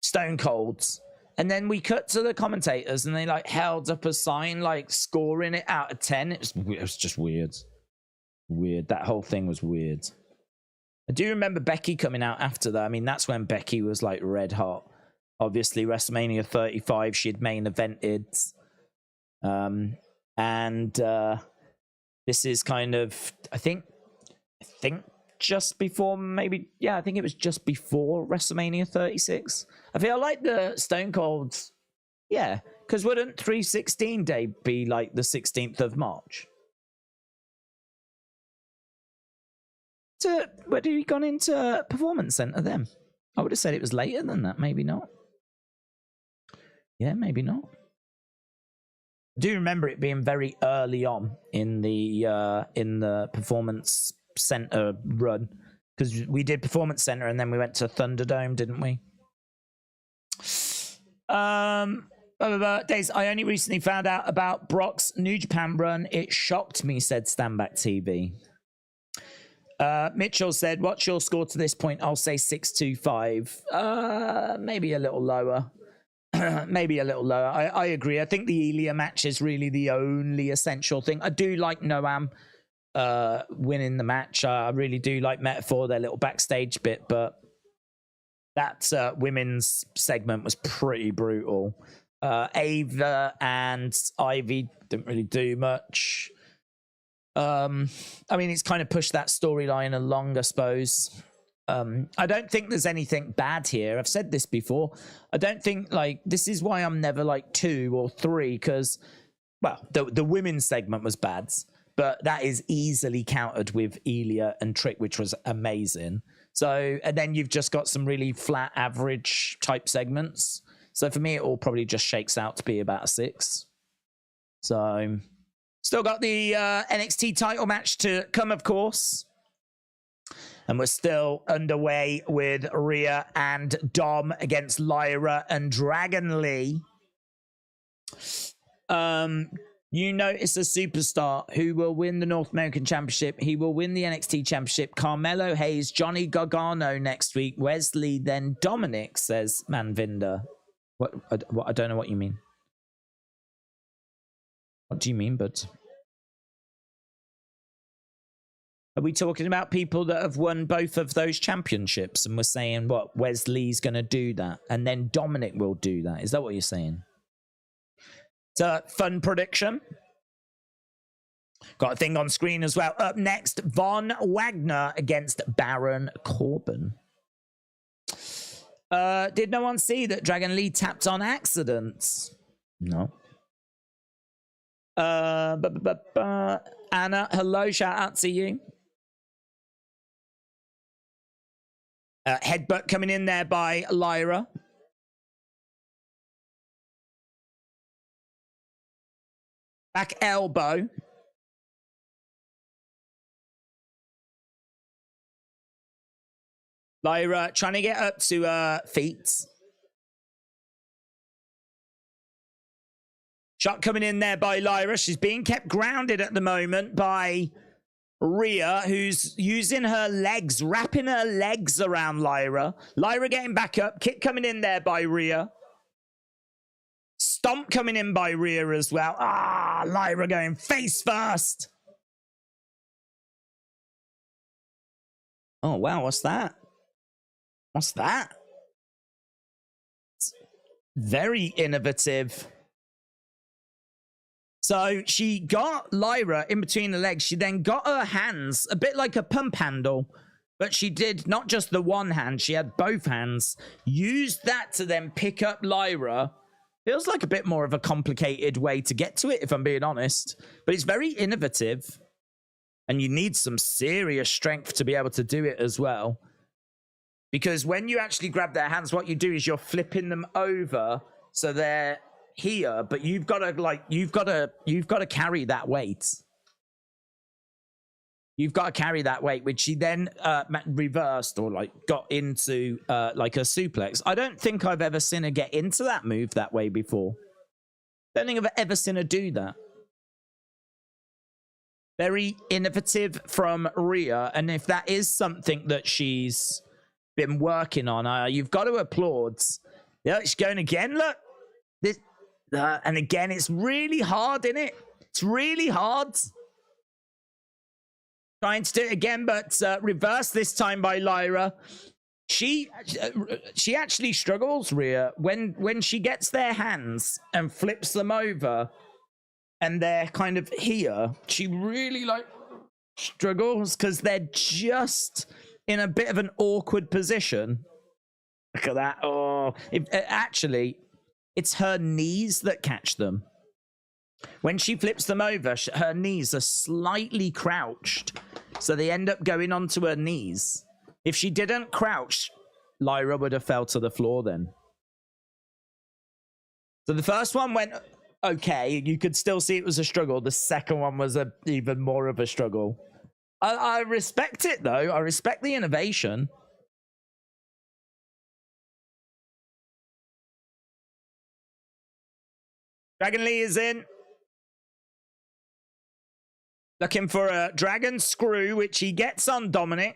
Stone Cold's. And then we cut to the commentators and they, like, held up a sign, like, scoring it out of 10. It was just weird. Weird. That whole thing was weird. I do remember Becky coming out after that. I mean, that's when Becky was like red hot. Obviously, WrestleMania 35, she had main evented. This is kind of, I think just before, maybe, yeah, I think it was just before WrestleMania 36. I feel like the Stone Colds, yeah, because wouldn't 316 Day be like the 16th of March? Where did he gone into Performance Center then? I would have said it was later than that. Maybe not. Yeah, maybe not. I do remember it being very early on in the Performance Center run, because we did Performance Center and then we went to Thunderdome, didn't we? Days. I only recently found out about Brock's New Japan run. It shocked me, said Standback TV. Mitchell said, what's your score to this point? I'll say 625. Maybe a little lower. Maybe a little lower. I agree. I think the Ilja match is really the only essential thing. I do like Noam winning the match. I really do like Metaphor, their little backstage bit, but that women's segment was pretty brutal. Ava and Ivy didn't really do much. I mean, it's kind of pushed that storyline along, I suppose. I don't think there's anything bad here. I've said this before. I don't think, like, this is why I'm never like 2 or 3, because, well, the women's segment was bad, but that is easily countered with Ilja and Trick, which was amazing. So, and then you've just got some really flat, average type segments. So for me, it all probably just shakes out to be about a 6. So, still got the NXT title match to come, of course. And we're still underway with Rhea and Dom against Lyra and Dragon Lee. You notice a superstar who will win the North American Championship. He will win the NXT Championship. Carmelo Hayes, Johnny Gargano next week. Wesley, then Dominik, says Manvinder. What I don't know what you mean. What do you mean, bud? Are we talking about people that have won both of those championships and we're saying what Wesley's going to do that and then Dominik will do that? Is that what you're saying? It's a fun prediction. Got a thing on screen as well. Up next, Von Wagner against Baron Corbin. Did no one see that Dragon Lee tapped on accident? No. Anna, hello, shout out to you. Headbutt coming in there by Lyra. Back elbow. Lyra trying to get up to her feet. Shot coming in there by Lyra. She's being kept grounded at the moment by Rhea, who's using her legs, wrapping her legs around Lyra. Lyra getting back up. Kick coming in there by Rhea. Stomp coming in by Rhea as well. Ah, Lyra going face first. Oh, wow. What's that? What's that? It's very innovative. So she got Lyra in between the legs. She then got her hands, a bit like a pump handle, but she did not just the one hand. She had both hands. Used that to then pick up Lyra. Feels like a bit more of a complicated way to get to it, if I'm being honest. But it's very innovative. And you need some serious strength to be able to do it as well. Because when you actually grab their hands, what you do is you're flipping them over so they're here, but you've got to carry that weight. You've got to carry that weight, which she then reversed or like got into like a suplex. I don't think I've ever seen her get into that move that way before. Don't think I've ever seen her do that. Very innovative from Rhea, and if that is something that she's been working on, you've got to applaud. Yeah, she's going again. Look, this, and again, it's really hard, isn't it? It's really hard. Trying to do it again, but reversed this time by Lyra. She actually struggles, Rhea, when she gets their hands and flips them over, and they're kind of here. She really like struggles because they're just in a bit of an awkward position. Look at that. Oh, actually, it's her knees that catch them. When she flips them over, her knees are slightly crouched, so they end up going onto her knees. If she didn't crouch, Lyra would have fell to the floor then. So the first one went okay. You could still see it was a struggle. The second one was even more of a struggle. I respect it, though. I respect the innovation. Dragon Lee is in. Looking for a dragon screw, which he gets on Dominik.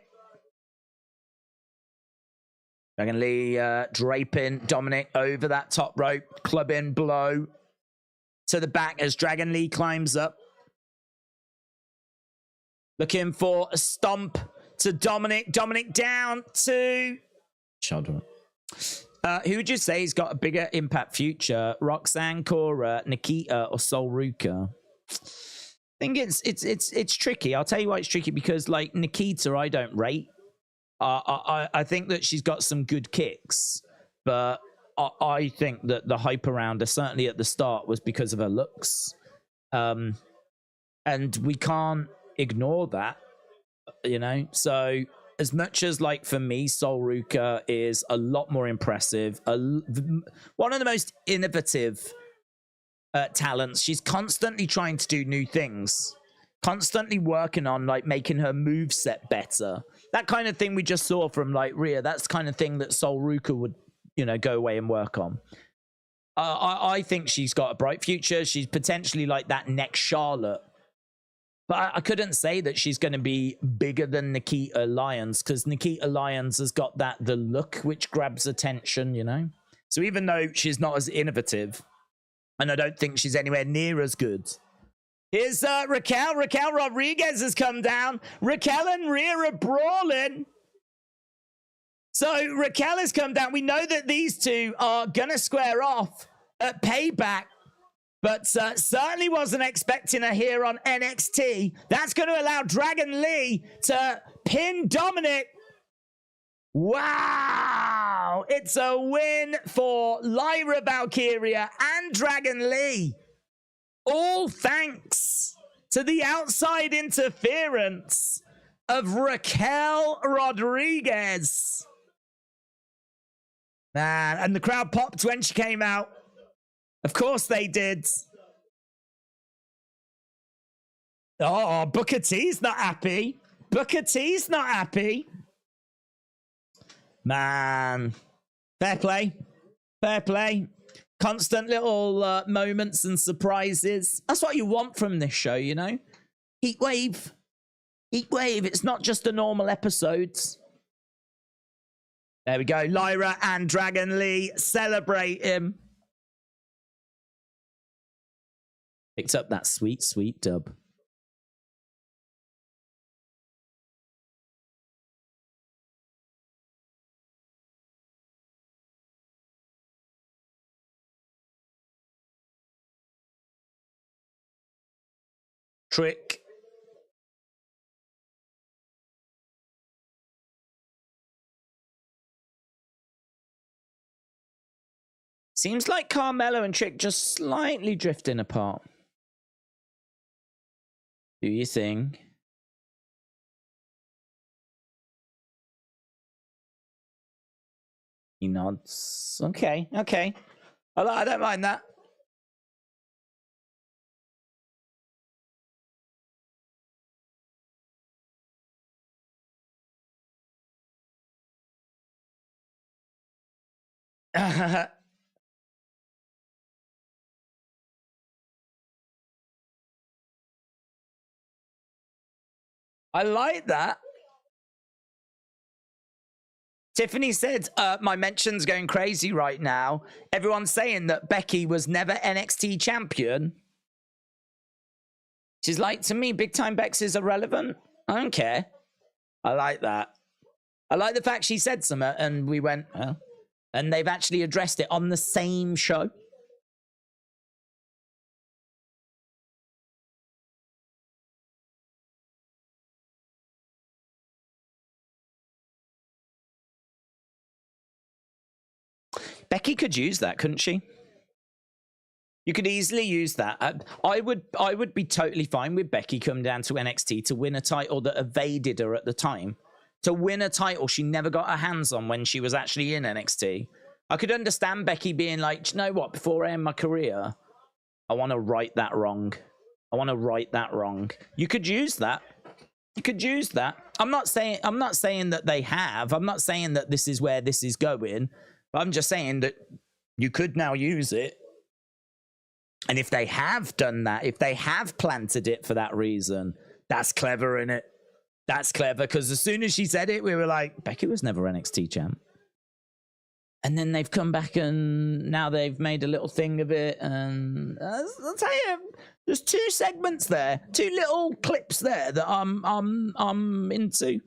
Dragon Lee draping Dominik over that top rope. Clubbing blow to the back as Dragon Lee climbs up. Looking for a stomp to Dominik. Dominik down to... who would you say has got a bigger impact future? Roxanne, Cora, Nikita, or Sol Ruka? I think it's tricky. I'll tell you why it's tricky, because like Nikita, I don't rate. I think that she's got some good kicks, but I think that the hype around her, certainly at the start, was because of her looks. And we can't ignore that, you know? So as much as, like, for me, Sol Ruka is a lot more impressive, one of the most innovative talents. She's constantly trying to do new things, constantly working on, like, making her moveset better. That kind of thing we just saw from, like, Rhea. That's the kind of thing that Sol Ruka would, you know, go away and work on. I think she's got a bright future. She's potentially like that next Charlotte. But I couldn't say that she's going to be bigger than Nikita Lyons, because Nikita Lyons has got the look which grabs attention, you know? So even though she's not as innovative, and I don't think she's anywhere near as good. Here's Raquel. Raquel Rodriguez has come down. Raquel and Rhea are brawling. So Raquel has come down. We know that these two are going to square off at Payback, but certainly wasn't expecting her here on NXT. That's going to allow Dragon Lee to pin Dominik. Wow! It's a win for Lyra, Valkyria, and Dragon Lee. All thanks to the outside interference of Raquel Rodriguez. Man, and the crowd popped when she came out. Of course they did. Oh, Booker T's not happy. Booker T's not happy. Man, fair play. Fair play. Constant little moments and surprises. That's what you want from this show, you know? Heatwave. Heatwave. It's not just a normal episodes. There we go. Lyra and Dragon Lee celebrate him. Picked up that sweet, sweet dub. Trick. Seems like Carmelo and Trick just slightly drifting apart. Do you think? He nods. Okay, okay. I don't mind that. I like that. Tiffany said, my mention's going crazy right now. Everyone's saying that Becky was never NXT champion. She's like, to me, big time Bex is irrelevant. I don't care. I like that. I like the fact she said something and we went, well, and they've actually addressed it on the same show. Becky could use that, couldn't she? You could easily use that. I would be totally fine with Becky coming down to NXT to win a title that evaded her at the time. To win a title she never got her hands on when she was actually in NXT. I could understand Becky being like, do you know what? Before I end my career, I want to right that wrong. I want to right that wrong. You could use that. You could use that. I'm not saying that they have. I'm not saying that this is where this is going. I'm just saying that you could now use it. And if they have done that, if they have planted it for that reason, that's clever, innit? That's clever, because as soon as she said it, we were like, Becky was never NXT champ. And then they've come back and now they've made a little thing of it. And I'll tell you, there's two segments there, two little clips there that I'm into.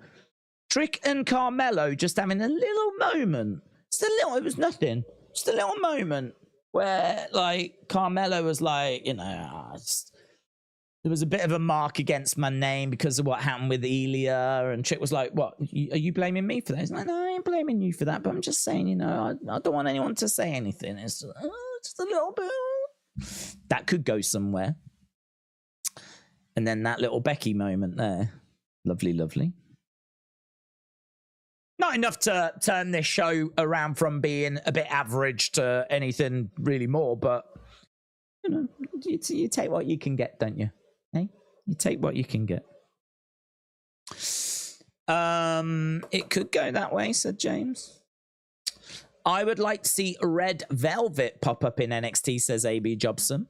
Trick and Carmelo just having a little moment. Just a little, it was nothing. Just a little moment where, like, Carmelo was like, you know, there was a bit of a mark against my name because of what happened with Ilja. And Trick was like, what, are you blaming me for that? He's like, no, I ain't blaming you for that. But I'm just saying, you know, I don't want anyone to say anything. It's just a little bit. That could go somewhere. And then that little Becky moment there. Lovely, lovely. Not enough to turn this show around from being a bit average to anything really more, but, you know, you take what you can get, don't you? Hey? You take what you can get. It could go that way, said James. I would like to see Red Velvet pop up in NXT, says AB Jobson.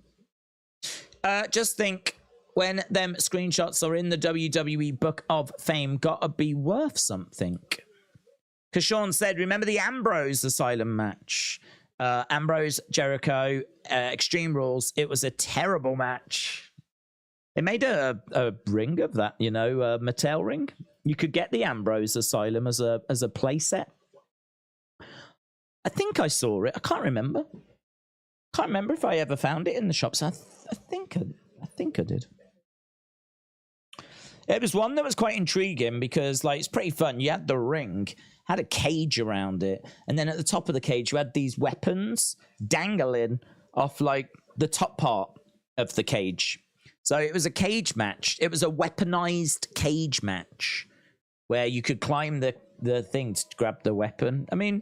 Just think, when them screenshots are in the WWE Book of Fame, gotta be worth something. Because Sean said, remember the Ambrose Asylum match? Ambrose, Jericho, Extreme Rules. It was a terrible match. They made a ring of that, you know, a Mattel ring. You could get the Ambrose Asylum as a play set. I think I saw it. I can't remember. Can't remember if I ever found it in the shops. I think I did. It was one that was quite intriguing because, like, it's pretty fun. You had the ring, had a cage around it, and then at the top of the cage, you had these weapons dangling off, like, the top part of the cage. So it was a cage match. It was a weaponized cage match where you could climb the thing to grab the weapon. I mean,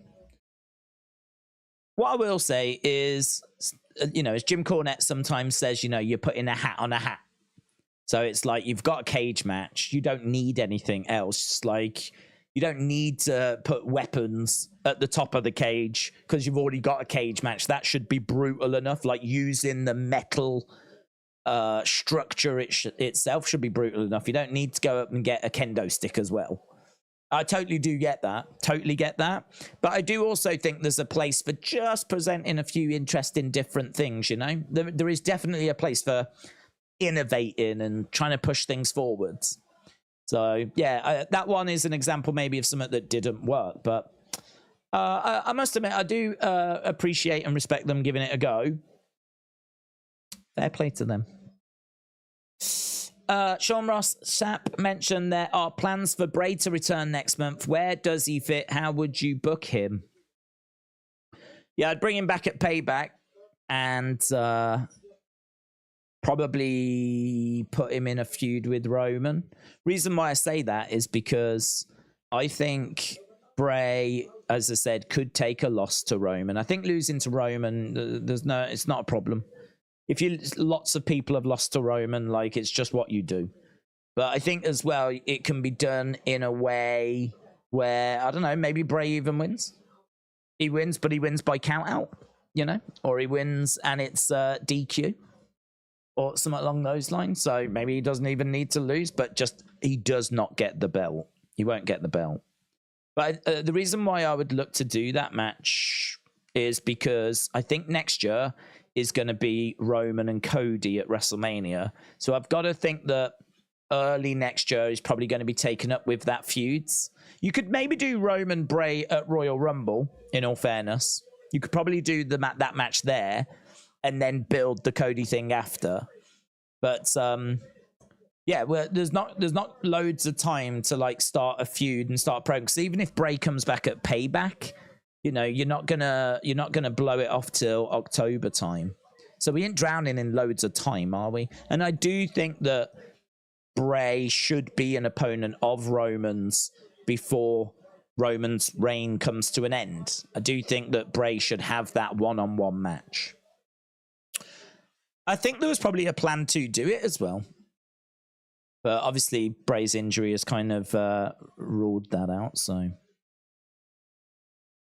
what I will say is, you know, as Jim Cornette sometimes says, you know, you're putting a hat on a hat. So it's like you've got a cage match. You don't need anything else. Like, you don't need to put weapons at the top of the cage because you've already got a cage match. That should be brutal enough. Like, using the metal structure itself should be brutal enough. You don't need to go up and get a kendo stick as well. I totally do get that. Totally get that. But I do also think there's a place for just presenting a few interesting different things, you know? There is definitely a place for innovating and trying to push things forwards. So yeah, that one is an example maybe of something that didn't work, but I must admit I do appreciate and respect them giving it a go. Fair play to them. Sean Ross Sapp mentioned there are plans for Bray to return next month. Where does he fit? How would you book him? Yeah, I'd bring him back at Payback and probably put him in a feud with Roman. Reason why I say that is because I think Bray, as I said, could take a loss to Roman. I think losing to Roman, it's not a problem. Lots of people have lost to Roman, like, it's just what you do. But I think as well, it can be done in a way where, I don't know, maybe Bray even wins. He wins, but he wins by count out, you know? Or he wins and it's DQ. Or something along those lines. So maybe he doesn't even need to lose, but just he does not get the belt. He won't get the belt. But the reason why I would look to do that match is because I think next year is going to be Roman and Cody at WrestleMania. So I've got to think that early next year is probably going to be taken up with that feuds. You could maybe do Roman Bray at Royal Rumble, in all fairness. You could probably do that match there and then build the Cody thing after. But yeah, well, there's not loads of time to, like, start a feud and start a program. Because even if Bray comes back at Payback, you know, you're not gonna blow it off till October time. So we ain't drowning in loads of time, are we? And I do think that Bray should be an opponent of Roman's before Roman's reign comes to an end. I do think that Bray should have that one-on-one match. I think there was probably a plan to do it as well. But obviously, Bray's injury has kind of ruled that out, so...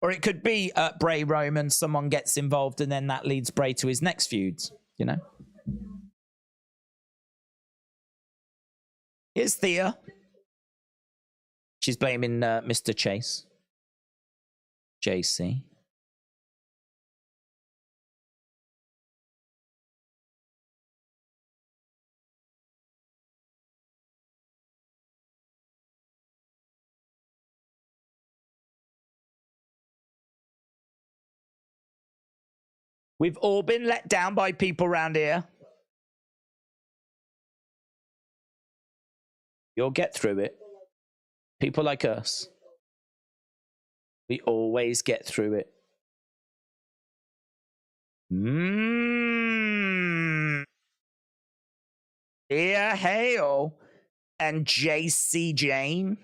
Or it could be Bray Roman, someone gets involved, and then that leads Bray to his next feuds, you know? Here's Thea. She's blaming Mr. Chase. JC. We've all been let down by people around here. You'll get through it. People like us. We always get through it. Thea Hale and JC Jane.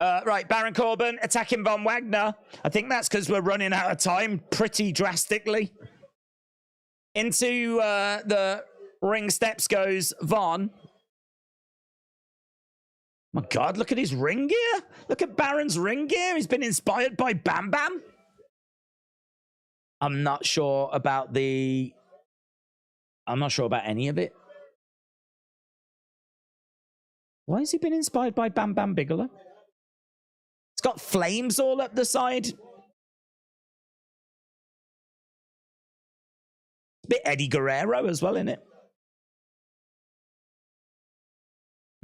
Right, Baron Corbin attacking Von Wagner. I think that's because we're running out of time pretty drastically. Into the ring steps goes Von. My God, look at his ring gear. Look at Baron's ring gear. He's been inspired by Bam Bam. I'm not sure about any of it. Why has he been inspired by Bam Bam Bigelow? It's got flames all up the side. A bit Eddie Guerrero as well, in it.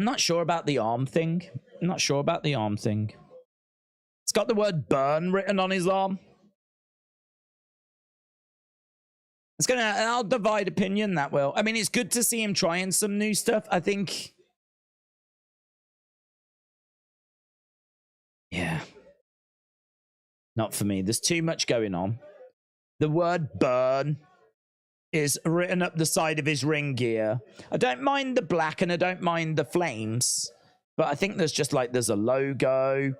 I'm not sure about the arm thing. I'm not sure about the arm thing. It's got the word burn written on his arm. It's gonna, I'll divide opinion, that will. I mean, it's good to see him trying some new stuff. I think, yeah, not for me. There's too much going on. The word burn is written up the side of his ring gear. I don't mind the black and I don't mind the flames, but I think there's just like, there's a logo,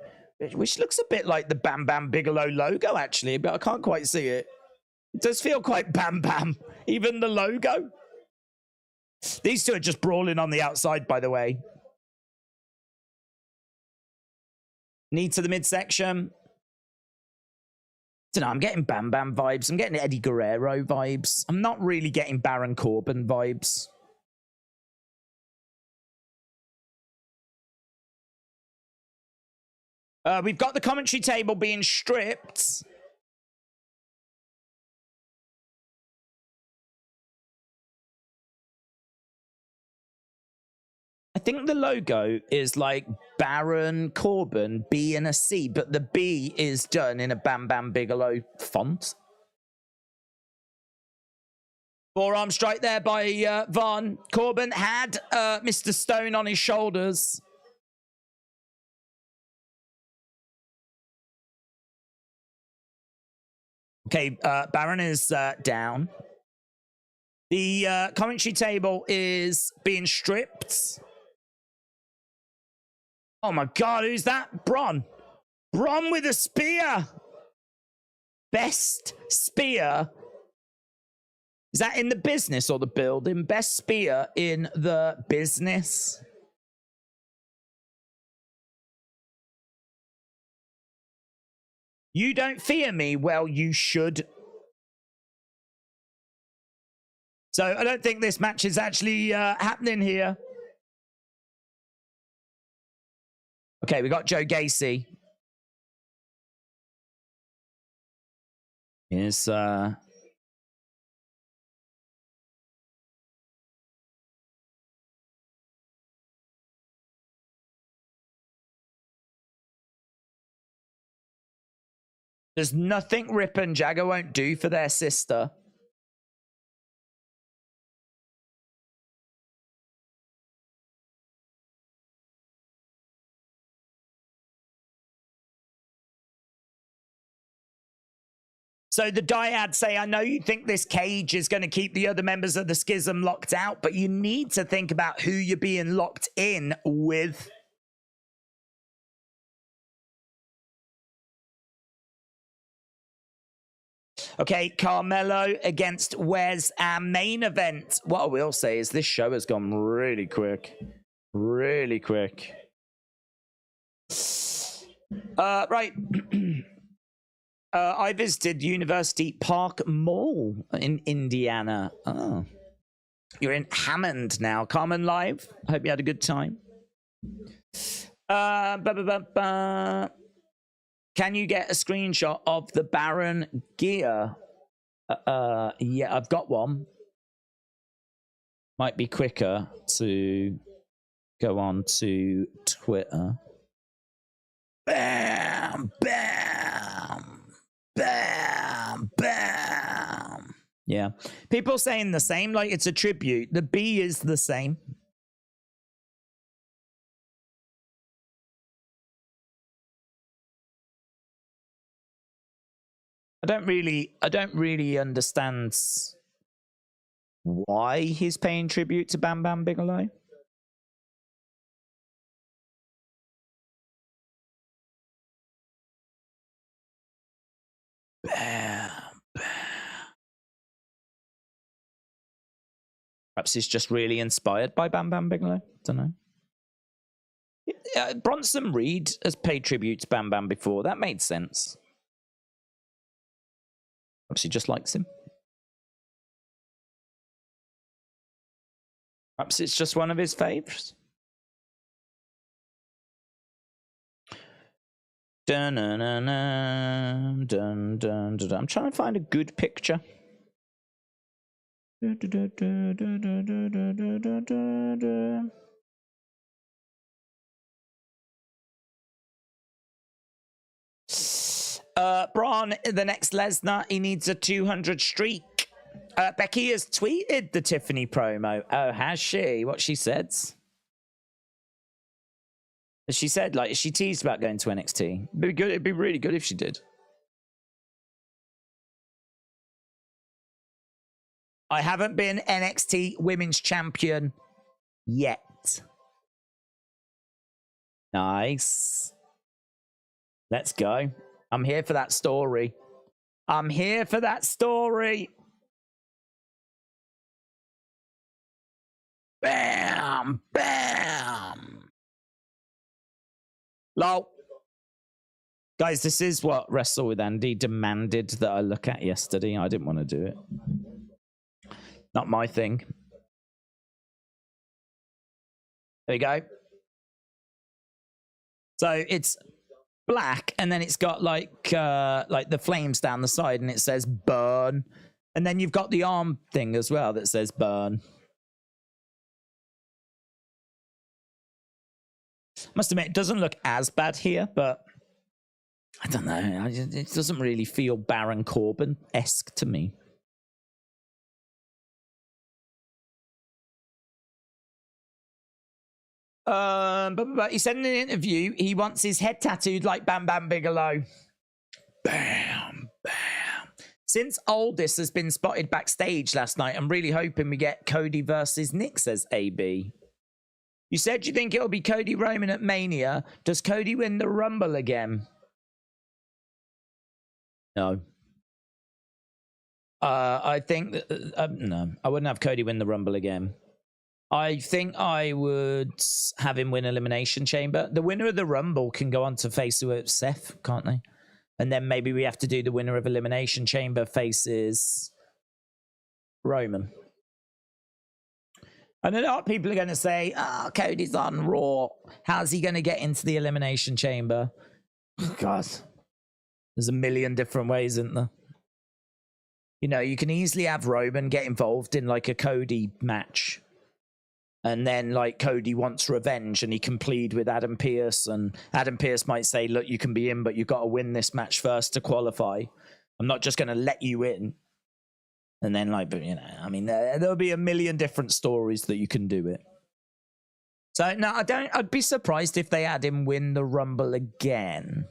which looks a bit like the Bam Bam Bigelow logo, actually, but I can't quite see it. It does feel quite Bam Bam, even the logo. These two are just brawling on the outside, by the way. Knee to the midsection. I don't know, I'm getting Bam Bam vibes. I'm getting Eddie Guerrero vibes. I'm not really getting Baron Corbin vibes. We've got the commentary table being stripped. I think the logo is like Baron Corbin, B and a C, but the B is done in a Bam Bam Bigelow font. Forearm strike there by Von. Corbin had Mr. Stone on his shoulders. Okay, Baron is down. The commentary table is being stripped. Oh my God, who's that? Bron. Bron with a spear. Best spear. Is that in the business or the building? Best spear in the business. You don't fear me? Well, you should. So I don't think this match is actually happening here. Okay, we got Joe Gacy. Here's there's nothing Rip and Jagger won't do for their sister. So the Dyad say, I know you think this cage is going to keep the other members of the schism locked out, but you need to think about who you're being locked in with. Okay, Carmelo against WES, our main event. What I will say is this show has gone really quick. Really quick. Right. I visited University Park Mall in Indiana. Oh. You're in Hammond now. Carmen Live. I hope you had a good time. Can you get a screenshot of the Baron gear? Yeah, I've got one. Might be quicker to go on to Twitter. Bam, bam, bam, bam. Yeah. People saying the same, like it's a tribute. The B is the same. I don't really understand why he's paying tribute to Bam Bam Bigelow. Bam, bam. Perhaps he's just really inspired by Bam Bam Bigelow. Don't know. Bronson Reed has paid tribute to Bam Bam before. That made sense. Perhaps he just likes him. Perhaps it's just one of his favorites. Dun, dun, dun, dun, dun, dun, dun. I'm trying to find a good picture. Dun, dun, dun, dun, dun, dun, dun, dun, dun, dun, dun. Braun, the next Lesnar, he needs a 200 streak. Becky has tweeted the Tiffany promo. Oh, has she? What she said? She said, like, she teased about going to NXT. It'd be good. It'd be really good if she did. I haven't been NXT Women's Champion yet. Nice. Let's go. I'm here for that story. I'm here for that story. Bam! Bam! Lol. Guys, this is what Wrestle with Andy demanded that I look at yesterday. I didn't want to do it. Not my thing. There you go. So it's black, and then it's got like the flames down the side, and it says burn. And then you've got the arm thing as well that says burn. Must admit, it doesn't look as bad here, but I don't know. It doesn't really feel Baron Corbin-esque to me. But he said in an interview he wants his head tattooed like Bam Bam Bigelow. Bam, bam. Since Aldis has been spotted backstage last night, I'm really hoping we get Cody versus Nick, says AB. You said you think it'll be Cody Roman at Mania. Does Cody win the Rumble again? No. I think that, no, I wouldn't have Cody win the Rumble again. I think I would have him win Elimination Chamber. The winner of the Rumble can go on to face Seth, can't they? And then maybe we have to do the winner of Elimination Chamber faces Roman. And a lot of people are going to say, oh, Cody's on Raw. How's he going to get into the Elimination Chamber? God, there's a million different ways, isn't there? You know, you can easily have Roman get involved in like a Cody match. And then like Cody wants revenge and he can plead with Adam Pearce. And Adam Pearce might say, look, you can be in, but you've got to win this match first to qualify. I'm not just going to let you in. And then, like, but you know, I mean, there'll be a million different stories that you can do it. So, no, I'd be surprised if they had him win the Rumble again.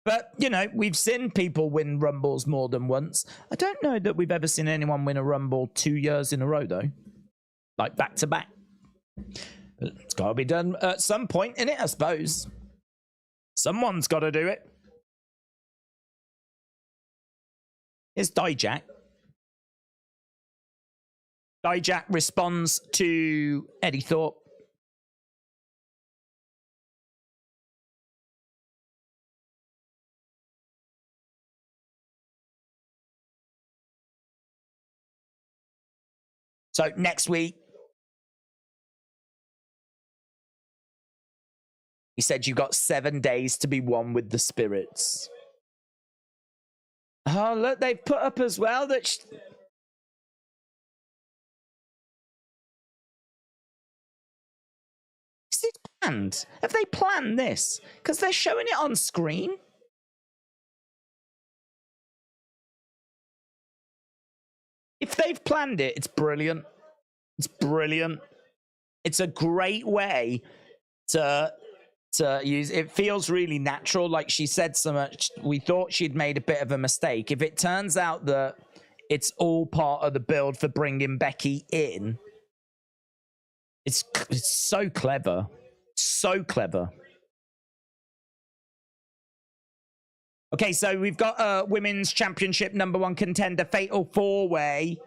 But, you know, we've seen people win Rumbles more than once. I don't know that we've ever seen anyone win a Rumble 2 years in a row, though. Like, back to back. It's got to be done at some point in it, I suppose. Someone's got to do it. Here's Dijak. Dijak responds to Eddie Thorpe. So next week, he said you got 7 days to be one with the spirits. Oh, look, they've put up as well that... Is it planned? Have they planned this? Because they're showing it on screen. If they've planned it, it's brilliant. It's brilliant. It's a great way to use. It feels really natural. Like she said so much. We thought she'd made a bit of a mistake. If it turns out that it's all part of the build for bringing Becky in, it's so clever. So clever. Okay, so we've got a women's championship #1 contender, fatal 4-way.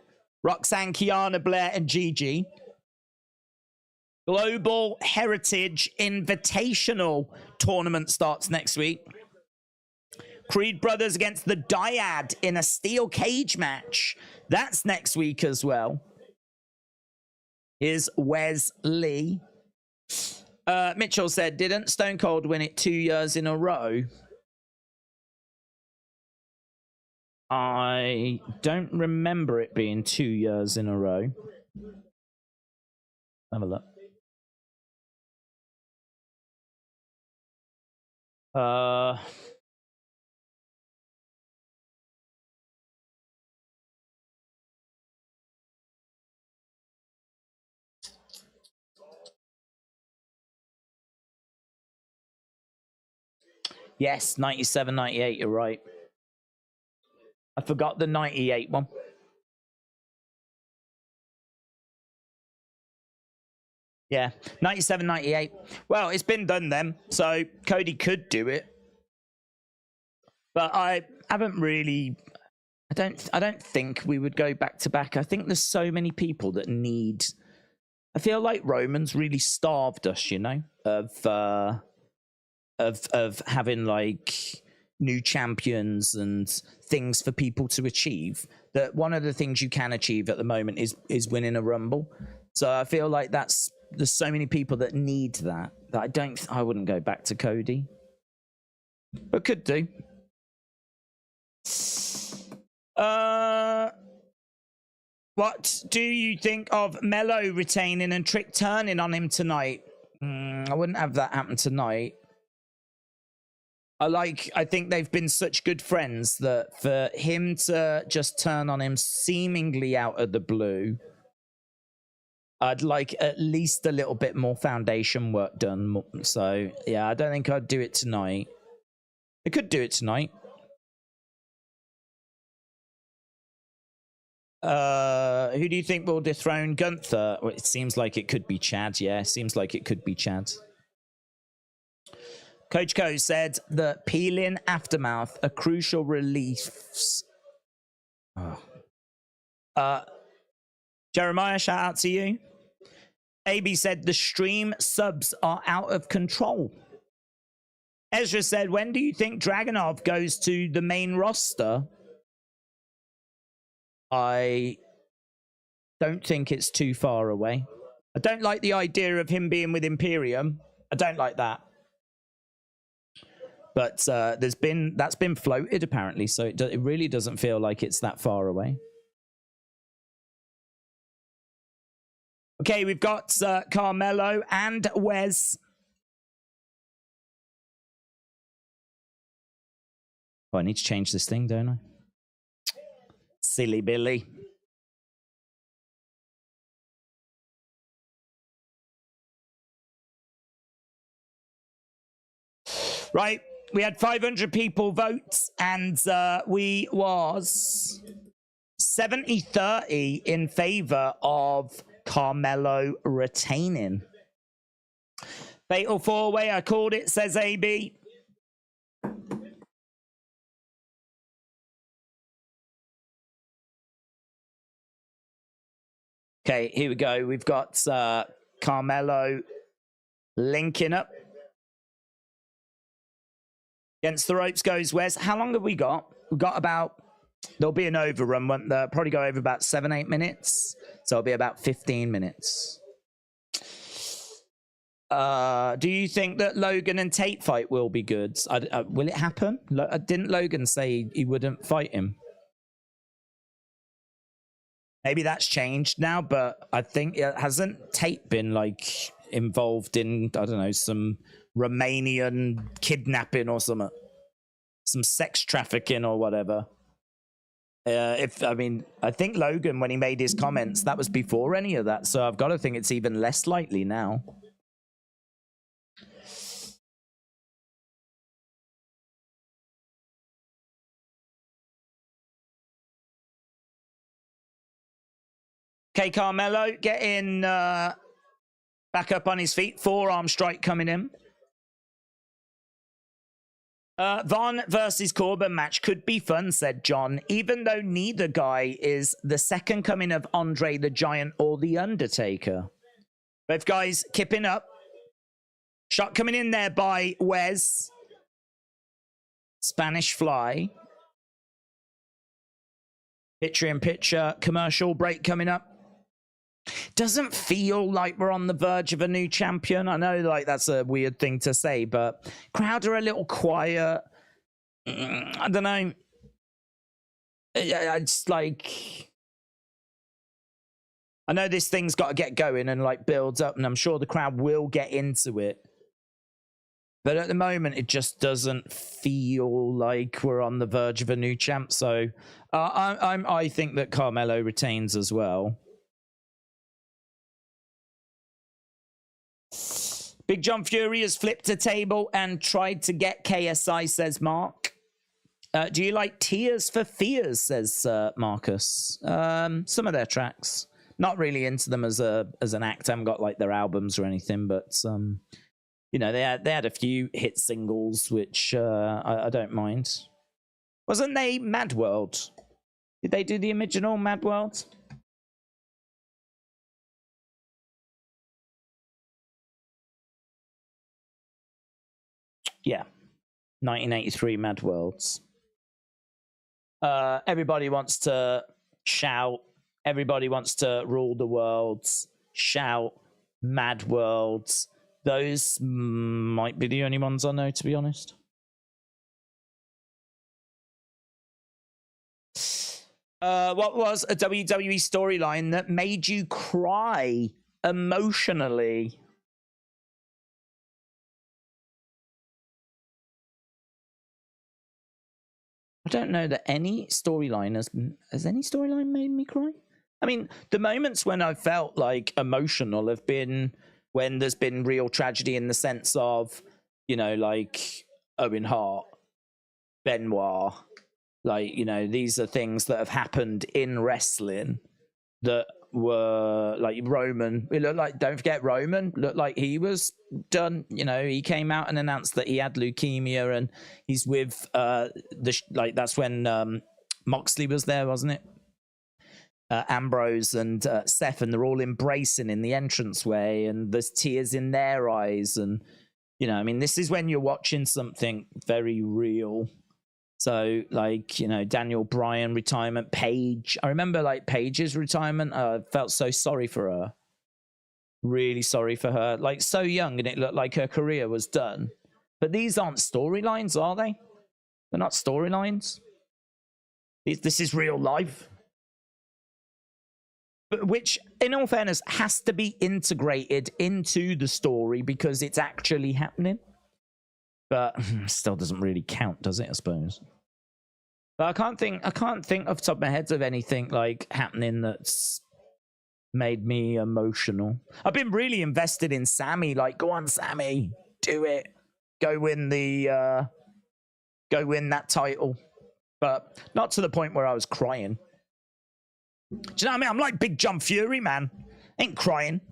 Roxanne, Kiana Blair, and Gigi. Global Heritage Invitational tournament starts next week. Creed Brothers against the Dyad in a steel cage match. That's next week as well. Here's Wesley. Mitchell said, didn't Stone Cold win it 2 years in a row? I don't remember it being 2 years in a row. Have a look. Yes, 97, 98, you're right. I forgot the 98 one. Yeah, 97, 98. Well, it's been done then, so Cody could do it. But I haven't really... I don't think we would go back to back. I think there's so many people that need... I feel like Roman's really starved us, you know, of having like new champions and things for people to achieve. That one of the things you can achieve at the moment is winning a Rumble. So I feel like there's so many people that need that I wouldn't go back to Cody, but could do. What do you think of Melo retaining and Trick turning on him tonight? I wouldn't have that happen tonight. I think they've been such good friends that for him to just turn on him seemingly out of the blue, I'd like at least a little bit more foundation work done. So, yeah, I don't think I'd do it tonight. I could do it tonight. Who do you think will dethrone Gunther? Well, it seems like it could be Chad. Yeah, it seems like it could be Chad. Coach Co said that peeling aftermath are crucial reliefs. Jeremiah, shout out to you. AB said the stream subs are out of control. Ezra said, when do you think Dragunov goes to the main roster? I don't think it's too far away. I don't like the idea of him being with Imperium. I don't like that. But that's been floated apparently, so it really doesn't feel like it's that far away. Okay, we've got Carmelo and WES. Oh, I need to change this thing, don't I? Silly Billy. Right, we had 500 people vote, and we was 70-30 in favor of Carmelo retaining. Fatal four-way, I called it, says AB. Okay, here we go. We've got Carmelo linking up. Against the ropes goes Wes. How long have we got? We've got about... There'll be an overrun, won't there? Probably go over about 7-8 minutes. So it'll be about 15 minutes. Do you think that Logan and Tate fight will be good? Will it happen? Didn't Logan say he wouldn't fight him? Maybe that's changed now, but I think hasn't Tate been like involved in, I don't know, some Romanian kidnapping or something, some sex trafficking or whatever. I think Logan, when he made his comments, that was before any of that, so I've got to think it's even less likely now. Okay, Carmelo getting back up on his feet. Forearm strike coming in. Von versus Corbin match could be fun, said John, even though neither guy is the second coming of Andre the Giant or The Undertaker. Both guys kipping up. Shot coming in there by Wes. Spanish Fly. Picture in picture. Commercial break coming up. Doesn't feel like we're on the verge of a new champion. I know, like, that's a weird thing to say, but crowd are a little quiet. I don't know. It's like, I know this thing's got to get going and like builds up, and I'm sure the crowd will get into it. But at the moment, it just doesn't feel like we're on the verge of a new champ. So I think that Carmelo retains as well. Big John Fury has flipped a table and tried to get KSI, says Mark. Do you like Tears for Fears, says Marcus. Some of their tracks. Not really into them as an act. I haven't got like their albums or anything, but you know, they had a few hit singles, which I don't mind. Wasn't they Mad World? Did they do the original Mad World? Yeah, 1983 Mad Worlds. Everybody wants to shout. Everybody wants to rule the world. Shout. Mad Worlds. Those might be the only ones I know, to be honest. What was a WWE storyline that made you cry emotionally? I don't know that any storyline has any storyline made me cry? I mean, the moments when I felt like emotional have been when there's been real tragedy in the sense of, you know, like Owen Hart, Benoit, like, you know, these are things that have happened in wrestling that were like Roman. It looked like, don't forget Roman, looked like he was done. You know, he came out and announced that he had leukemia and he's with like that's when Moxley was there, wasn't it? Ambrose and Seth, and they're all embracing in the entranceway, and there's tears in their eyes, and you know, I mean, this is when you're watching something very real. So, like, you know, Daniel Bryan retirement, Paige. I remember like Paige's retirement. I felt so sorry for her. Really sorry for her. Like, so young, and it looked like her career was done. But these aren't storylines, are they? They're not storylines. This is real life. Which, in all fairness, has to be integrated into the story because it's actually happening. But still doesn't really count, does it, I suppose? But I can't think off the top of my head of anything like happening that's made me emotional. I've been really invested in Sammy. Like, go on, Sammy, do it. Go win that title. But not to the point where I was crying. Do you know what I mean? I'm like Big John Fury, man. Ain't crying.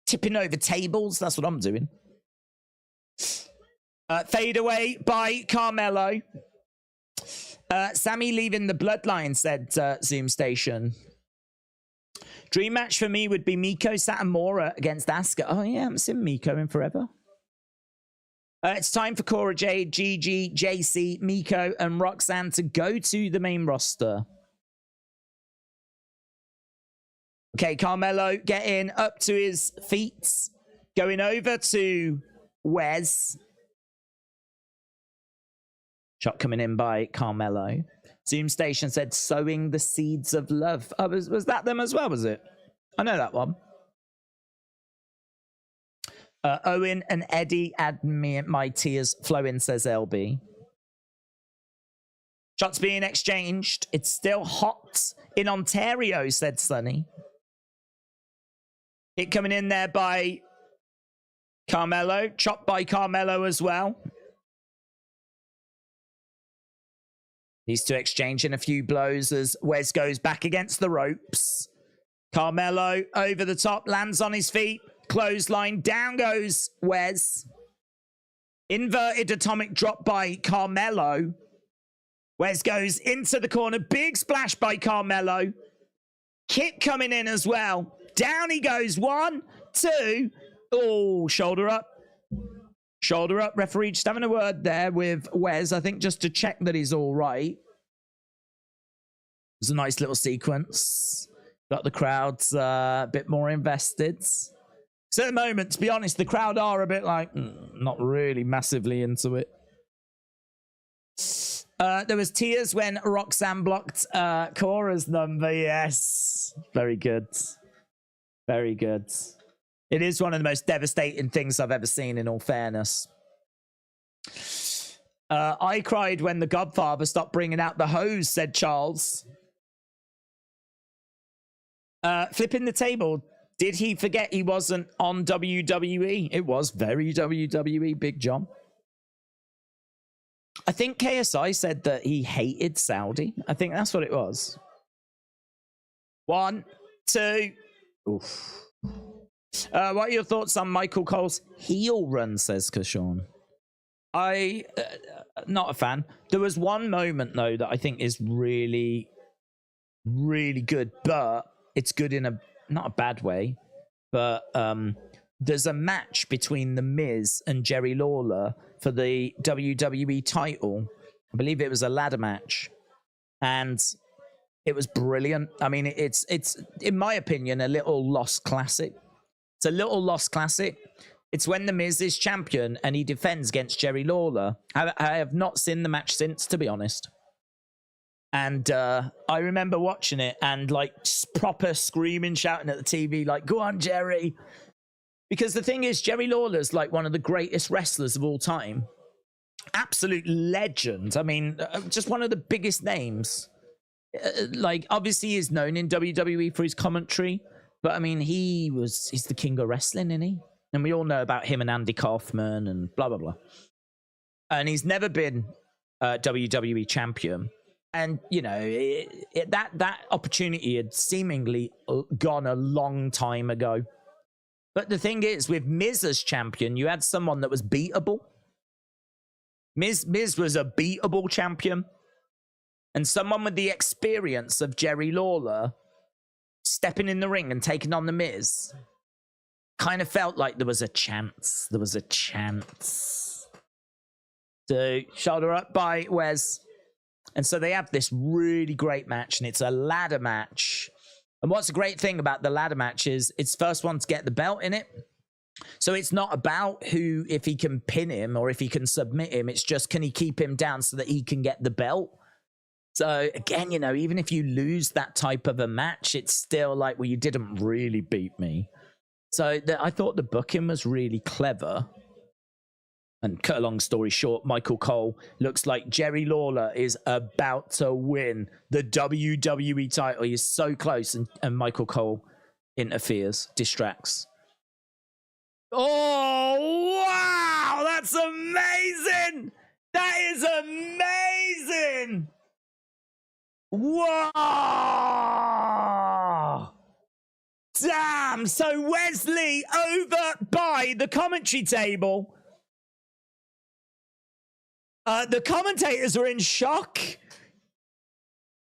Tipping over tables. That's what I'm doing. Fade away by Carmelo. Sammy leaving the bloodline, said Zoom Station. Dream match for me would be Miko Satomura against Asuka. Oh, yeah, I haven't seen Miko in forever. It's time for Cora Jade, Gigi, JC, Miko, and Roxanne to go to the main roster. Okay, Carmelo getting up to his feet. Going over to WES. Shot coming in by Carmelo. Zoom Station said, sowing the seeds of love. Oh, was that them as well, was it? I know that one. Owen and Eddie add me my tears flowing, says LB. Shots being exchanged. It's still hot in Ontario, said Sunny. Hit coming in there by Carmelo. Chopped by Carmelo as well. These two exchanging a few blows as Wes goes back against the ropes. Carmelo over the top, lands on his feet. Clothesline, down goes Wes. Inverted atomic drop by Carmelo. Wes goes into the corner. Big splash by Carmelo. Kick coming in as well. Down he goes. 1, 2. Oh, shoulder up. Shoulder up. Referee just having a word there with Wes, I think, just to check that he's all right. It was a nice little sequence. Got the crowds a bit more invested. So at the moment, to be honest, the crowd are a bit like, not really massively into it. There was tears when Roxanne blocked Cora's number. Yes. Very good. Very good. It is one of the most devastating things I've ever seen, in all fairness. I cried when the Godfather stopped bringing out the hose, said Charles. Flipping the table. Did he forget he wasn't on WWE? It was very WWE, Big John. I think KSI said that he hated Saudi. I think that's what it was. 1, 2. Oof. What are your thoughts on Michael Cole's heel run, says Kashawn. Not a fan. There was one moment, though, that I think is really, really good, but it's good in a, not a bad way, but there's a match between The Miz and Jerry Lawler for the WWE title. I believe it was a ladder match, and it was brilliant. I mean, it's in my opinion, a little lost classic. It's a little lost classic. It's when The Miz is champion and he defends against Jerry Lawler. I have not seen the match since, to be honest. And I remember watching it and like proper screaming, shouting at the TV, like, go on, Jerry. Because the thing is, Jerry Lawler's like one of the greatest wrestlers of all time. Absolute legend. I mean, just one of the biggest names. Like, obviously he's known in WWE for his commentary, but I mean, he's the king of wrestling, isn't he? And we all know about him and Andy Kaufman and blah, blah, blah. And he's never been WWE champion. And, you know, that opportunity had seemingly gone a long time ago. But the thing is, with Miz as champion, you had someone that was beatable. Miz was a beatable champion. And someone with the experience of Jerry Lawler stepping in the ring and taking on The Miz kind of felt like there was a chance. There was a chance. So, shoulder up by WES. And so they have this really great match, and it's a ladder match. And what's the great thing about the ladder match is it's first one to get the belt in it. So it's not about who, if he can pin him or if he can submit him. It's just, can he keep him down so that he can get the belt? So again, you know, even if you lose that type of a match, it's still like, well, you didn't really beat me. So I thought the booking was really clever. And cut a long story short, Michael Cole looks like Jerry Lawler is about to win the WWE title. He's so close, and Michael Cole interferes, distracts. Oh, wow! That's amazing! That is amazing! Wow! Damn! So Wesley over by the commentary table. The commentators are in shock.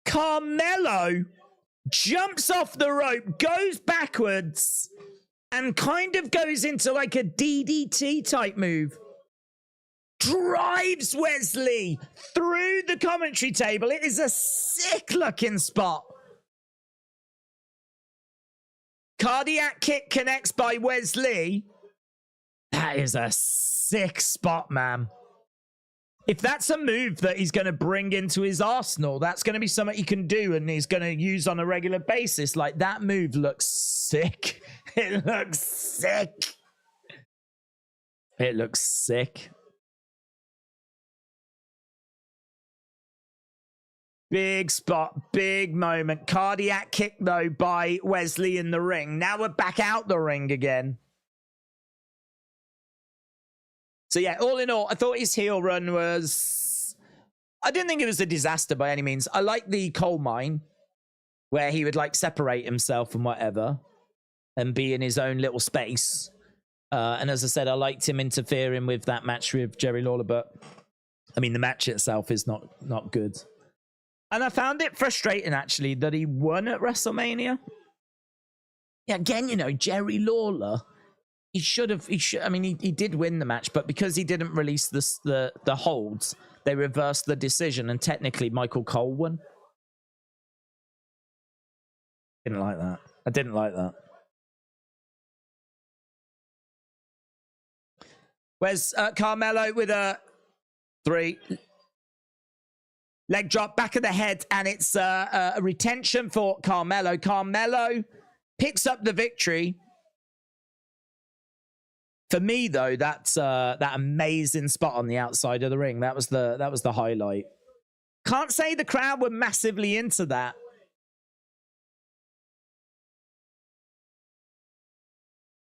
Carmelo jumps off the rope, goes backwards, and kind of goes into like a DDT type move. Drives Wesley through the commentary table. It is a sick looking spot. Cardiac kick connects by Wesley. That is a sick spot, man. If that's a move that he's going to bring into his arsenal, that's going to be something he can do and he's going to use on a regular basis. Like, that move looks sick. It looks sick. It looks sick. Big spot, big moment. Cardiac kick, though, by Wesley in the ring. Now we're back out the ring again. So, yeah, all in all, I thought his heel run was... I didn't think it was a disaster by any means. I like the coal mine, where he would, like, separate himself and whatever, and be in his own little space. And as I said, I liked him interfering with that match with Jerry Lawler, but, I mean, the match itself is not good. And I found it frustrating, actually, that he won at WrestleMania. Yeah, again, you know, Jerry Lawler... He should. I mean, he did win the match, but because he didn't release the holds, they reversed the decision, and technically Michael Cole won. Didn't like that. I didn't like that. Where's Carmelo with a 3 leg drop, back of the head, and it's a retention for Carmelo. Carmelo picks up the victory. For me, though, that's that amazing spot on the outside of the ring. That was the highlight. Can't say the crowd were massively into that.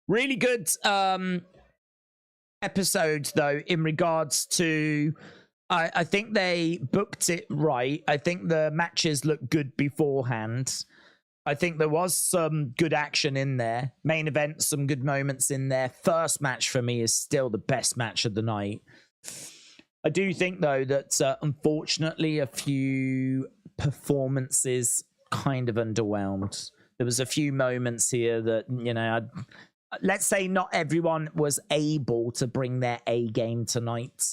Really good episode, though, in regards to... I think they booked it right. I think the matches looked good beforehand. I think there was some good action in there. Main event, some good moments in there. First match for me is still the best match of the night. I do think, though, that unfortunately a few performances kind of underwhelmed. There was a few moments here that, you know, let's say not everyone was able to bring their A game tonight.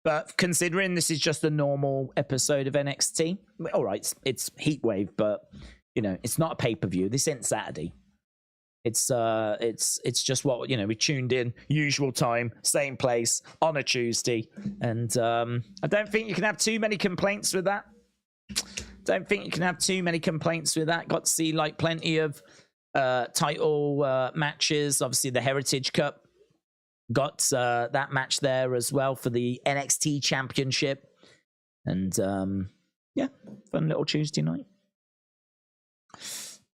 But considering this is just a normal episode of NXT, all right, it's Heatwave, but you know, it's not a pay-per-view. This ain't Saturday. It's just what, you know, we tuned in, usual time, same place on a Tuesday, and I don't think you can have too many complaints with that. Got to see like plenty of title matches. Obviously, the Heritage Cup. Got that match there as well for the NXT Championship. And, yeah, fun little Tuesday night.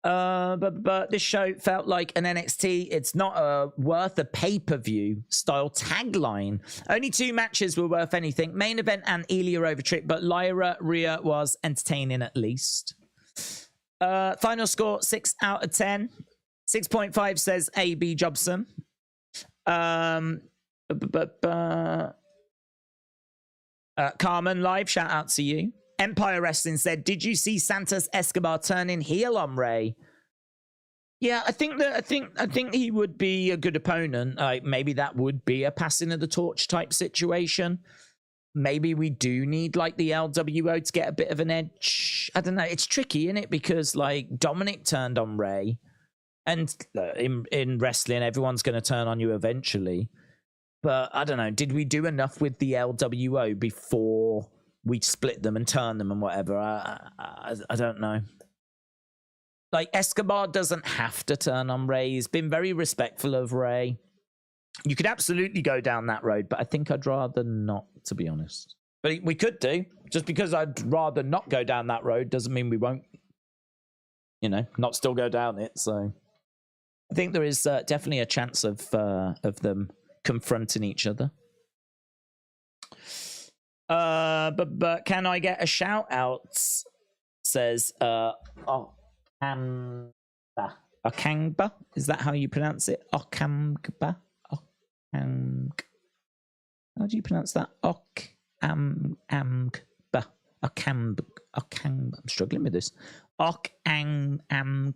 But this show felt like an NXT. It's not worth a pay-per-view style tagline. Only 2 matches were worth anything. Main event and Ilja over Trick, but Lyra, Rhea was entertaining at least. Final score, 6 out of 10. 6.5 says A.B. Jobson. Carmen Live, shout out to you. Empire Wrestling said, did you see Santos Escobar turning heel on Ray? Yeah, I think he would be a good opponent. Maybe that would be a passing of the torch type situation. Maybe we do need like the LWO to get a bit of an edge. I don't know. It's tricky, isn't it? Because like Dominik turned on Ray. And in wrestling, everyone's going to turn on you eventually. But I don't know. Did we do enough with the LWO before we split them and turn them and whatever? I don't know. Like, Escobar doesn't have to turn on Ray. He's been very respectful of Ray. You could absolutely go down that road, but I think I'd rather not, to be honest. But we could do. Just because I'd rather not go down that road doesn't mean we won't, you know, not still go down it, so... I think there is definitely a chance of them confronting each other. But can I get a shout out? Says Okamba. Okangba? Is that how you pronounce it? Okangba? Okang. How do you pronounce that? Okangba. Okangba. I'm struggling with this. Okangam.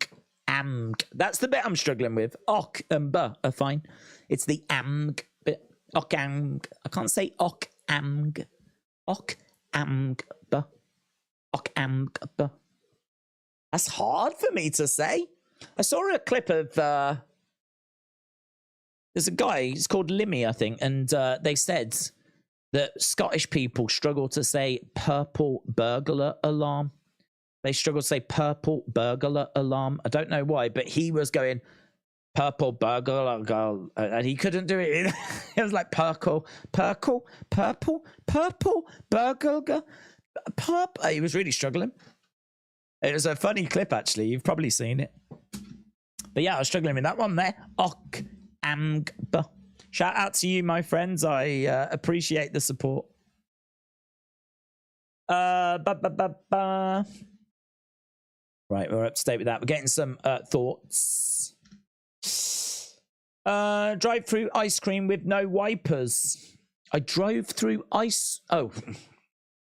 That's the bit I'm struggling with. Ok and ba are fine. It's the amg bit. Okang. I can't say okang. Okang ba. Okang ba. That's hard for me to say. I saw a clip of there's a guy, he's called Limmy, I think, and they said that Scottish people struggle to say purple burglar alarm. They struggle to say purple burglar alarm. I don't know why, but he was going purple burglar alarm, and he couldn't do it. It was like purple burglar, purple. He was really struggling. It was a funny clip, actually. You've probably seen it. But yeah, I was struggling with that one there. Okangba. Shout out to you, my friends. I appreciate the support. Right, we're up to date with that. We're getting some thoughts. Drive through ice cream with no wipers. I drove through ice... Oh,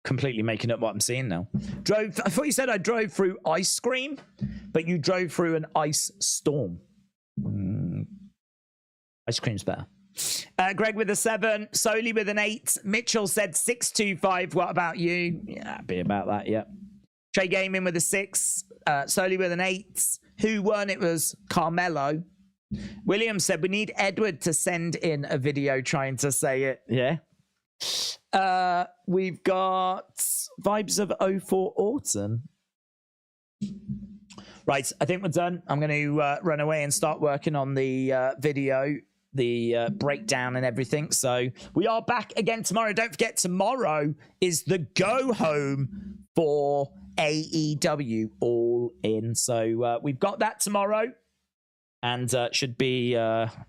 completely making up what I'm seeing now. I thought you said I drove through ice cream, but you drove through an ice storm. Ice cream's better. Greg with a 7, Soli with an 8. Mitchell said 625. What about you? Yeah, happy about that, yeah. Trey Gaming with a 6. Solely with an 8. Who won? It was Carmelo. William said, we need Edward to send in a video trying to say it. Yeah. We've got vibes of 04 Autumn. Right, I think we're done. I'm going to run away and start working on the video, the breakdown and everything. So we are back again tomorrow. Don't forget, tomorrow is the go home for AEW All In. So we've got that tomorrow. And should be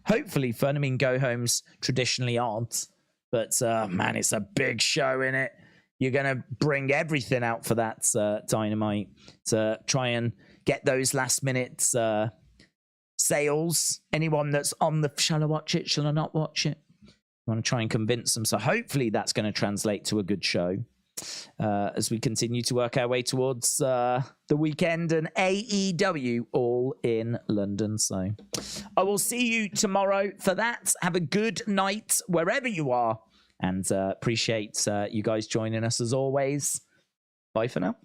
hopefully fun. I mean, go homes traditionally aren't. But, man, it's a big show, innit? You're going to bring everything out for that Dynamite to try and get those last-minute sales. Anyone that's on the, shall I watch it, shall I not watch it? I want to try and convince them. So hopefully that's going to translate to a good show as we continue to work our way towards the weekend and AEW All in London. So I will see you tomorrow for that. Have a good night wherever you are, and appreciate you guys joining us as always. Bye for now.